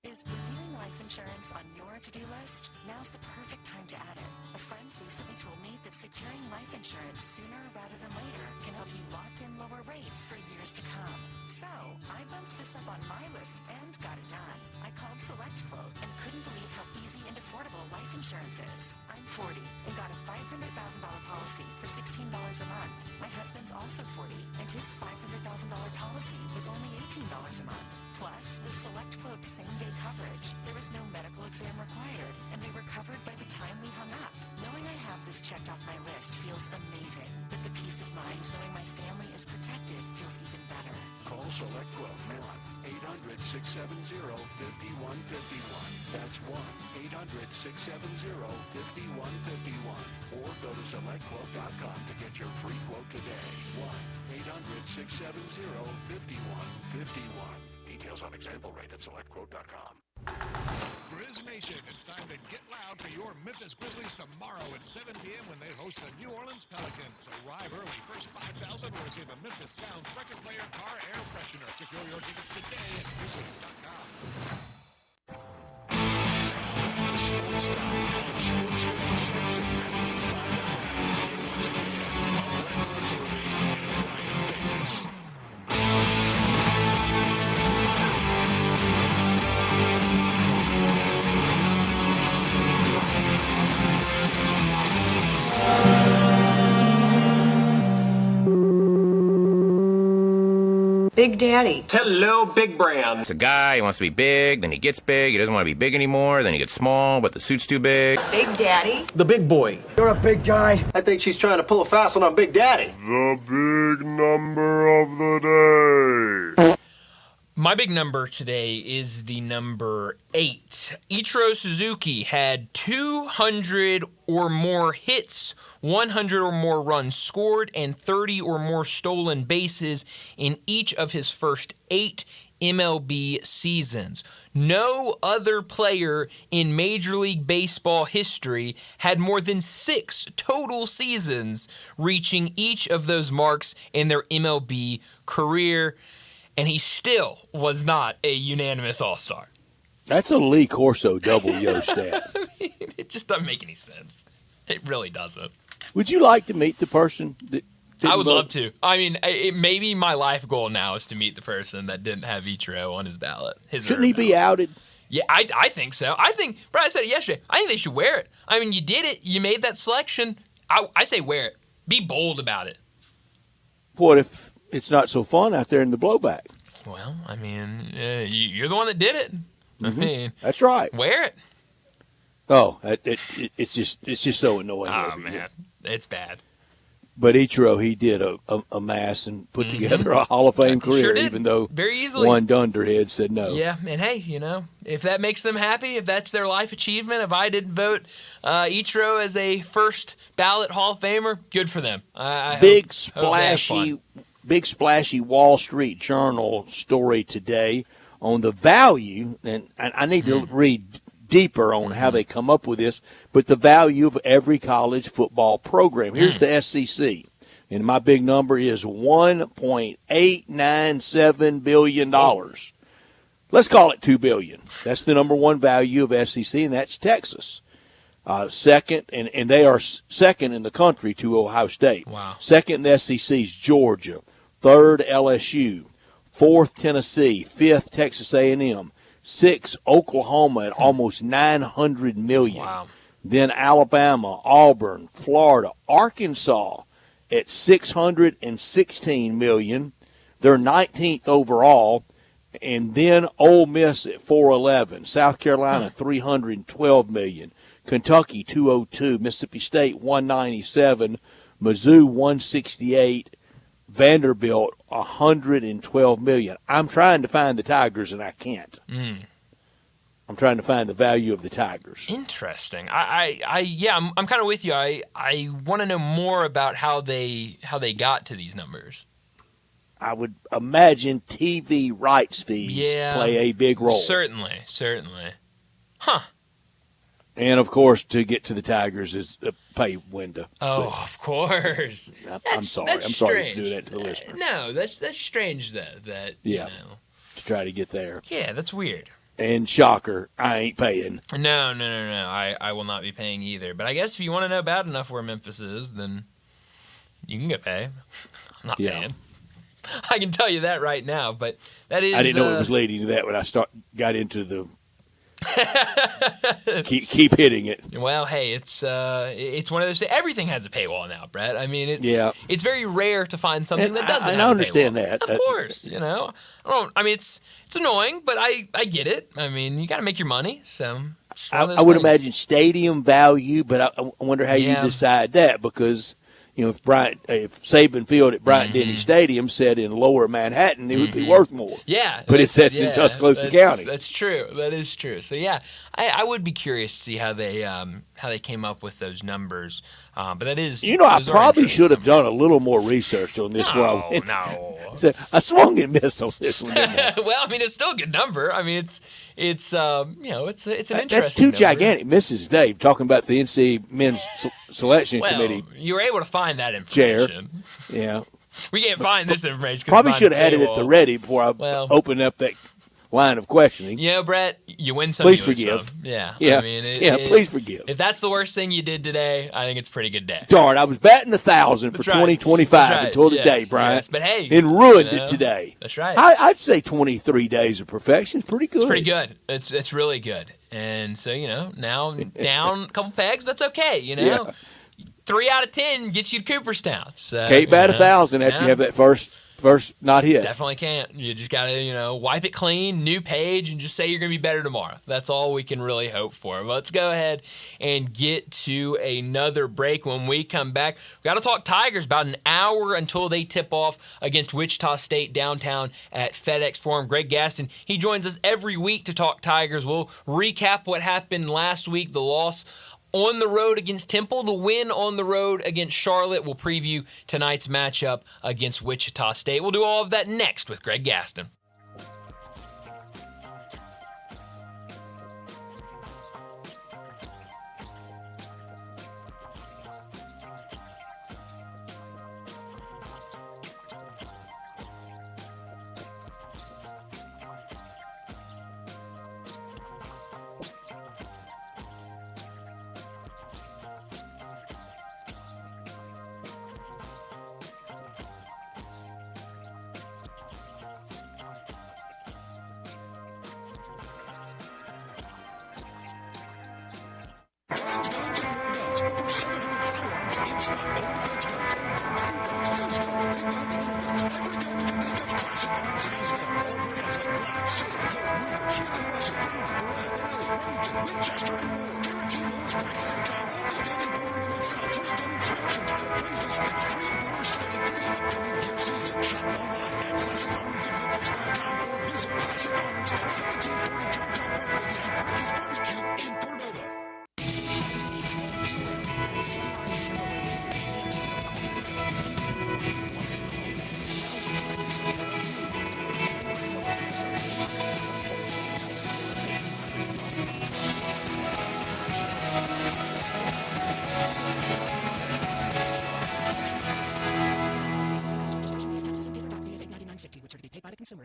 Is reviewing life insurance on your to-do list? Now's the perfect time to add it. A friend recently told me that securing life insurance sooner rather than later can help you lock in lower rates for years to come. So, I bumped this up on my list and got it done. I called SelectQuote and couldn't believe how easy and affordable life insurance is. I'm 40 and got a $500,000 policy for $16 a month. My husband's also 40 and his $500,000 policy was only $18 a month. Plus, with SelectQuote's same-day coverage, there was no medical exam required, and they were covered by the time we hung up. Knowing I have this checked off my list feels amazing, but the peace of mind knowing my family is protected feels even better. Call SelectQuote 1-800-670-5151. That's 1-800-670-5151. Or go to SelectQuote.com to get your free quote today. 1-800-670-5151. Details on example rate at SelectQuote.com. Grizz Nation, it's time to get loud for your Memphis Grizzlies tomorrow at 7 p.m. when they host the New Orleans Pelicans. Arrive early. First 5,000 will receive a Memphis Sounds record player car air freshener. Secure your tickets today at Grizzlies.com. Sportstime on Sports 56 and 95 FM. Once again, Records Ruby and Ryan Davis. Big Daddy. Hello, Big Brand. It's a guy, he wants to be big, then he gets big, he doesn't want to be big anymore, then he gets small, but the suit's too big. Big Daddy. The big boy. You're a big guy. I think she's trying to pull a fast one on Big Daddy. The big number of the day. My big number today is the number 8. Ichiro Suzuki had 200 or more hits, 100 or more runs scored, and 30 or more stolen bases in each of his first 8 MLB seasons. No other player in Major League Baseball history had more than 6 total seasons reaching each of those marks in their MLB career. And he still was not a unanimous All-Star. That's a Lee Corso double yo stat. I mean, it just doesn't make any sense. It really doesn't. Would you like to meet the person that I would love to. I mean, maybe my life goal now is to meet the person that didn't have Ichiro on his ballot. Shouldn't he be outed? Yeah, I think so. I think, Brad said it yesterday, I think they should wear it. I mean, you did it. You made that selection. I say wear it. Be bold about it. What if it's not so fun out there in the blowback? Well, I mean, you're the one that did it. I mean, that's right. Wear it. Oh, it's just so annoying. Oh, man. It's bad. But Ichiro, he did a mass and put together a Hall of Fame career, Sure did. even though very easily one dunderhead said no. Yeah, and hey, if that makes them happy, if that's their life achievement, if I didn't vote Ichiro as a first ballot Hall of Famer, good for them. I Big hope they have fun. splashy Wall Street Journal story today on the value, and I need to read deeper on how they come up with this, but the value of every college football program. Here's the SEC, and my big number is $1.897 billion. Let's call it $2 billion. That's the number one value of SEC, and that's Texas. Second, and they are second in the country to Ohio State. Wow. Second in the SEC is Georgia. Third, LSU. Fourth, Tennessee. Fifth, Texas A&M. Sixth, Oklahoma at almost $900 million. Wow. Then Alabama, Auburn, Florida, Arkansas at $616 million. They're 19th overall. And then Ole Miss at $411. South Carolina, $312 million. Kentucky, $202. Mississippi State, $197. Mizzou, $168. Vanderbilt, $112 million. I'm trying to find the Tigers, and I can't. I'm trying to find the value of the Tigers. Interesting. I'm kind of with you. I want to know more about how they got to these numbers. I would imagine TV rights fees play a big role. Certainly. Huh. And, of course, to get to the Tigers is a pay window. Oh, of course. I'm sorry. I'm sorry to do that to the listeners. No, that's strange, though. To try to get there. Yeah, that's weird. And shocker, I ain't paying. No. I will not be paying either. But I guess if you want to know bad enough where Memphis is, then you can get paid. I'm not paying. I can tell you that right now. But that is. I didn't know it was leading to that when I got into the. keep hitting it. Well, hey, it's one of those. Everything has a paywall now, Brett. I mean, it's very rare to find something that doesn't. And have I understand a paywall. that. Of course, it's annoying, but I get it. I mean, you got to make your money, so. I would imagine stadium value, but I wonder how you decide that because. If Saban Field at Bryant-Denny Stadium said in Lower Manhattan, it would be worth more. Yeah, but it sets in Tuscaloosa County. That's true. That is true. So I would be curious to see how they came up with those numbers. But that is. I probably should have done a little more research on this. No. So I swung and missed on this one. Well, I mean, it's still a good number. I mean, it's an interesting. That's two gigantic misses, Dave. Talking about the NCAA men's selection committee. You were able to find that information. Yeah. We can't find this information. Probably should have had it at the ready before I opened up that line of questioning. Yeah, Brett, you win some. Please you lose forgive. some. Yeah. Yeah. I mean, please forgive. If that's the worst thing you did today, I think it's a pretty good day. Darn, I was batting 1,000 for 2025 until today, Brian. Yes, but hey, and ruined it today. That's right. I'd say 23 days of perfection is pretty good. It's pretty good. It's really good. And so now down a couple pegs, but that's okay. Yeah. 3 out of 10 gets you to Cooperstown. So, can't bat 1,000 after you have that first not hit. Definitely can't. You just got to, wipe it clean, new page, and just say you're going to be better tomorrow. That's all we can really hope for. Let's go ahead and get to another break. When we come back, we got to talk Tigers. About an hour until they tip off against Wichita State downtown at FedEx Forum. Greg Gaston, he joins us every week to talk Tigers. We'll recap what happened last week, the loss on the road against Temple, the win on the road against Charlotte. We'll preview tonight's matchup against Wichita State. We'll do all of that next with Greg Gaston.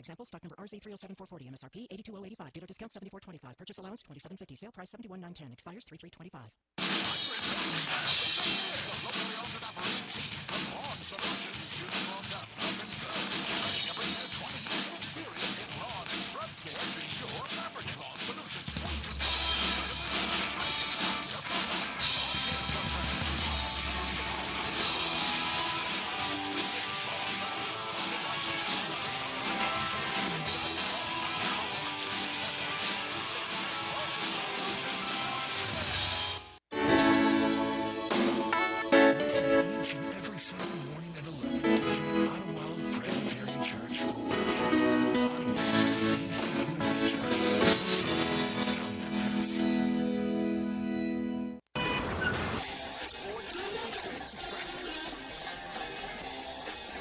Example, stock number RZ307440, MSRP 82085, dealer discount 7425, purchase allowance 2750, sale price 71910, expires 3325.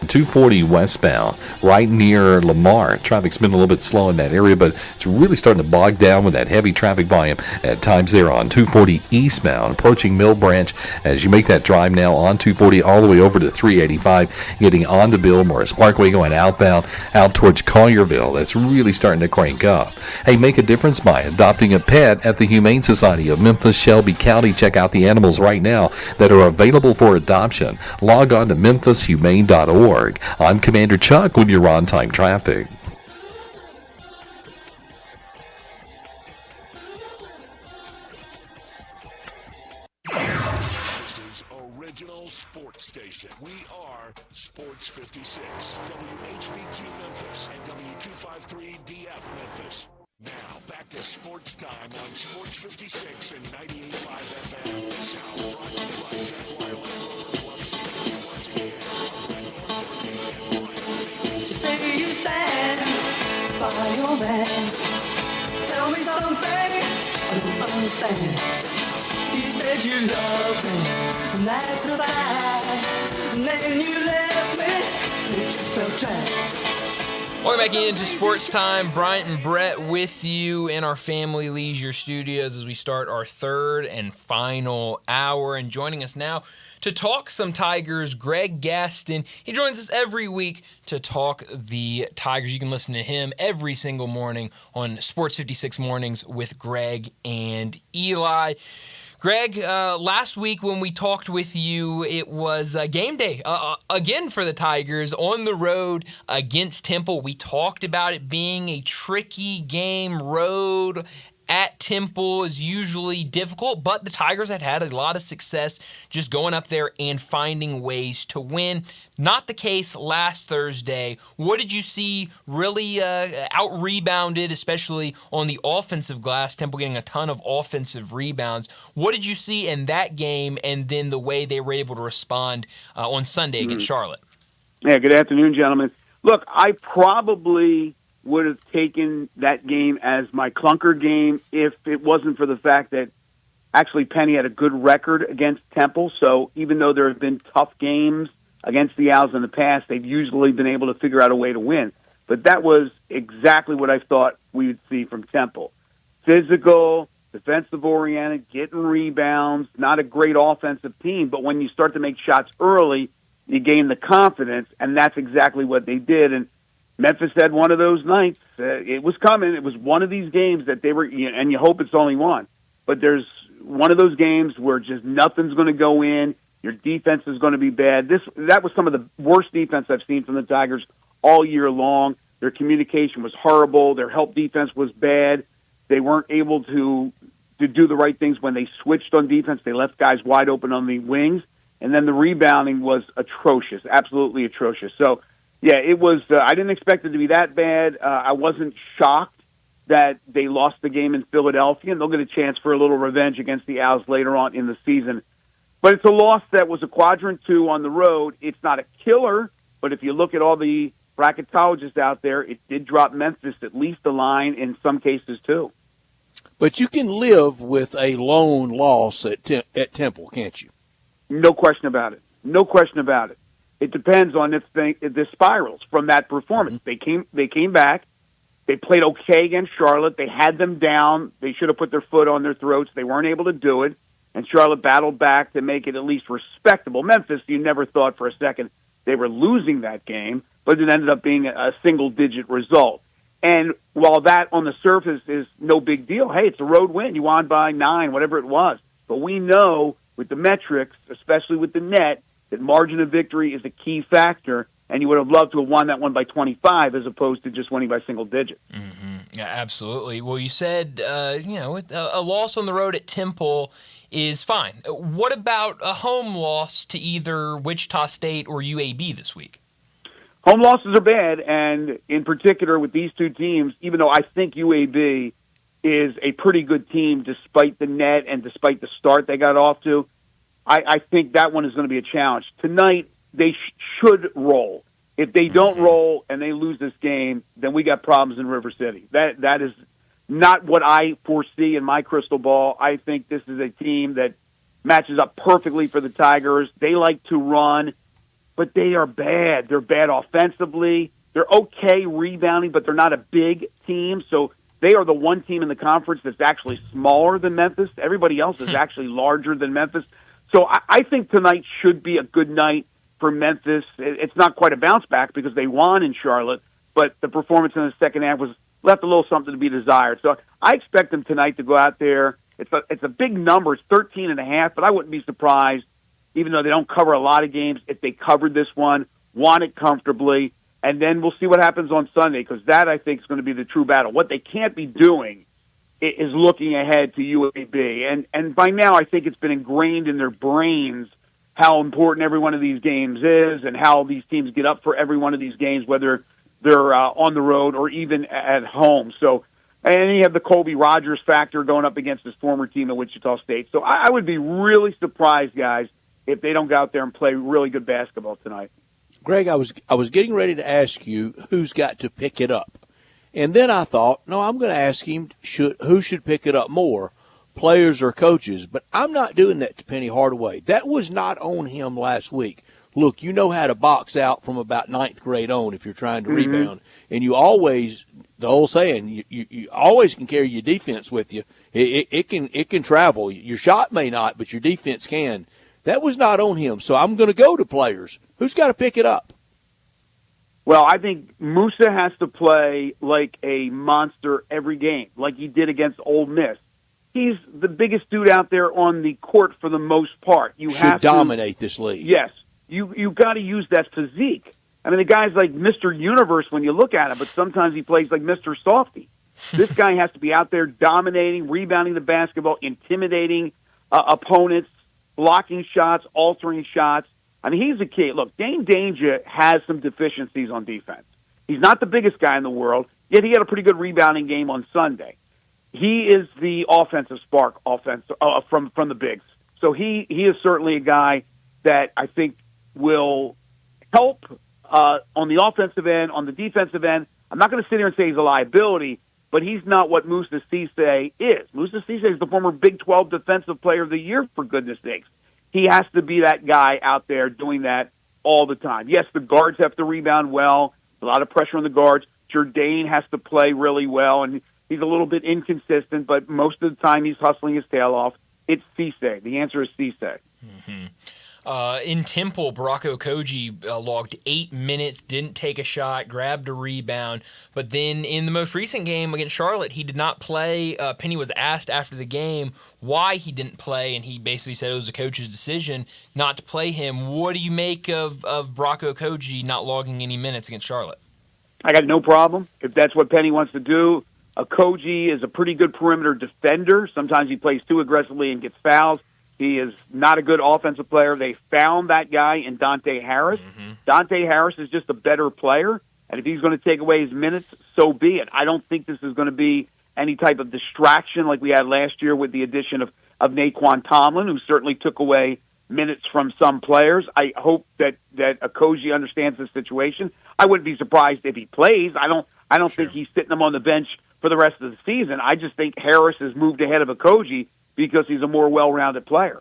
.240 westbound, right near Lamar. Traffic's been a little bit slow in that area, but it's really starting to bog down with that heavy traffic volume at times there on 240 eastbound, approaching Mill Branch as you make that drive now on 240 all the way over to 385, getting onto Bill Morris Parkway, going outbound out towards Collierville. That's really starting to crank up. Hey, make a difference by adopting a pet at the Humane Society of Memphis, Shelby County. Check out the animals right now that are available for adoption. Log on to memphishumane.org. I'm Commander Chuck with your on-time traffic. This is original sports station. We are Sports 56, WHBQ Memphis, and W253DF Memphis. Now, back to Sports Time on Sports 56 and 98.5 FM. This hour brought to you by Jaguar Land Rover Bluff City. Once again, You say you stand by your man. Tell me something I don't understand. You said you loved me, and that's a fact. And then you left me, said you felt trapped. Welcome back into Sports Time. Bryant and Brett with you in our Family Leisure Studios as we start our third and final hour. And joining us now to talk some Tigers, Greg Gaston. He joins us every week to talk the Tigers. You can listen to him every single morning on Sports 56 Mornings with Greg and Eli. Greg, last week when we talked with you, it was game day again for the Tigers on the road against Temple. We talked about it being a tricky game. Road at Temple is usually difficult, but the Tigers had a lot of success just going up there and finding ways to win. Not the case last Thursday. What did you see really out-rebounded, especially on the offensive glass? Temple getting a ton of offensive rebounds. What did you see in that game and then the way they were able to respond on Sunday against Charlotte? Yeah, good afternoon, gentlemen. Look, I probably would have taken that game as my clunker game if it wasn't for the fact that actually Penny had a good record against Temple. So even though there have been tough games against the Owls in the past, they've usually been able to figure out a way to win. But that was exactly what I thought we would see from Temple. Physical, defensive-oriented, getting rebounds, not a great offensive team, but when you start to make shots early, you gain the confidence, and that's exactly what they did. And Memphis had one of those nights. It was coming. It was one of these games that they were, and you hope it's only one. But there's one of those games where just nothing's going to go in. Your defense is going to be bad. That was some of the worst defense I've seen from the Tigers all year long. Their communication was horrible. Their help defense was bad. They weren't able to do the right things when they switched on defense. They left guys wide open on the wings. And then the rebounding was atrocious, absolutely atrocious. So, yeah, it was. I didn't expect it to be that bad. I wasn't shocked that they lost the game in Philadelphia, and they'll get a chance for a little revenge against the Owls later on in the season. But it's a loss that was a quadrant 2 on the road. It's not a killer, but if you look at all the bracketologists out there, it did drop Memphis at least a line, in some cases too. But you can live with a lone loss at Temple, can't you? No question about it. No question about it. It depends on if the spirals from that performance. Mm-hmm. They came back. They played okay against Charlotte. They had them down. They should have put their foot on their throats. They weren't able to do it, and Charlotte battled back to make it at least respectable. Memphis, you never thought for a second they were losing that game, but it ended up being a single-digit result. And while that on the surface is no big deal, hey, it's a road win. You won by 9, whatever it was. But we know with the metrics, especially with the net, that margin of victory is a key factor, and you would have loved to have won that one by 25 as opposed to just winning by single digits. Yeah, absolutely. Well, you said, a loss on the road at Temple is fine. What about a home loss to either Wichita State or UAB this week? Home losses are bad, and in particular with these two teams, even though I think UAB is a pretty good team despite the net and despite the start they got off to, I think that one is going to be a challenge. Tonight, they should roll. If they don't roll and they lose this game, then we got problems in River City. That is not what I foresee in my crystal ball. I think this is a team that matches up perfectly for the Tigers. They like to run, but they are bad. They're bad offensively. They're okay rebounding, but they're not a big team. So they are the one team in the conference that's actually smaller than Memphis. Everybody else is actually larger than Memphis. So I think tonight should be a good night for Memphis. It's not quite a bounce back because they won in Charlotte, but the performance in the second half was left a little something to be desired. So I expect them tonight to go out there. It's a big number. It's 13.5, but I wouldn't be surprised, even though they don't cover a lot of games, if they covered this one, won it comfortably, and then we'll see what happens on Sunday, because that, I think, is going to be the true battle. What they can't be doing is looking ahead to UAB. And by now, I think it's been ingrained in their brains how important every one of these games is and how these teams get up for every one of these games, whether they're on the road or even at home. So, and you have the Colby Rogers factor going up against his former team at Wichita State. So I would be really surprised, guys, if they don't go out there and play really good basketball tonight. Greg, I was getting ready to ask you who's got to pick it up. And then I thought, no, I'm going to ask him who should pick it up more, players or coaches. But I'm not doing that to Penny Hardaway. That was not on him last week. Look, you know how to box out from about 9th grade on if you're trying to rebound. And you always, the old saying, you always can carry your defense with you. It can travel. Your shot may not, but your defense can. That was not on him. So I'm going to go to players. Who's got to pick it up? Well, I think Musa has to play like a monster every game, like he did against Ole Miss. He's the biggest dude out there on the court for the most part. You should have dominate this league. Yes. You got to use that physique. I mean, the guy's like Mr. Universe when you look at him, but sometimes he plays like Mr. Softy. This guy has to be out there dominating, rebounding the basketball, intimidating opponents, blocking shots, altering shots. I mean, he's a kid. Look, Dame Danger has some deficiencies on defense. He's not the biggest guy in the world, yet he had a pretty good rebounding game on Sunday. He is the offensive spark from the bigs. So he is certainly a guy that I think will help on the offensive end, on the defensive end. I'm not going to sit here and say he's a liability, but he's not what Musa Cisse is. Musa Cisse is the former Big 12 Defensive Player of the Year, for goodness sakes. He has to be that guy out there doing that all the time. Yes, the guards have to rebound well. A lot of pressure on the guards. Jourdain has to play really well, and he's a little bit inconsistent, but most of the time he's hustling his tail off. It's Cisse. The answer is Cisse. In Temple, Barack Okogie logged 8 minutes, didn't take a shot, grabbed a rebound. But then in the most recent game against Charlotte, he did not play. Penny was asked after the game why he didn't play, and he basically said it was the coach's decision not to play him. What do you make of Barack Okogie not logging any minutes against Charlotte? I got no problem if that's what Penny wants to do. Okogie is a pretty good perimeter defender. Sometimes he plays too aggressively and gets fouls. He is not a good offensive player. They found that guy in Dante Harris. Dante Harris is just a better player, and if he's going to take away his minutes, so be it. I don't think this is going to be any type of distraction like we had last year with the addition of Naquan Tomlin, who certainly took away minutes from some players. I hope that Okogie understands the situation. I wouldn't be surprised if he plays. I don't think he's sitting him on the bench for the rest of the season. I just think Harris has moved ahead of Okogie because he's a more well-rounded player.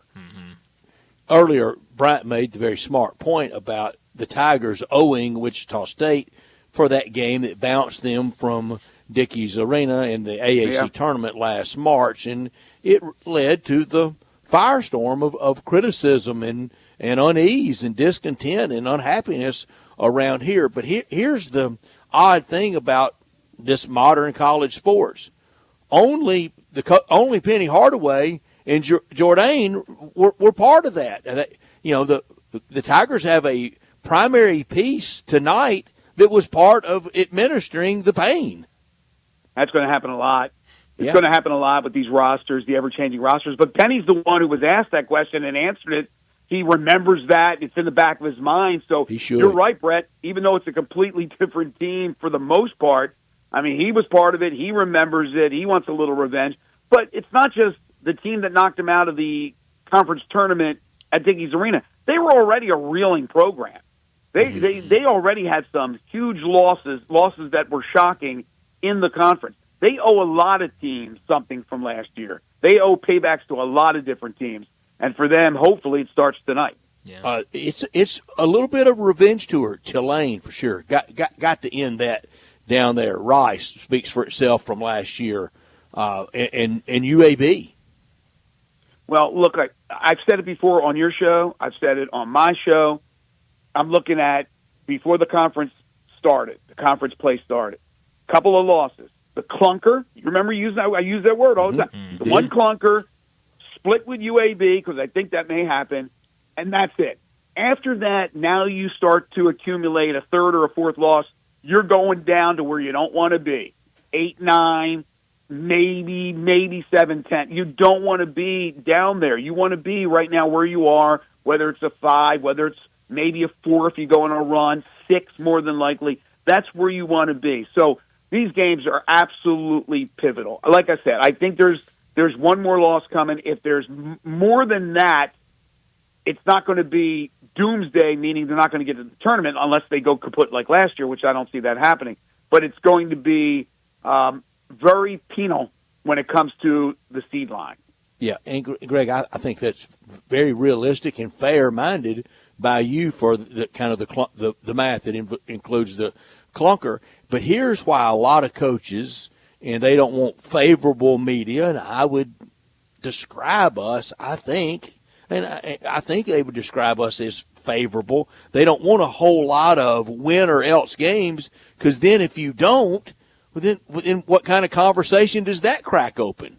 Earlier, Bryant made the very smart point about the Tigers owing Wichita State for that game that bounced them from Dickies Arena in the AAC tournament last March, and it led to the firestorm of criticism and unease and discontent and unhappiness around here. But here's the odd thing about this modern college sports. Only Penny Hardaway and Jourdain were part of that. The Tigers have a primary piece tonight that was part of administering the pain. That's going to happen a lot. It's Yeah. going to happen a lot with these rosters, the ever-changing rosters. But Penny's the one who was asked that question and answered it. He remembers that. It's in the back of his mind. So you're right, Brett. Even though it's a completely different team for the most part, I mean, he was part of it. He remembers it. He wants a little revenge. But it's not just the team that knocked him out of the conference tournament at Dickies Arena. They were already a reeling program. They already had some huge losses that were shocking in the conference. They owe a lot of teams something from last year. They owe paybacks to a lot of different teams. And for them, hopefully, it starts tonight. Yeah. It's a little bit of a revenge tour. Tulane, for sure. Got to end that down there. Rice speaks for itself from last year. And UAB. Well, look, I've said it before on your show. I've said it on my show. I'm looking at before the conference started, the conference play started. Couple of losses. The clunker, you remember I use that word all the time. The one clunker, split with UAB, because I think that may happen, and that's it. After that, now you start to accumulate a third or a fourth loss. You're going down to where you don't want to be. 8-9, maybe 7-10. You don't want to be down there. You want to be right now where you are, whether it's a 5, whether it's maybe a 4 if you go on a run, 6 more than likely. That's where you want to be. So these games are absolutely pivotal. Like I said, I think there's one more loss coming. If there's more than that, it's not going to be doomsday, meaning they're not going to get to the tournament unless they go kaput like last year, which I don't see that happening. But it's going to be very penal when it comes to the seed line. Yeah, and Greg, I think that's very realistic and fair-minded by you for the kind of the math that includes the clunker. But here's why a lot of coaches, and they don't want favorable media, and I would describe us, I think they would describe us as favorable. They don't want a whole lot of win or else games, because then if you don't, then what kind of conversation does that crack open?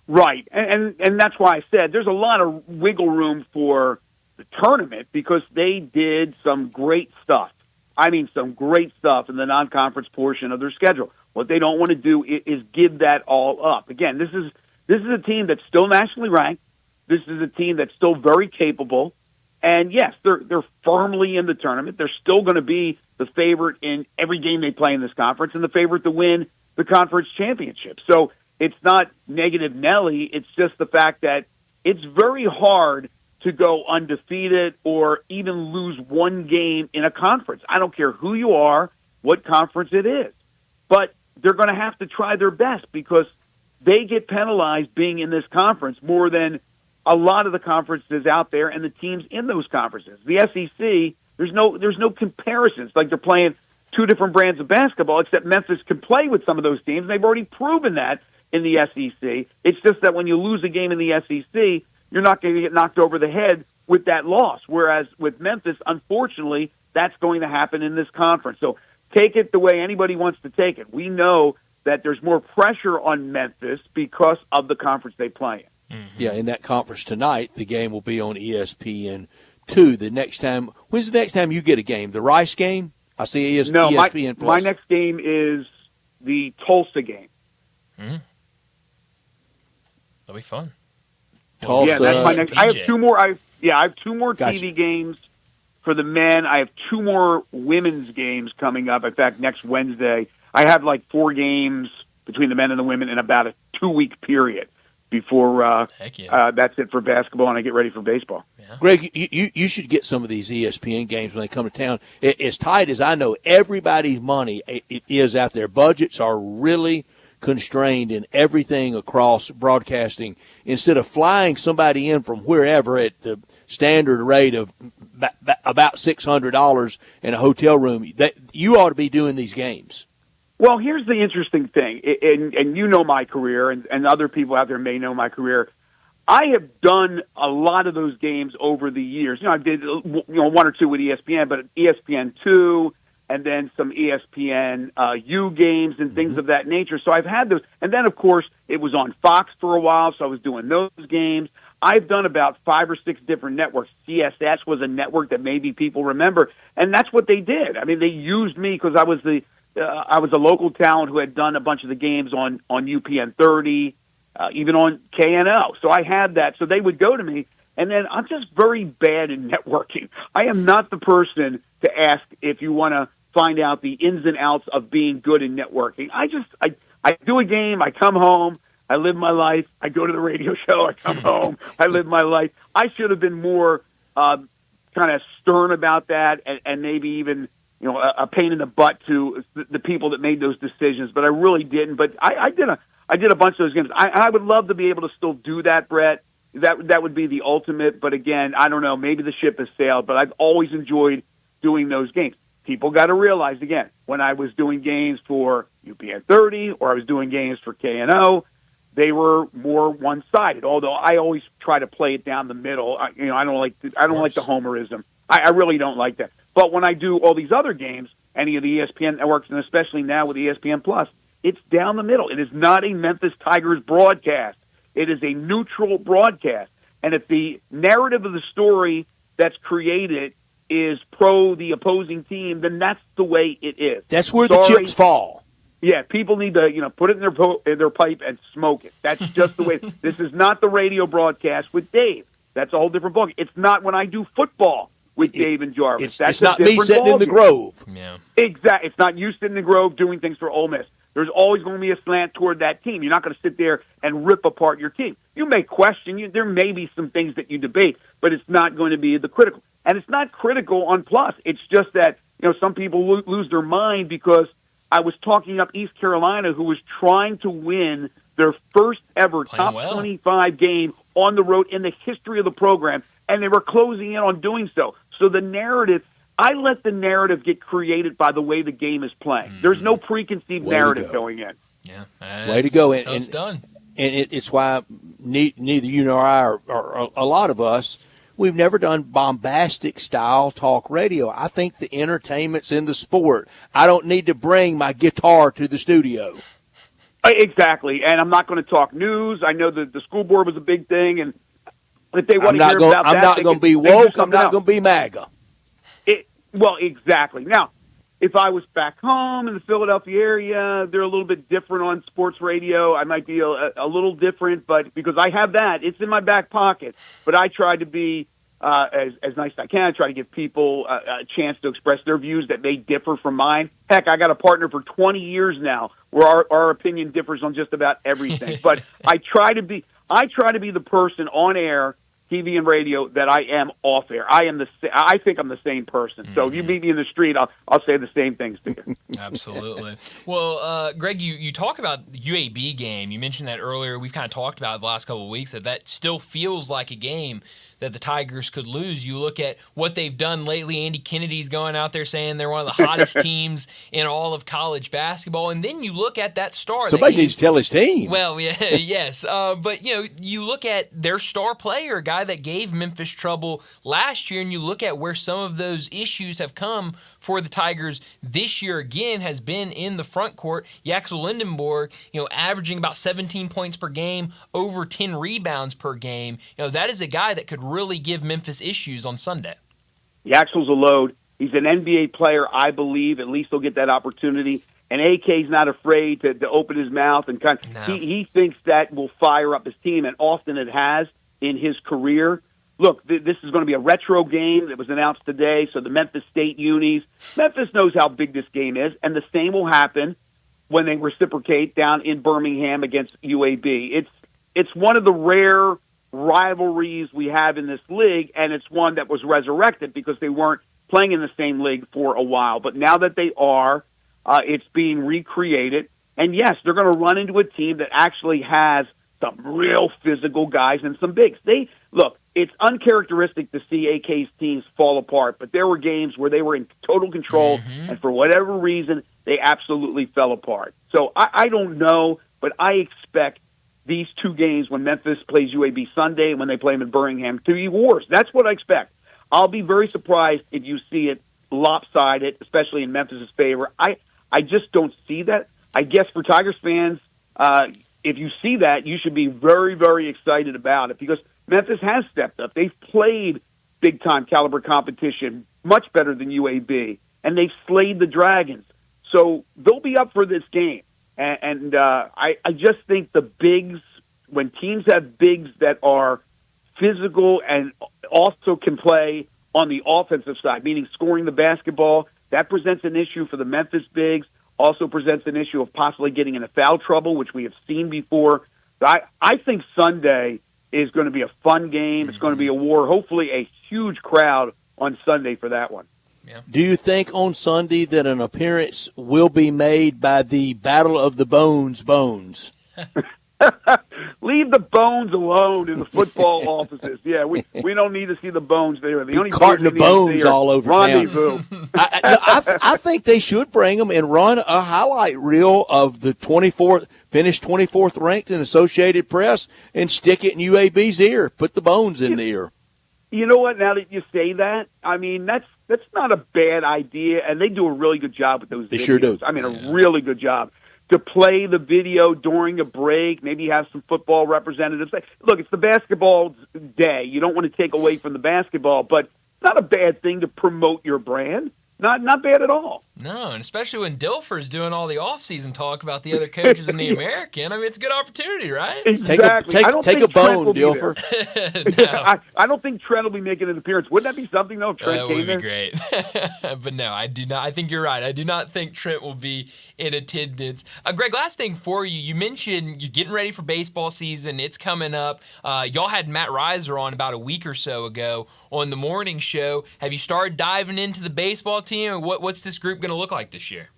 Right, and that's why I said there's a lot of wiggle room for the tournament because they did some great stuff. I mean, some great stuff in the non-conference portion of their schedule. What they don't want to do is give that all up. Again, this is a team that's still nationally ranked. This is a team that's still very capable. And yes, they're firmly in the tournament. They're still going to be the favorite in every game they play in this conference and the favorite to win the conference championship. So it's not negative Nelly. It's just the fact that it's very hard to go undefeated or even lose one game in a conference. I don't care who you are, what conference it is. But they're going to have to try their best because they get penalized being in this conference more than a lot of the conferences out there and the teams in those conferences. The SEC, there's no comparisons. Like they're playing two different brands of basketball, except Memphis can play with some of those teams. They've already proven that in the SEC. It's just that when you lose a game in the SEC, you're not going to get knocked over the head with that loss. Whereas with Memphis, unfortunately, that's going to happen in this conference. So take it the way anybody wants to take it. We know that there's more pressure on Memphis because of the conference they play in. Mm-hmm. Yeah, in that conference tonight, the game will be on ESPN2. The next time, when's the next time you get a game? The Rice game? I see ESPN Plus. My next game is the Tulsa game. Mm-hmm. That'll be fun. Tulsa. Yeah, that's my next. I have two more. I have two more Gotcha. TV games for the men. I have two more women's games coming up. In fact, next Wednesday, I have like 4 games between the men and the women in about a 2-week period before that's it for basketball, and I get ready for baseball. Yeah. Greg, you should get some of these ESPN games when they come to town. As tight as I know, everybody's money it is out there. Budgets are really constrained in everything across broadcasting. Instead of flying somebody in from wherever at the standard rate of about $600 in a hotel room, you ought to be doing these games. Well, here's the interesting thing, and you know my career, and other people out there may know my career. I have done a lot of those games over the years. I did one or two with ESPN, but ESPN2 and then some ESPN U games and things of that nature. So I've had those. And then, of course, it was on Fox for a while, so I was doing those games. I've done about 5 or 6 different networks. CSS was a network that maybe people remember, and that's what they did. I mean, they used me because I was a local talent who had done a bunch of the games on UPN 30, even on KNO. So I had that. So they would go to me, and then I'm just very bad in networking. I am not the person to ask if you want to find out the ins and outs of being good in networking. I do a game, I come home, I live my life, I go to the radio show, I come home, I live my life. I should have been more kind of stern about that and maybe even a pain in the butt to the people that made those decisions, but I really didn't. But I did a bunch of those games. I would love to be able to still do that, Brett. That would be the ultimate. But again, I don't know. Maybe the ship has sailed. But I've always enjoyed doing those games. People got to realize, again, when I was doing games for UPN 30 or I was doing games for KNO, they were more one-sided. Although I always try to play it down the middle. I don't like the homerism. I really don't like that. But when I do all these other games, any of the ESPN networks, and especially now with ESPN Plus, it's down the middle. It is not a Memphis Tigers broadcast. It is a neutral broadcast. And if the narrative of the story that's created is pro the opposing team, then that's the way it is. That's where the chips fall. Yeah, people need to put it in their pipe and smoke it. That's just the way. This is not the radio broadcast with Dave. That's a whole different ballgame. It's not when I do football with Dave and Jarvis. It's not me sitting in the Grove. Yeah, exactly. It's not you sitting in the Grove doing things for Ole Miss. There's always going to be a slant toward that team. You're not going to sit there and rip apart your team. You may question. There may be some things that you debate, but it's not going to be the critical. And it's not critical on Plus. It's just that some people lose their mind because I was talking up East Carolina, who was trying to win their first ever top 25 game on the road in the history of the program, and they were closing in on doing so. So the narrative, I let the narrative get created by the way the game is playing. There's no preconceived narrative going in. Yeah, way to go! It's done. And it's why neither you nor I, or a lot of us, we've never done bombastic style talk radio. I think the entertainment's in the sport. I don't need to bring my guitar to the studio. Exactly, and I'm not going to talk news. I know that the school board was a big thing, and if they want to hear about that, I'm not going to be woke. I'm not going to be MAGA. Well, exactly. Now, if I was back home in the Philadelphia area, they're a little bit different on sports radio. I might be a little different, but because I have that, it's in my back pocket. But I try to be as nice as I can. I try to give people a chance to express their views that may differ from mine. Heck, I got a partner for 20 years now where our opinion differs on just about everything. But I try to be the person on air, TV and radio, that I am off air. I think I'm the same person. So if you meet me in the street, I'll say the same things to you. Absolutely. Well, Greg, you talk about the UAB game. You mentioned that earlier. We've kind of talked about it the last couple of weeks that still feels like a game that the Tigers could lose. You look at what they've done lately. Andy Kennedy's going out there saying they're one of the hottest teams in all of college basketball. And then you look at that star. Somebody needs to tell his team. Well, yeah, yes. But, you look at their star player, a guy that gave Memphis trouble last year, and you look at where some of those issues have come for the Tigers this year again has been in the front court. Yaxel Lindenborg, averaging about 17 points per game, over 10 rebounds per game. That is a guy that could really give Memphis issues on Sunday. Yaxel's a load. He's an NBA player, I believe. At least he'll get that opportunity. And AK's not afraid to open his mouth and he thinks that will fire up his team, and often it has in his career. Look, this is going to be a retro game that was announced today, so the Memphis State unis. Memphis knows how big this game is, and the same will happen when they reciprocate down in Birmingham against UAB. It's one of the rare rivalries we have in this league, and it's one that was resurrected because they weren't playing in the same league for a while. But now that they are, it's being recreated. And yes, they're going to run into a team that actually has some real physical guys and some bigs. Look, it's uncharacteristic to see AK's teams fall apart, but there were games where they were in total control, and for whatever reason, they absolutely fell apart. So I don't know, but I expect these two games when Memphis plays UAB Sunday and when they play them in Birmingham to be wars. That's what I expect. I'll be very surprised if you see it lopsided, especially in Memphis' favor. I just don't see that. I guess for Tigers fans, if you see that, you should be very, very excited about it because Memphis has stepped up. They've played big-time caliber competition much better than UAB, and they've slayed the Dragons. So they'll be up for this game. And I just think the bigs, when teams have bigs that are physical and also can play on the offensive side, meaning scoring the basketball, that presents an issue for the Memphis bigs, also presents an issue of possibly getting into foul trouble, which we have seen before. I think Sunday is going to be a fun game. It's going to be a war, hopefully a huge crowd on Sunday for that one. Yeah. Do you think on Sunday that an appearance will be made by the Battle of the Bones? Leave the bones alone in the football offices. Yeah, we don't need to see the bones there. The only carting the bones all over rendezvous. town. I think they should bring them and run a highlight reel of the 24th, finished 24th ranked in Associated Press and stick it in UAB's ear. Put the bones in the ear. You know what? Now that you say that, I mean that's not a bad idea, and they do a really good job with those. They videos. sure do. I mean, a really good job. To play the video during a break, maybe have some football representatives. Look, it's the basketball day. You don't want to take away from the basketball, but it's not a bad thing to promote your brand. Not bad at all. No, and especially when Dilfer's doing all the off-season talk about the other coaches in the American. I mean, it's a good opportunity, right? Exactly. Take a bone, Dilfer. No. I don't think Trent will be making an appearance. Wouldn't that be something, though, if Trent That came would be there? great. But no, I do not. I think you're right. I do not think Trent will be in attendance. Greg, last thing for you. You mentioned you're getting ready for baseball season. It's coming up. Y'all had Matt Reiser on about a week or so ago on the morning show. Have you started diving into the baseball team? What's this group going to look like this year?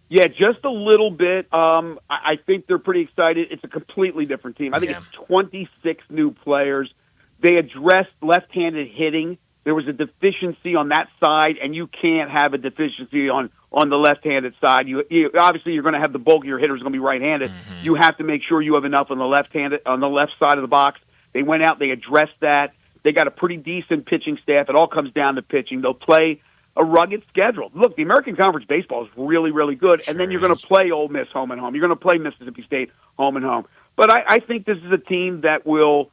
Yeah, just a little bit. I think they're pretty excited. It's a completely different team. I think it's 26 new players. They addressed left-handed hitting. There was a deficiency on that side, and you can't have a deficiency on the left-handed side. You obviously you're going to have the bulk of your hitters going to be right-handed. Mm-hmm. You have to make sure you have enough on the left side of the box. They went out, they addressed that. They got a pretty decent pitching staff. It all comes down to pitching. They'll play a rugged schedule. Look, the American Conference baseball is really, really good, and then you're going to play Ole Miss home and home. You're going to play Mississippi State home and home. But I think this is a team that will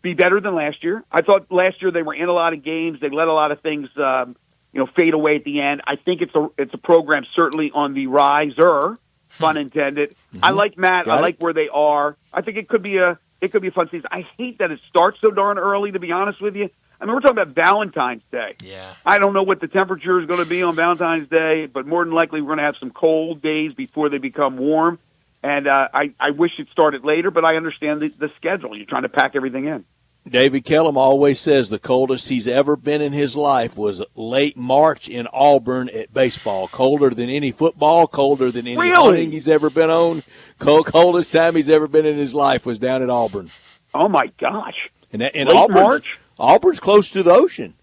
be better than last year. I thought last year they were in a lot of games. They let a lot of things fade away at the end. I think it's a program certainly on the riser, pun intended. Mm-hmm. I like Matt. I like where they are. I think it could be a fun season. I hate that it starts so darn early, to be honest with you. I mean, we're talking about Valentine's Day. Yeah. I don't know what the temperature is going to be on Valentine's Day, but more than likely we're going to have some cold days before they become warm. And I wish it started later, but I understand the schedule. You're trying to pack everything in. David Kellum always says the coldest he's ever been in his life was late March in Auburn at baseball. Colder than any football, colder than any hunting he's ever been on. Coldest time he's ever been in his life was down at Auburn. Oh, my gosh. And late Auburn, March? Auburn's close to the ocean.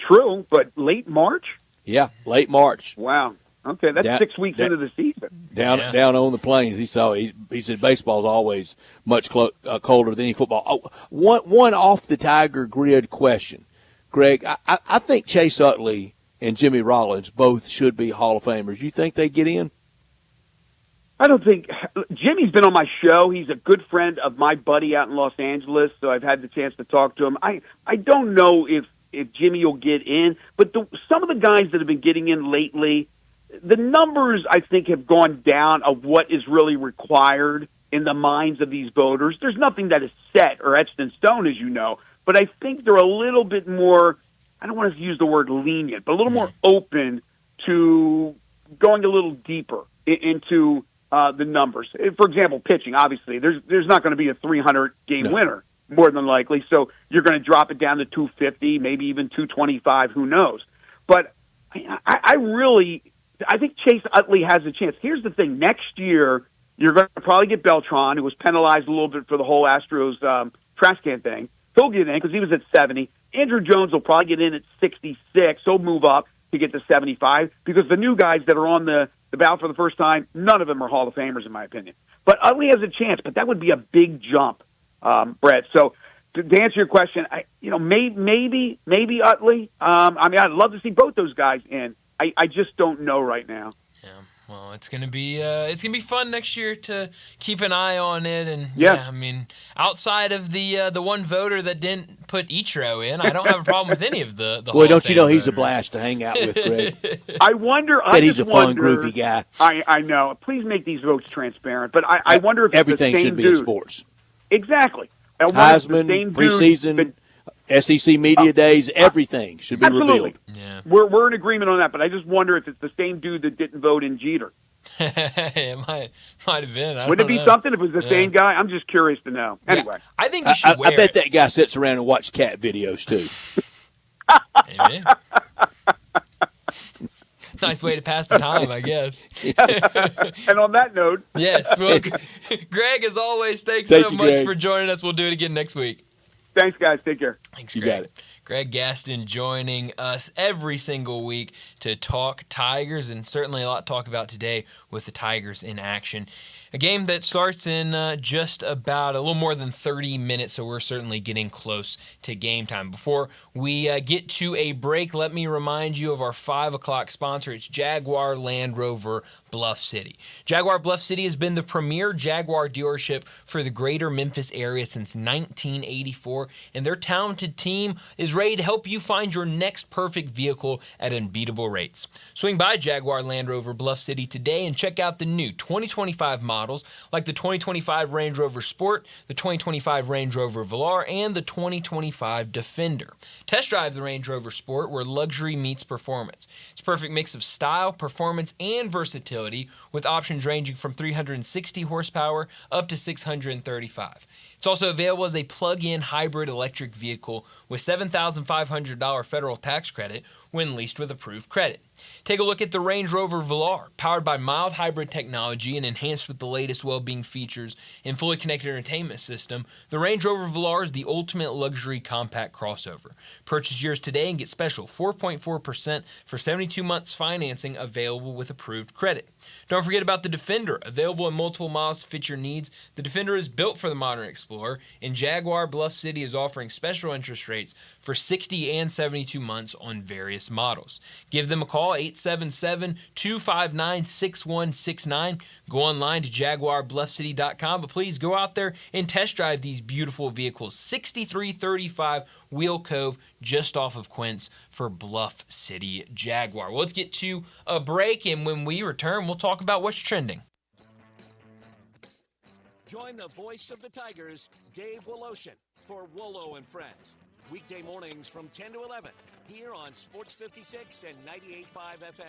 True, but late March? Yeah, late March. Wow. Okay, that's 6 weeks into the season. Down on the plains, he said baseball's always much colder than any football. Oh, one off the Tiger grid question, Greg. I think Chase Utley and Jimmy Rollins both should be Hall of Famers. You think they get in? I don't think Jimmy's been on my show. He's a good friend of my buddy out in Los Angeles, so I've had the chance to talk to him. I don't know if Jimmy will get in, but some of the guys that have been getting in lately, the numbers, I think, have gone down of what is really required in the minds of these voters. There's nothing that is set or etched in stone, as you know, but I think they're a little bit more, I don't want to use the word lenient, but a little more open to going a little deeper into the numbers. For example, pitching, obviously, there's not going to be a 300-game winner, more than likely, so you're going to drop it down to 250, maybe even 225, who knows. But I think Chase Utley has a chance. Here's the thing. Next year, you're going to probably get Beltran, who was penalized a little bit for the whole Astros trash can thing. He'll get in because he was at 70. Andrew Jones will probably get in at 66. He'll move up to get to 75 because the new guys that are on the ballot for the first time, none of them are Hall of Famers, in my opinion. But Utley has a chance, but that would be a big jump, Brett. So to answer your question, maybe Utley. I'd love to see both those guys in. I just don't know right now. Yeah. Well, it's gonna be fun next year to keep an eye on it, and outside of the one voter that didn't put Ichiro in, I don't have a problem with any of the. Boy, don't you know voters. he's a blast to hang out with, Greg? I wonder. He's a fun, groovy guy. I know. Please make these votes transparent, but I wonder if everything it's the same should be dude. in sports. Exactly. Heisman, preseason, SEC media days, everything should be absolutely revealed. Yeah. We're in agreement on that, but I just wonder if it's the same dude that didn't vote in Jeter. It might have been. Wouldn't it be something if it was the same guy? I'm just curious to know. Anyway, I think you should wear I bet that guy sits around and watches cat videos too. Amen. Nice way to pass the time, I guess. And on that note, yes. Well, Greg, as always, thanks Thank so you, much Greg. for joining us. We'll do it again next week. Thanks, guys. Take care. Thanks, You Greg. got it. Greg Gaston joining us every single week to talk Tigers, and certainly a lot to talk about today with the Tigers in action. A game that starts in just about a little more than 30 minutes, so we're certainly getting close to game time. Before we get to a break, let me remind you of our 5 o'clock sponsor. It's Jaguar Land Rover Bluff City. Jaguar Bluff City has been the premier Jaguar dealership for the greater Memphis area since 1984, and their talented team is ready to help you find your next perfect vehicle at unbeatable rates. Swing by Jaguar Land Rover Bluff City today and check out the new 2025 models like the 2025 Range Rover Sport, the 2025 Range Rover Velar, and the 2025 Defender. Test drive the Range Rover Sport where luxury meets performance. It's a perfect mix of style, performance, and versatility with options ranging from 360 horsepower up to 635. It's also available as a plug-in hybrid electric vehicle with $7,500 federal tax credit when leased with approved credit. Take a look at the Range Rover Velar, powered by mild hybrid technology and enhanced with the latest well-being features and fully connected entertainment system. The Range Rover Velar is the ultimate luxury compact crossover. Purchase yours today and get special 4.4% for 72 months financing available with approved credit. Don't forget about the Defender, available in multiple models to fit your needs. The Defender is built for the modern explorer, and Jaguar Bluff City is offering special interest rates for 60 and 72 months on various models. Give them a call, 877-259-6169. Go online to jaguarbluffcity.com, but please go out there and test drive these beautiful vehicles. 6335 Wheel Cove, just off of Quince for Bluff City Jaguar. Well, let's get to a break, and when we return, we'll talk about what's trending. Join the voice of the Tigers, Dave Woloshin, for Wolo and Friends. Weekday mornings from 10 to 11 here on Sports 56 and 98.5 FM.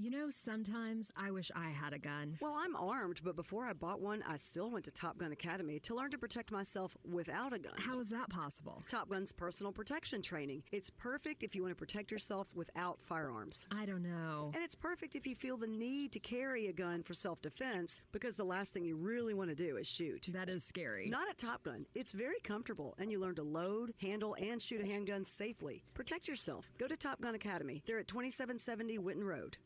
You know, sometimes I wish I had a gun. Well, I'm armed, but before I bought one, I still went to Top Gun Academy to learn to protect myself without a gun. How is that possible? Top Gun's personal protection training. It's perfect if you want to protect yourself without firearms. I don't know. And it's perfect if you feel the need to carry a gun for self-defense, because the last thing you really want to do is shoot. That is scary. Not at Top Gun. It's very comfortable, and you learn to load, handle, and shoot a handgun safely. Protect yourself. Go to Top Gun Academy. They're at 2770 Witten Road.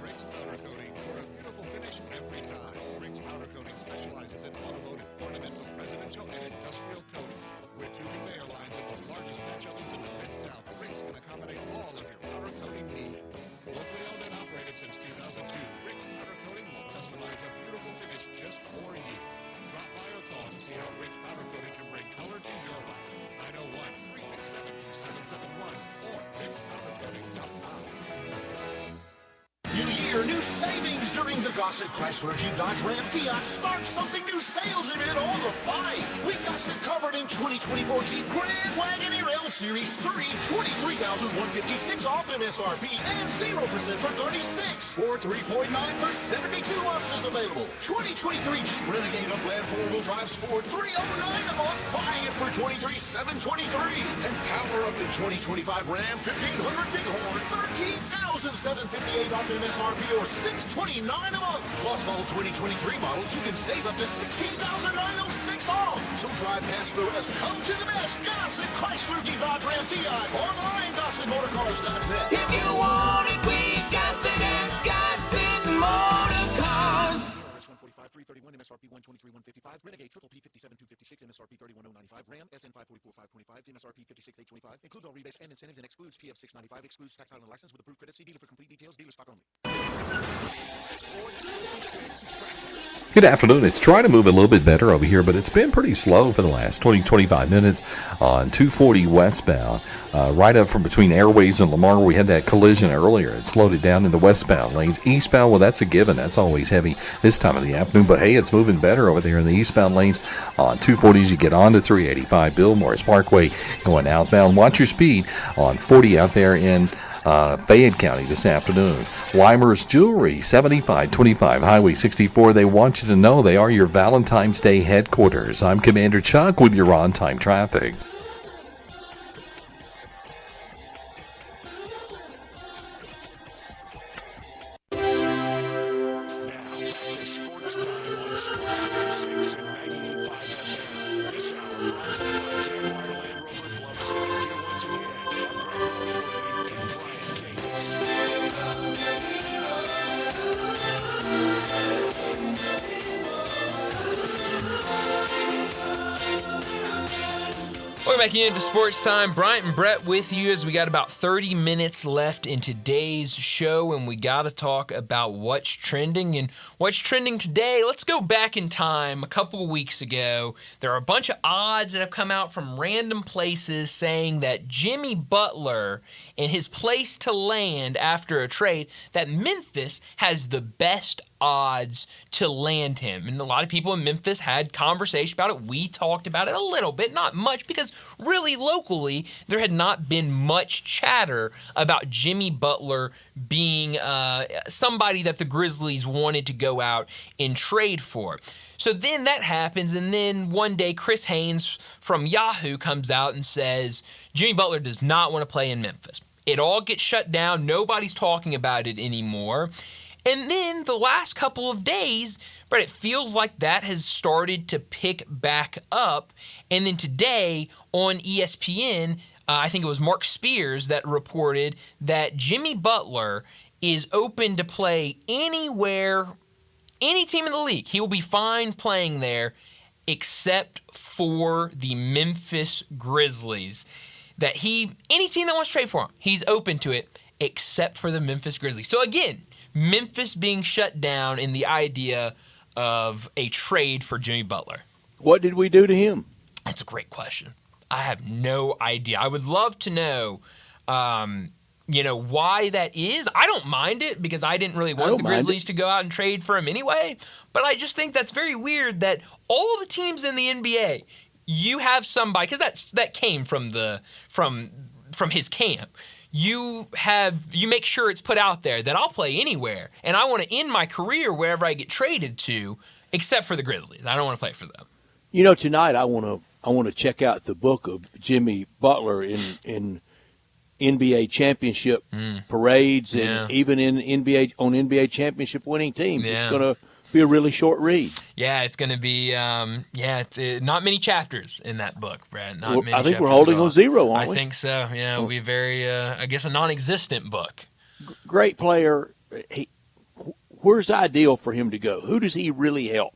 Briggs Powder Coating for a beautiful finish every time. Briggs Powder Coating specializes in automotive, ornamental, residential, and industrial coating. With two conveyor lines and the largest batch ovens in the Mid-South, Briggs can accommodate all of your powder coating needs. Locally owned and operated since 2002, Briggs Powder Coating will customize a beautiful finish just for you. Drop by or call to see how Briggs Powder Coating can bring color to your life. 901-367-2771 or BriggsPowderCoating.com. New year, new savings during the Gossett Chrysler Jeep Dodge Ram Fiat Start Something New sales event on the Pike. We got it covered in 2024 Jeep Grand Wagoneer L Series 3, $23,156 off MSRP and 0% for 36, or 3.9 for 72 months is available. 2023 Jeep Renegade Upland 4-wheel drive Sport, $309 a month. Buy it for $23,723. And power up in 2025 Ram 1500 Bighorn, $13,758 off MSRP or $629 a month. Plus all 2023 models, you can save up to $16,906 off. So drive past the rest, come to the best. Gossett Chrysler Jeep Dodge Ram Fiat. Online, GossettMotorCars.net. If you want it, we got it. motor cars. RS 145 331 MSRP 123 155 Renegade Triple P 57 256 MSRP 31095 Ram SN 544 525 MSRP 56 825 includes all rebates and incentives and excludes PF 695 excludes tax title and license with approved credit. See dealer for complete details. Dealer stock only. Sports 56 traffic. Good afternoon. It's trying to move a little bit better over here, but it's been pretty slow for the last 20-25 minutes on 240 westbound. Right up from between Airways and Lamar, we had that collision earlier. It slowed it down in the westbound lanes. Eastbound, well, that's a given. That's always heavy this time of the afternoon, but hey, it's moving better over there in the eastbound lanes. On 240s, you get on to 385 Bill Morris Parkway going outbound. Watch your speed on 40 out there in Fayette County this afternoon. Weimer's Jewelry, 7525 Highway 64. They want you to know they are your Valentine's Day headquarters. I'm Commander Chuck with your on-time traffic. Welcome back into Sports Time. Bryant and Brett with you as we got about 30 minutes left in today's show, and we got to talk about what's trending. And what's trending today, let's go back in time a couple of weeks ago. There are a bunch of odds that have come out from random places saying that Jimmy Butler and his place to land after a trade, that Memphis has the best odds to land him. And a lot of people in Memphis had conversation about it. We talked about it a little bit, not much, because really locally there had not been much chatter about Jimmy Butler being somebody that the Grizzlies wanted to go out and trade for. So then that happens, and then one day Chris Haynes from Yahoo comes out and says Jimmy Butler does not want to play in Memphis. It all gets shut down. Nobody's talking about it anymore. And then the last couple of days, but it feels like that has started to pick back up. And then today on ESPN, I think it was Mark Spears that reported that Jimmy Butler is open to play anywhere, any team in the league. He will be fine playing there except for the Memphis Grizzlies. That any team that wants to trade for him, he's open to it except for the Memphis Grizzlies. So again, Memphis being shut down in the idea of a trade for Jimmy Butler. What did we do to him? That's a great question. I have no idea. I would love to know, why that is. I don't mind it because I didn't really want the Grizzlies to go out and trade for him anyway. But I just think that's very weird that all the teams in the NBA, you have somebody, because that came from his camp. You make sure it's put out there that I'll play anywhere, and I want to end my career wherever I get traded to, except for the Grizzlies. I don't want to play for them. Tonight I want to check out the book of Jimmy Butler in NBA championship parades and even in NBA championship winning teams. Yeah. It's going to be a really short read. Yeah, it's going to be it's not many chapters in that book, Brad. I think we're holding on zero, aren't we? I think so. Yeah, it'll be very a non-existent book. Great player. Where's ideal for him to go? Who does he really help?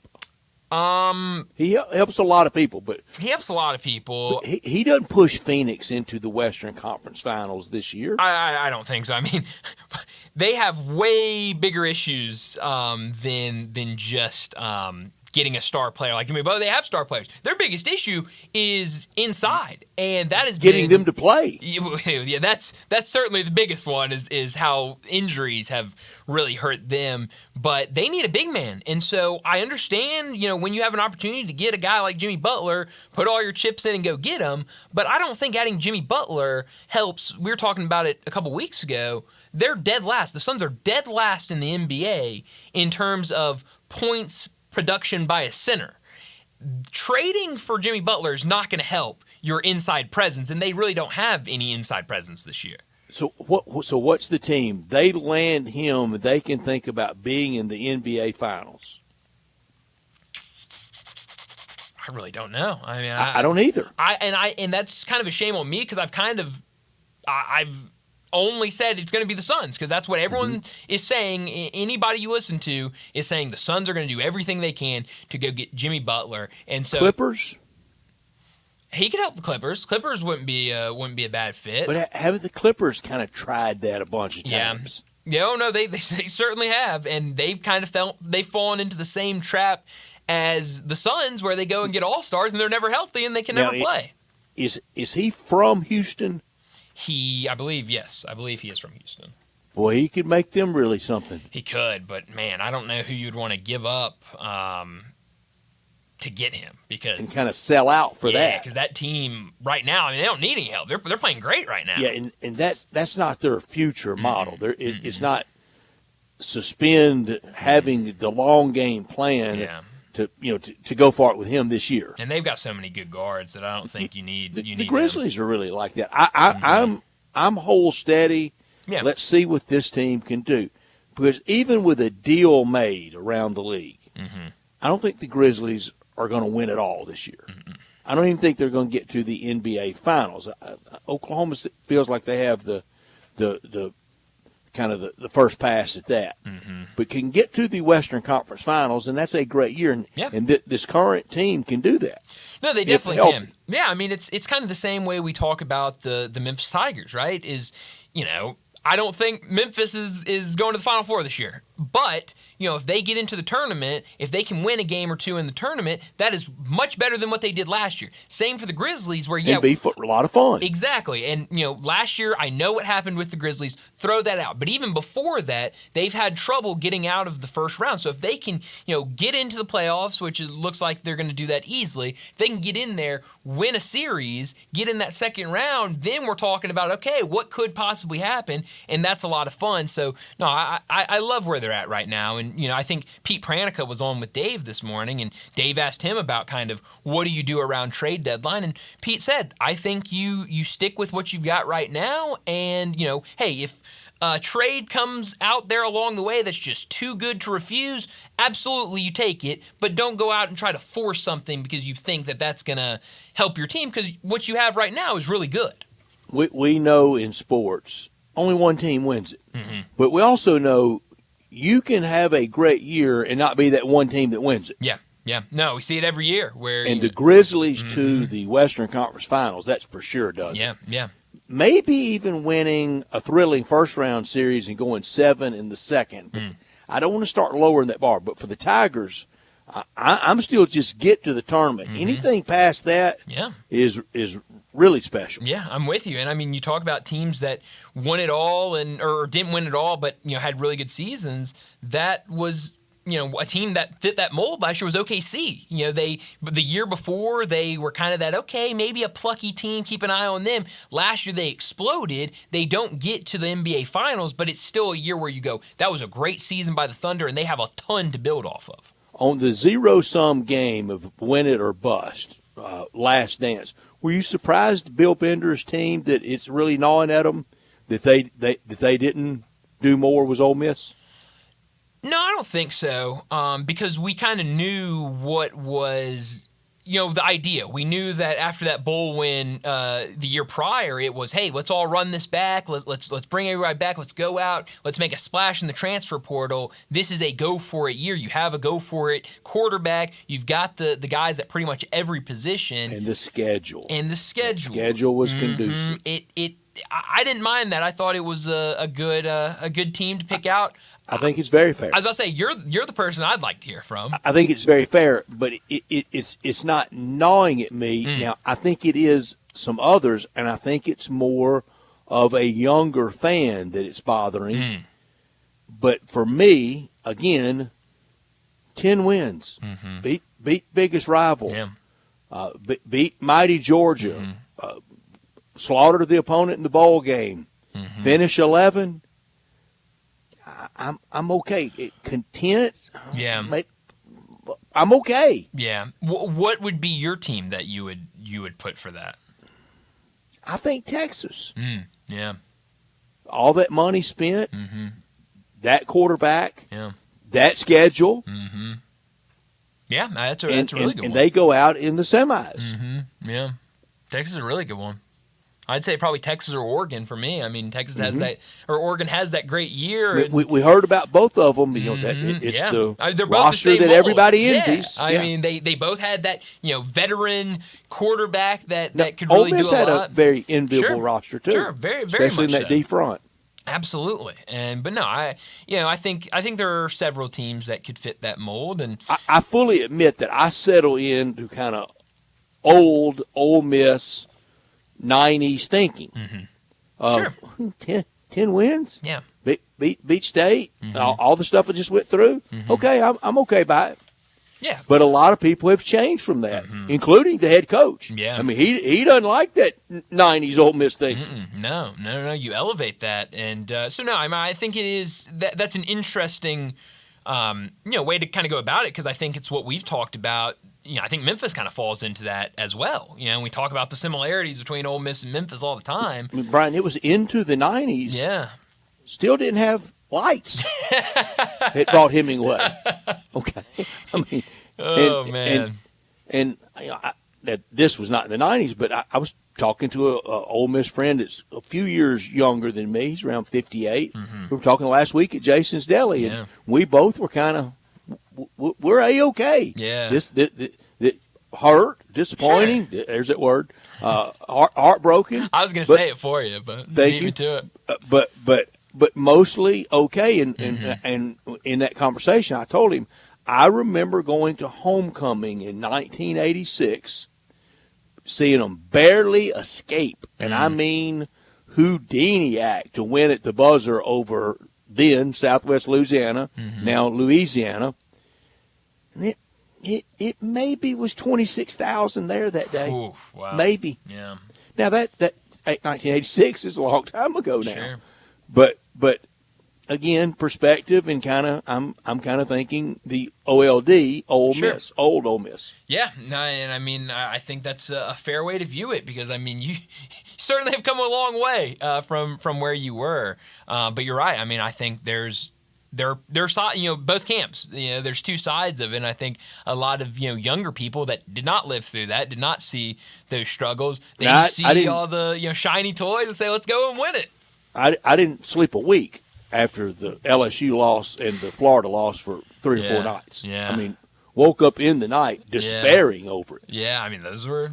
He helps a lot of people, but he helps a lot of people. He doesn't push Phoenix into the Western Conference Finals this year. I don't think so. I mean, they have way bigger issues than just getting a star player like Jimmy Butler. They have star players. Their biggest issue is inside, and that is getting them to play. Yeah, that's certainly the biggest one. Is how injuries have really hurt them. But they need a big man, and so I understand. When you have an opportunity to get a guy like Jimmy Butler, put all your chips in and go get him. But I don't think adding Jimmy Butler helps. We were talking about it a couple weeks ago. They're dead last. The Suns are dead last in the NBA in terms of points production by a center. Trading for Jimmy Butler is not going to help your inside presence, and they really don't have any inside presence this year. So what's the team? They land him, they can think about being in the NBA Finals. I really don't know. I mean, I don't either. And that's kind of a shame on me because I've only said it's going to be the Suns because that's what everyone is saying. Anybody you listen to is saying the Suns are going to do everything they can to go get Jimmy Butler. And so Clippers? He could help the Clippers. Clippers wouldn't be a bad fit. But haven't the Clippers kind of tried that a bunch of times? Yeah, oh no, they certainly have, and they've kind of they've fallen into the same trap as the Suns, where they go and get all-stars and they're never healthy and they can never play. Is he from Houston? I believe he is from Houston. Boy, he could make them really something. He could, but man, I don't know who you'd want to give up to get him and kind of sell out for that. Because that team right now, I mean, they don't need any help. They're playing great right now. Yeah, and that's not their future model. It's not suspend having the long game plan to go for it with him this year. And they've got so many good guards that I don't think you need. The Grizzlies are really like that. I'm whole steady. Yeah. Let's see what this team can do, because even with a deal made around the league, I don't think the Grizzlies are going to win it all this year. I don't even think they're going to get to the NBA Finals. Oklahoma feels like they have the kind of the first pass at that, but can get to the Western Conference Finals, and that's a great year. And this current team can do that. No, they definitely can. Yeah, I mean, it's kind of the same way we talk about the Memphis Tigers, right? I don't think Memphis is going to the Final Four this year. But, if they get into the tournament, if they can win a game or two in the tournament, that is much better than what they did last year. Same for the Grizzlies, where, it'd be a lot of fun. Exactly. And, last year, I know what happened with the Grizzlies. Throw that out. But even before that, they've had trouble getting out of the first round. So if they can, get into the playoffs, which it looks like they're going to do that easily, if they can get in there, win a series, get in that second round, then we're talking about, okay, what could possibly happen? And that's a lot of fun. So, no, I love where they're at right now. And, I think Pete Pranica was on with Dave this morning, and Dave asked him about kind of what do you do around trade deadline? And Pete said, I think you stick with what you've got right now. And, hey, if a trade comes out there along the way that's just too good to refuse, absolutely you take it, but don't go out and try to force something because you think that that's going to help your team, because what you have right now is really good. We know in sports, only one team wins it. But we also know you can have a great year and not be that one team that wins it. Yeah. No, we see it every year. And the Grizzlies to the Western Conference Finals, that's for sure does it. Yeah. Maybe even winning a thrilling first-round series and going 7 in the second. But I don't want to start lowering that bar. But for the Tigers, I'm still just get to the tournament. Anything past that is really special. Yeah, I'm with you. And I mean, you talk about teams that won it all or didn't win it all, but had really good seasons. That was a team that fit that mold last year was OKC. The year before they were kind of that, okay, maybe a plucky team, keep an eye on them. Last year they exploded. They don't get to the NBA Finals, but it's still a year where you go, that was a great season by the Thunder, and they have a ton to build off of. On the zero-sum game of win it or bust, last dance, were you surprised Bill Bender's team that it's really gnawing at them that they didn't do more was Ole Miss? No, I don't think so, because we kind of knew what was, the idea. We knew that after that bowl win the year prior, it was, hey, let's all run this back. Let's bring everybody back. Let's go out. Let's make a splash in the transfer portal. This is a go-for-it year. You have a go-for-it quarterback. You've got the guys at pretty much every position. And the schedule. The schedule was conducive. I didn't mind that. I thought it was a good team to pick out. I think it's very fair. I was about to say, you're the person I'd like to hear from. I think it's very fair, but it's not gnawing at me. Now, I think it is some others, and I think it's more of a younger fan that it's bothering. But for me, again, 10 wins. Beat biggest rival. Beat mighty Georgia. Slaughtered the opponent in the bowl game. Finish 11. I'm okay. Content. Yeah. I'm okay. Yeah. What would be your team that you would put for that? I think Texas. Yeah. All that money spent. That quarterback. Yeah. That schedule. Yeah, that's a really good one. And they go out in the semis. Yeah. Texas is a really good one. I'd say probably Texas or Oregon for me. I mean, Texas has Mhm. that, or Oregon has that great year. We heard about both of them. You know, that it's yeah. the I mean, they're both roster the same that mold. everybody Yeah. envies. I mean, they both had that veteran quarterback that could Ole really Miss do a had lot. a very enviable Sure. roster too. Sure, very especially much in that so. D front. Absolutely, but no, I think there are several teams that could fit that mold, and I fully admit that I settle into kind of old Ole Miss 90s thinking. Of 10 wins. Yeah. Beat State. All the stuff I just went through. Okay, I'm okay by it. Yeah. But a lot of people have changed from that, including the head coach. Yeah. I mean, he doesn't like that 90s Ole Miss thinking. No. You elevate that, and so no. I mean, I think it is that's an interesting, way to kind of go about it, because I think it's what we've talked about. I think Memphis kind of falls into that as well. We talk about the similarities between Ole Miss and Memphis all the time. I mean, Brian, it was into the 90s. Yeah. Still didn't have lights. It brought Hemingway. Okay. I mean, man. And this was not in the 90s, but I was talking to a Ole Miss friend that's a few years younger than me. He's around 58. We were talking last week at Jason's Deli, and we both were kind of, we're A-okay. Yeah. This hurt, disappointing. Sure. There's that word. Heartbroken. I was going to say it for you, but thank you. Me to it. But mostly okay. And in that conversation, I told him, I remember going to homecoming in 1986, seeing them barely escape, and I mean Houdini act to win at the buzzer over then Southwest Louisiana, now Louisiana. And it maybe was 26,000 there that day. Oof, wow. Maybe. Yeah. Now that 1986 is a long time ago now. Sure. But again, perspective, and I'm kind of thinking the old Miss. Yeah, no, and I mean, I think that's a fair way to view it, because I mean, you certainly have come a long way from where you were. But you're right. I mean, I think there's both camps. There's two sides of it. And I think a lot of younger people that did not live through that, did not see those struggles. They see all the shiny toys and say, "Let's go and win it." I didn't sleep a week after the LSU loss and the Florida loss for 3 or 4 nights. Yeah. I mean, woke up in the night despairing over it. Yeah, I mean, those were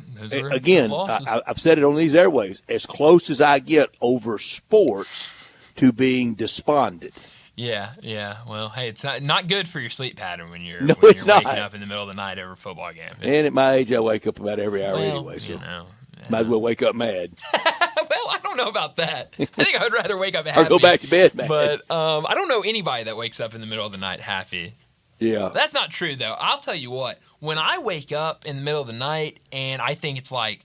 again. losses. I've said it on these airwaves. As close as I get over sports to being despondent. Yeah. Well, hey, it's not good for your sleep pattern when you're it's waking not. up in the middle of the night over a football game. And at my age, I wake up about every hour anyway, so might as well wake up mad. Well, I don't know about that. I think I would rather wake up happy. Or go back to bed mad. But I don't know anybody that wakes up in the middle of the night happy. Yeah. That's not true, though. I'll tell you what. When I wake up in the middle of the night and I think it's like,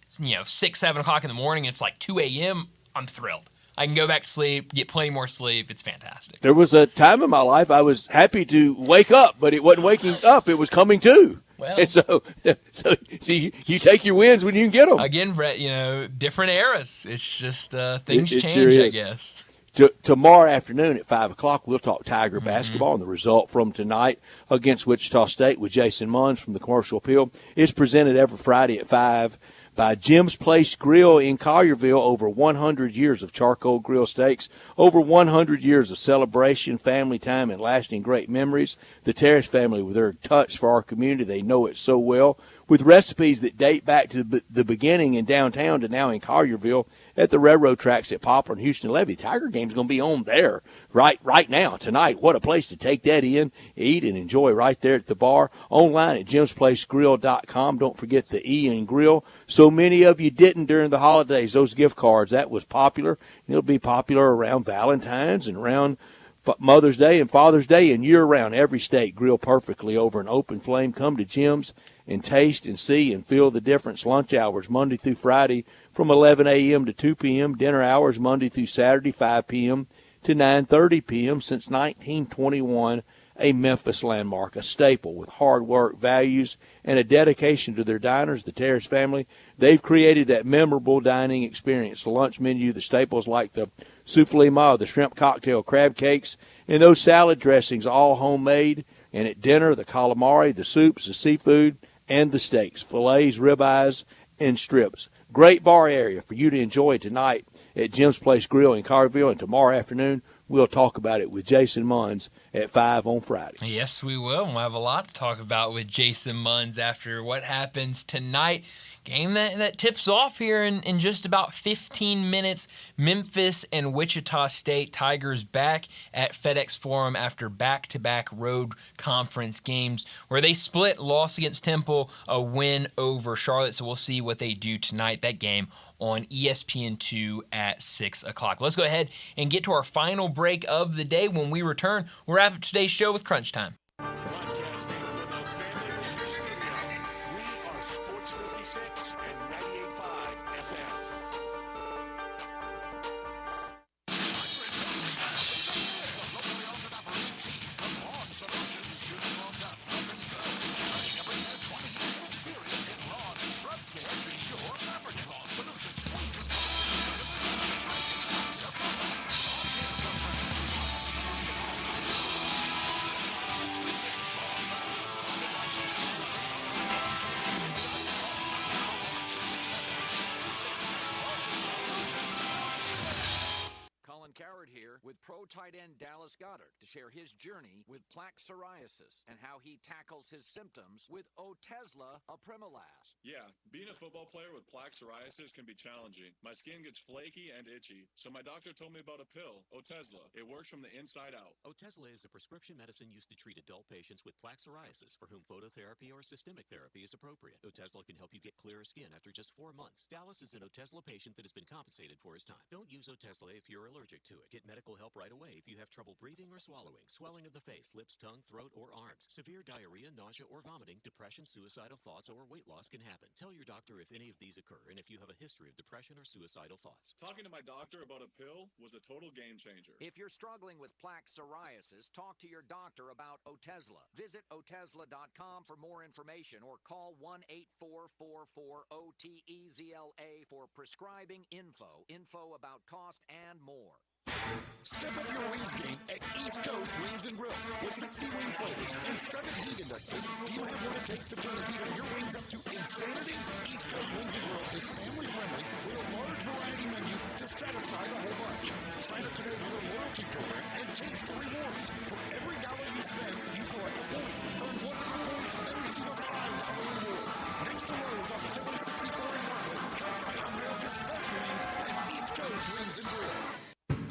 6, 7 o'clock in the morning, and it's like 2 a.m., I'm thrilled. I can go back to sleep, get plenty more sleep. It's fantastic. There was a time in my life I was happy to wake up, but it wasn't waking up. It was coming to. Well, and so you take your wins when you can get them. Again, Brett, different eras. It's just things It change, sure I is. guess. Tomorrow afternoon at 5 o'clock, we'll talk Tiger basketball and the result from tonight against Wichita State with Jason Munns from the Commercial Appeal. It's presented every Friday at 5 by Jim's Place Grill in Collierville. Over 100 years of charcoal grill steaks, over 100 years of celebration, family time, and lasting great memories. The Terrace family, with their touch for our community, they know it so well. With recipes that date back to the beginning in downtown to now in Collierville at the railroad tracks at Poplar and Houston Levee. Tiger game's going to be on there right now, tonight. What a place to take that in, eat, and enjoy right there at the bar. Online at jimsplacegrill.com. Don't forget the E in grill. So many of you didn't during the holidays. Those gift cards, that was popular. It'll be popular around Valentine's and around Mother's Day and Father's Day and year-round. Every state grill perfectly over an open flame. Come to Jim's and taste and see and feel the difference. Lunch hours Monday through Friday from 11 a.m. to 2 p.m. Dinner hours Monday through Saturday 5 p.m. to 9:30 p.m. Since 1921, a Memphis landmark, a staple with hard work, values, and a dedication to their diners, the Terrace family. They've created that memorable dining experience. The lunch menu, the staples like the souffle ma, the shrimp cocktail, crab cakes, and those salad dressings, all homemade. And at dinner, the calamari, the soups, the seafood, and the steaks, fillets, ribeyes, and strips. Great bar area for you to enjoy tonight at Jim's Place Grill in Carterville, and tomorrow afternoon we'll talk about it with Jason Munns at 5 on Friday. Yes, we will. We'll have a lot to talk about with Jason Munns after what happens tonight. Game that tips off here in just about 15 minutes. Memphis and Wichita State Tigers back at FedEx Forum after back-to-back road conference games where they split, loss against Temple, a win over Charlotte. So we'll see what they do tonight. That game on ESPN2 at 6 o'clock. Let's go ahead and get to our final break of the day. When we return, we'll wrap up today's show with Crunch Time. Broadcasting from the Family Leisure Studio, we are Sports 56 and 98.5 FM. With pro tight end Dallas Goedert to share his journey with plaque psoriasis and how he tackles his symptoms with Otezla apremilast. Yeah, being a football player with plaque psoriasis can be challenging. My skin gets flaky and itchy, so my doctor told me about a pill, Otezla. It works from the inside out. Otezla is a prescription medicine used to treat adult patients with plaque psoriasis for whom phototherapy or systemic therapy is appropriate. Otezla can help you get clearer skin after just 4 months. Dallas is an Otezla patient that has been compensated for his time. Don't use Otezla if you're allergic to it. Get medical help right away if you have trouble breathing or swallowing, swelling of the face, lips, tongue, throat, or arms, severe diarrhea, nausea, or vomiting, depression, suicidal thoughts, or weight loss can happen. Tell your doctor if any of these occur and if you have a history of depression or suicidal thoughts. Talking to my doctor about a pill was a total game changer. If you're struggling with plaque psoriasis, talk to your doctor about Otezla. Visit Otezla.com for more information or call 1-844-4-OTEZLA for prescribing info about cost, and more. Step up your wings game at East Coast Wings and Grill. With 60 wing flavors and 7 heat indexes, do you have what it takes to turn the heat on your wings up to insanity? East Coast Wings and Grill is family friendly with a large variety menu to satisfy the whole bunch. Sign up today for your loyalty program and chase the rewards. For every dollar you spend, you collect a point. Earn 100 points and receive a $5 reward. Next to Lowe's on Highway 64 in Marlin, come try America's best wings at East Coast Wings and Grill.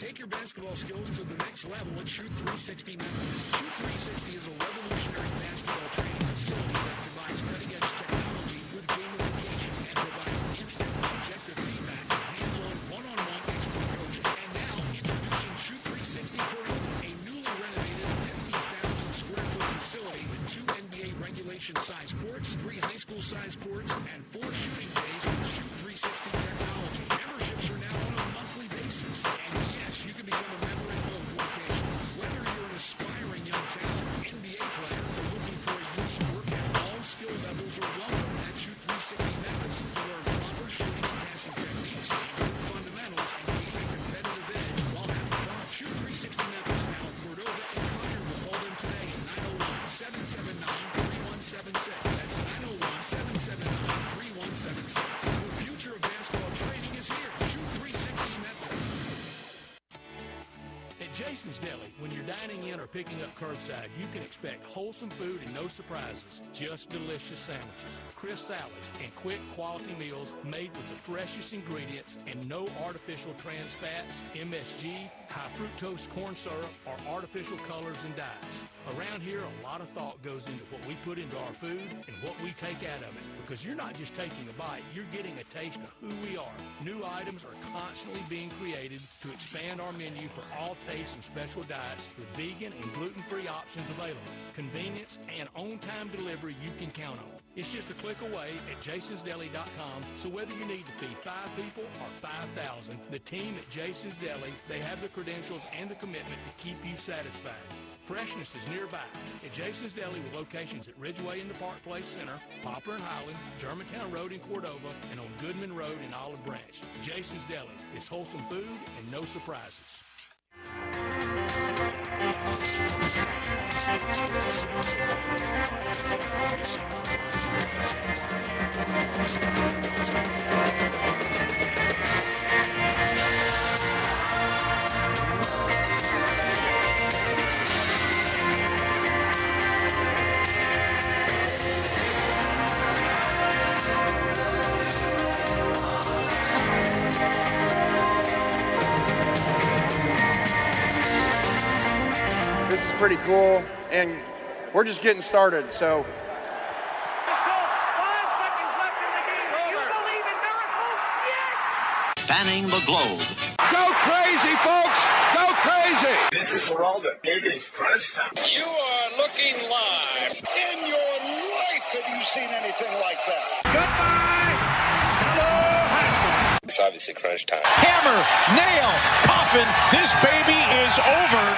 Take your basketball skills to the next level at Shoot 360 Memphis. Shoot 360 is a revolutionary basketball training facility that combines cutting-edge technology with gamification and provides instant, objective feedback, hands-on, one-on-one expert coaching. And now, introducing Shoot 360 for you, a newly renovated 50,000 square foot facility with 2 NBA regulation-size courts, 3 high school-size courts, and 4 shooting bays with Shoot 360 technology. Memberships are now on a monthly basis. And you can become a member in both locations. Whether you're an aspiring young talent, NBA player, or looking for a unique workout, all skill levels are welcome at Shoot 360 Memphis to learn proper shooting and passing techniques, improve fundamentals, and gain a competitive edge while having fun. Shoot 360 Memphis now in Cordova and Collierville. Call them today at 901-779-3176. That's 901-779-3176. The future of basketball training is here. Shoot 360 Memphis. At Jason's Deli, when you're dining in or picking up curbside, you can expect wholesome food and no surprises, just delicious sandwiches, crisp salads, and quick quality meals made with the freshest ingredients and no artificial trans fats, MSG, high fructose corn syrup, or artificial colors and dyes. Around here, a lot of thought goes into what we put into our food and what we take out of it, because you're not just taking a bite, you're getting a taste of who we are. New items are constantly being created to expand our menu for all tastes and special diets with vegan and gluten-free options available. Convenience and on-time delivery you can count on. It's just a click away at jasonsdeli.com, so whether you need to feed 5 people or 5,000, the team at Jason's Deli, they have the credentials and the commitment to keep you satisfied. Freshness is nearby at Jason's Deli with locations at Ridgeway in the Park Place Center, Poplar and Highland, Germantown Road in Cordova, and on Goodman Road in Olive Branch. Jason's Deli. It's wholesome food and no surprises. pretty cool, and we're just getting started. So. Spanning the globe. Go crazy, folks! Go crazy! This is for all the biggest crunch time. You are looking live. In your life have you seen anything like that? Goodbye! Hello, Haskell. It's obviously crunch time. Hammer, nail, coffin. This baby is over.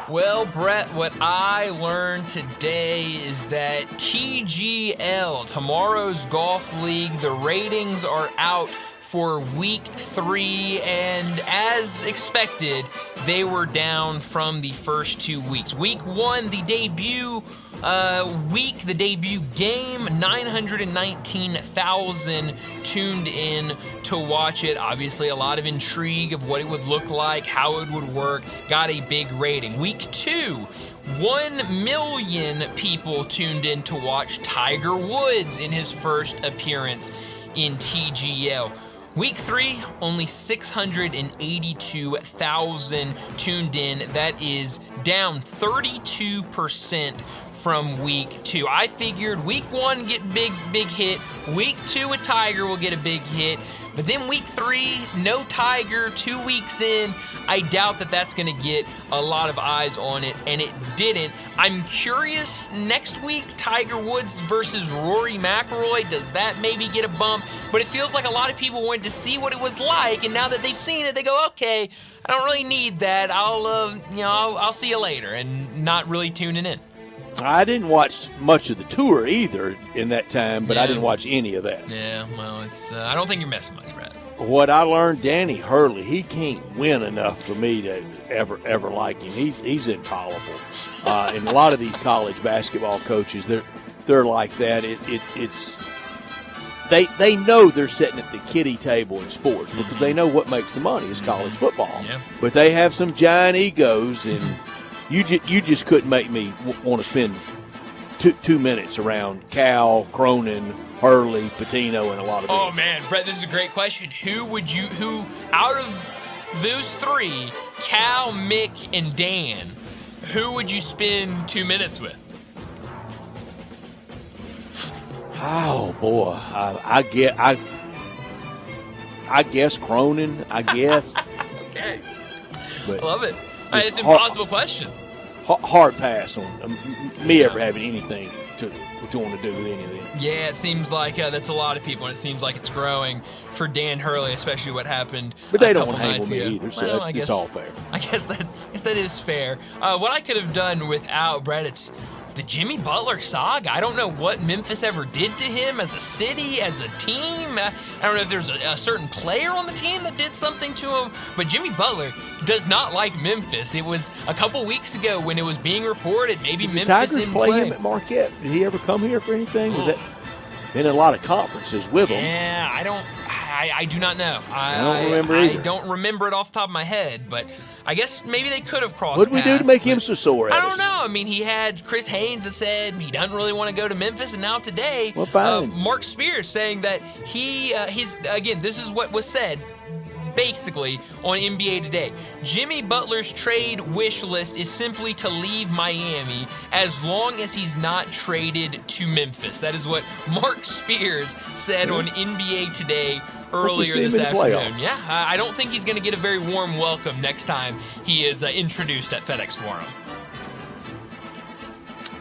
Well, Brett, what I learned today is that TGL, tomorrow's golf league, the ratings are out for week 3, and as expected, they were down from the first 2 weeks. Week 1, the debut the debut game, 919,000 tuned in to watch it. Obviously, a lot of intrigue of what it would look like, how it would work, got a big rating. Week 2, 1 million people tuned in to watch Tiger Woods in his first appearance in TGL. Week 3, only 682,000 tuned in. That is down 32% from week 2. I figured week 1 get big hit. Week 2 with Tiger will get a big hit. But then week 3, no Tiger, 2 weeks in. I doubt that that's going to get a lot of eyes on it, and it didn't. I'm curious, next week, Tiger Woods versus Rory McIlroy, does that maybe get a bump? But it feels like a lot of people wanted to see what it was like, and now that they've seen it, they go, okay, I don't really need that. I'll see you later, and not really tuning in. I didn't watch much of the tour either in that time, but I didn't watch any of that. Yeah, well, it's I don't think you're missing much, Brad. What I learned, Danny Hurley, he can't win enough for me to ever like him. He's intolerable. And a lot of these college basketball coaches, they're like that. It's they know they're sitting at the kiddie table in sports because they know what makes the money is college football. Yeah. But they have some giant egos, and you just couldn't make me want to spend 2 minutes around Cal, Cronin, Hurley, Patino, and a lot of them. Oh, man, Brett, this is a great question. Who out of those 3, Cal, Mick, and Dan, who would you spend 2 minutes with? Oh, boy. I guess Cronin, I guess. Okay. But love it. It's an impossible question. Hard pass on me ever having anything to want to do with any of them. Yeah, it seems like that's a lot of people, and it seems like it's growing for Dan Hurley, especially what happened. But they a don't couple hang nights with me ago. either, so Well, it's all fair. I guess that is fair. What I could have done without Brett, it's the Jimmy Butler saga. I don't know what Memphis ever did to him as a city, as a team. I don't know if there's a certain player on the team that did something to him, but Jimmy Butler does not like Memphis. It was a couple weeks ago when it was being reported maybe Did Memphis Tigers didn't play him at Marquette? Did he ever come here for anything? Was that been in a lot of conferences with him? Yeah, I do not know. I don't remember either. I don't remember it off the top of my head, but I guess maybe they could have crossed What did we do to paths, make but him so sore at I don't us? know. I mean, he had Chris Haynes that said he doesn't really want to go to Memphis, and now today, Well, fine. Mark Spears saying that this is what was said basically on NBA Today. Jimmy Butler's trade wish list is simply to leave Miami as long as he's not traded to Memphis. That is what Mark Spears said on NBA Today earlier this afternoon. Yeah, I don't think he's going to get a very warm welcome next time he is introduced at FedEx Forum.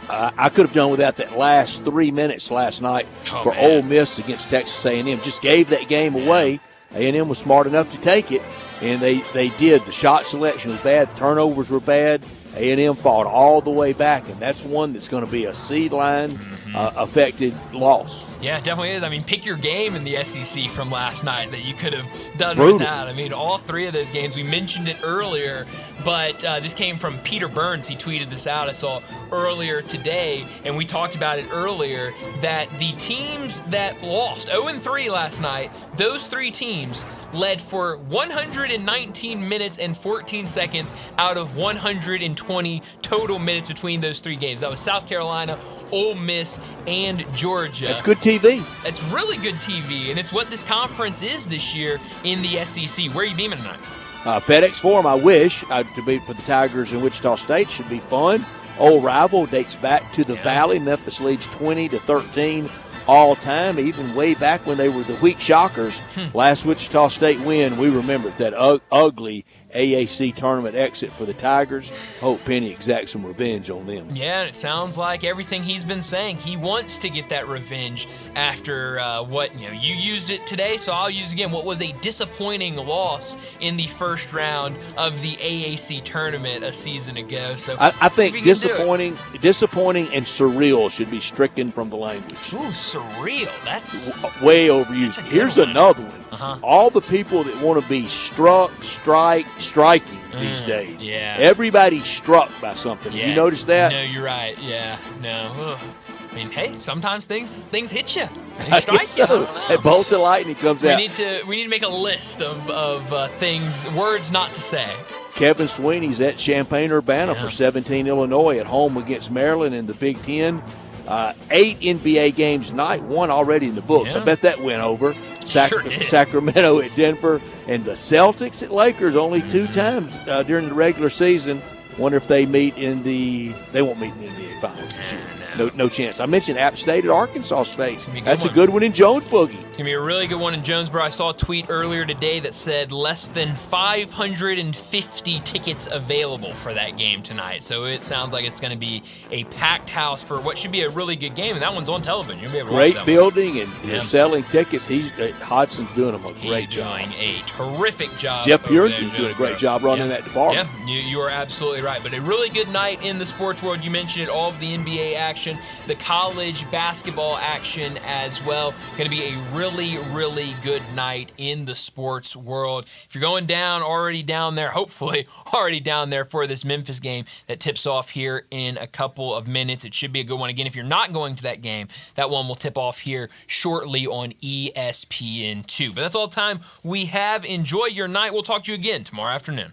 I could have done without that last 3 minutes last night for Ole Miss against Texas A&M. Just gave that game away. A&M was smart enough to take it, and they did. The shot selection was bad. Turnovers were bad. A&M fought all the way back, and that's one that's going to be a seed line affected loss. Yeah, it definitely is. I mean, pick your game in the SEC from last night that you could have done Brutal. without. I mean, all 3 of those games, we mentioned it earlier, but this came from Peter Burns. He tweeted this out, I saw earlier today, and we talked about it earlier, that the teams that lost 0-3 last night, those 3 teams led for 119 minutes and 14 seconds out of 120 total minutes between those 3 games. That was South Carolina, Ole Miss, and Georgia. That's good TV. It's really good TV, and it's what this conference is this year in the SEC. Where are you beaming tonight? FedEx Forum, I wish, to be for the Tigers in Wichita State, should be fun. Old rival, dates back to the Valley. Memphis leads 20-13 all time, even way back when they were the Week Shockers. Last Wichita State win, we remember it's that ugly AAC tournament exit for the Tigers. Hope Penny exacts some revenge on them. Yeah, and it sounds like everything he's been saying. He wants to get that revenge after you used it today, so I'll use it again. What was a disappointing loss in the first round of the AAC tournament a season ago. So I think disappointing and surreal should be stricken from the language. Ooh, surreal. That's way overused. Here's another one. All the people that want to be striking these days. Yeah. Everybody's struck by something. Yeah. You notice that? No, you're right. Yeah. No. Ugh. I mean, hey, sometimes things hit you. They strike you. I don't know. A bolt of lightning comes out. We need to make a list of things, words not to say. Kevin Sweeney's at Champaign-Urbana for 17 Illinois at home against Maryland in the Big Ten. 8 NBA games tonight, 1 already in the books. I bet that went over. Sacramento at Denver, and the Celtics at Lakers only 2 times during the regular season. Wonder if they meet they won't meet in the NBA Finals this year. No chance. I mentioned App State at Arkansas State. That's a good one in Jones Boogie. It's going to be a really good one in Jonesboro. I saw a tweet earlier today that said less than 550 tickets available for that game tonight. So it sounds like it's going to be a packed house for what should be a really good game. And that one's on television. You'll be able to watch that building, and they're selling tickets. Hodson's doing them a great job. Doing a terrific job. Jeff Bjorken's doing a great job running that department. Yeah, you are absolutely right. But a really good night in the sports world. You mentioned it, all of the NBA action, the college basketball action as well. Going to be a really, really good night in the sports world. If you're going down, already down there, hopefully already down there for this Memphis game that tips off here in a couple of minutes. It should be a good one. Again, if you're not going to that game, that one will tip off here shortly on ESPN2. But that's all the time we have. Enjoy your night. We'll talk to you again tomorrow afternoon.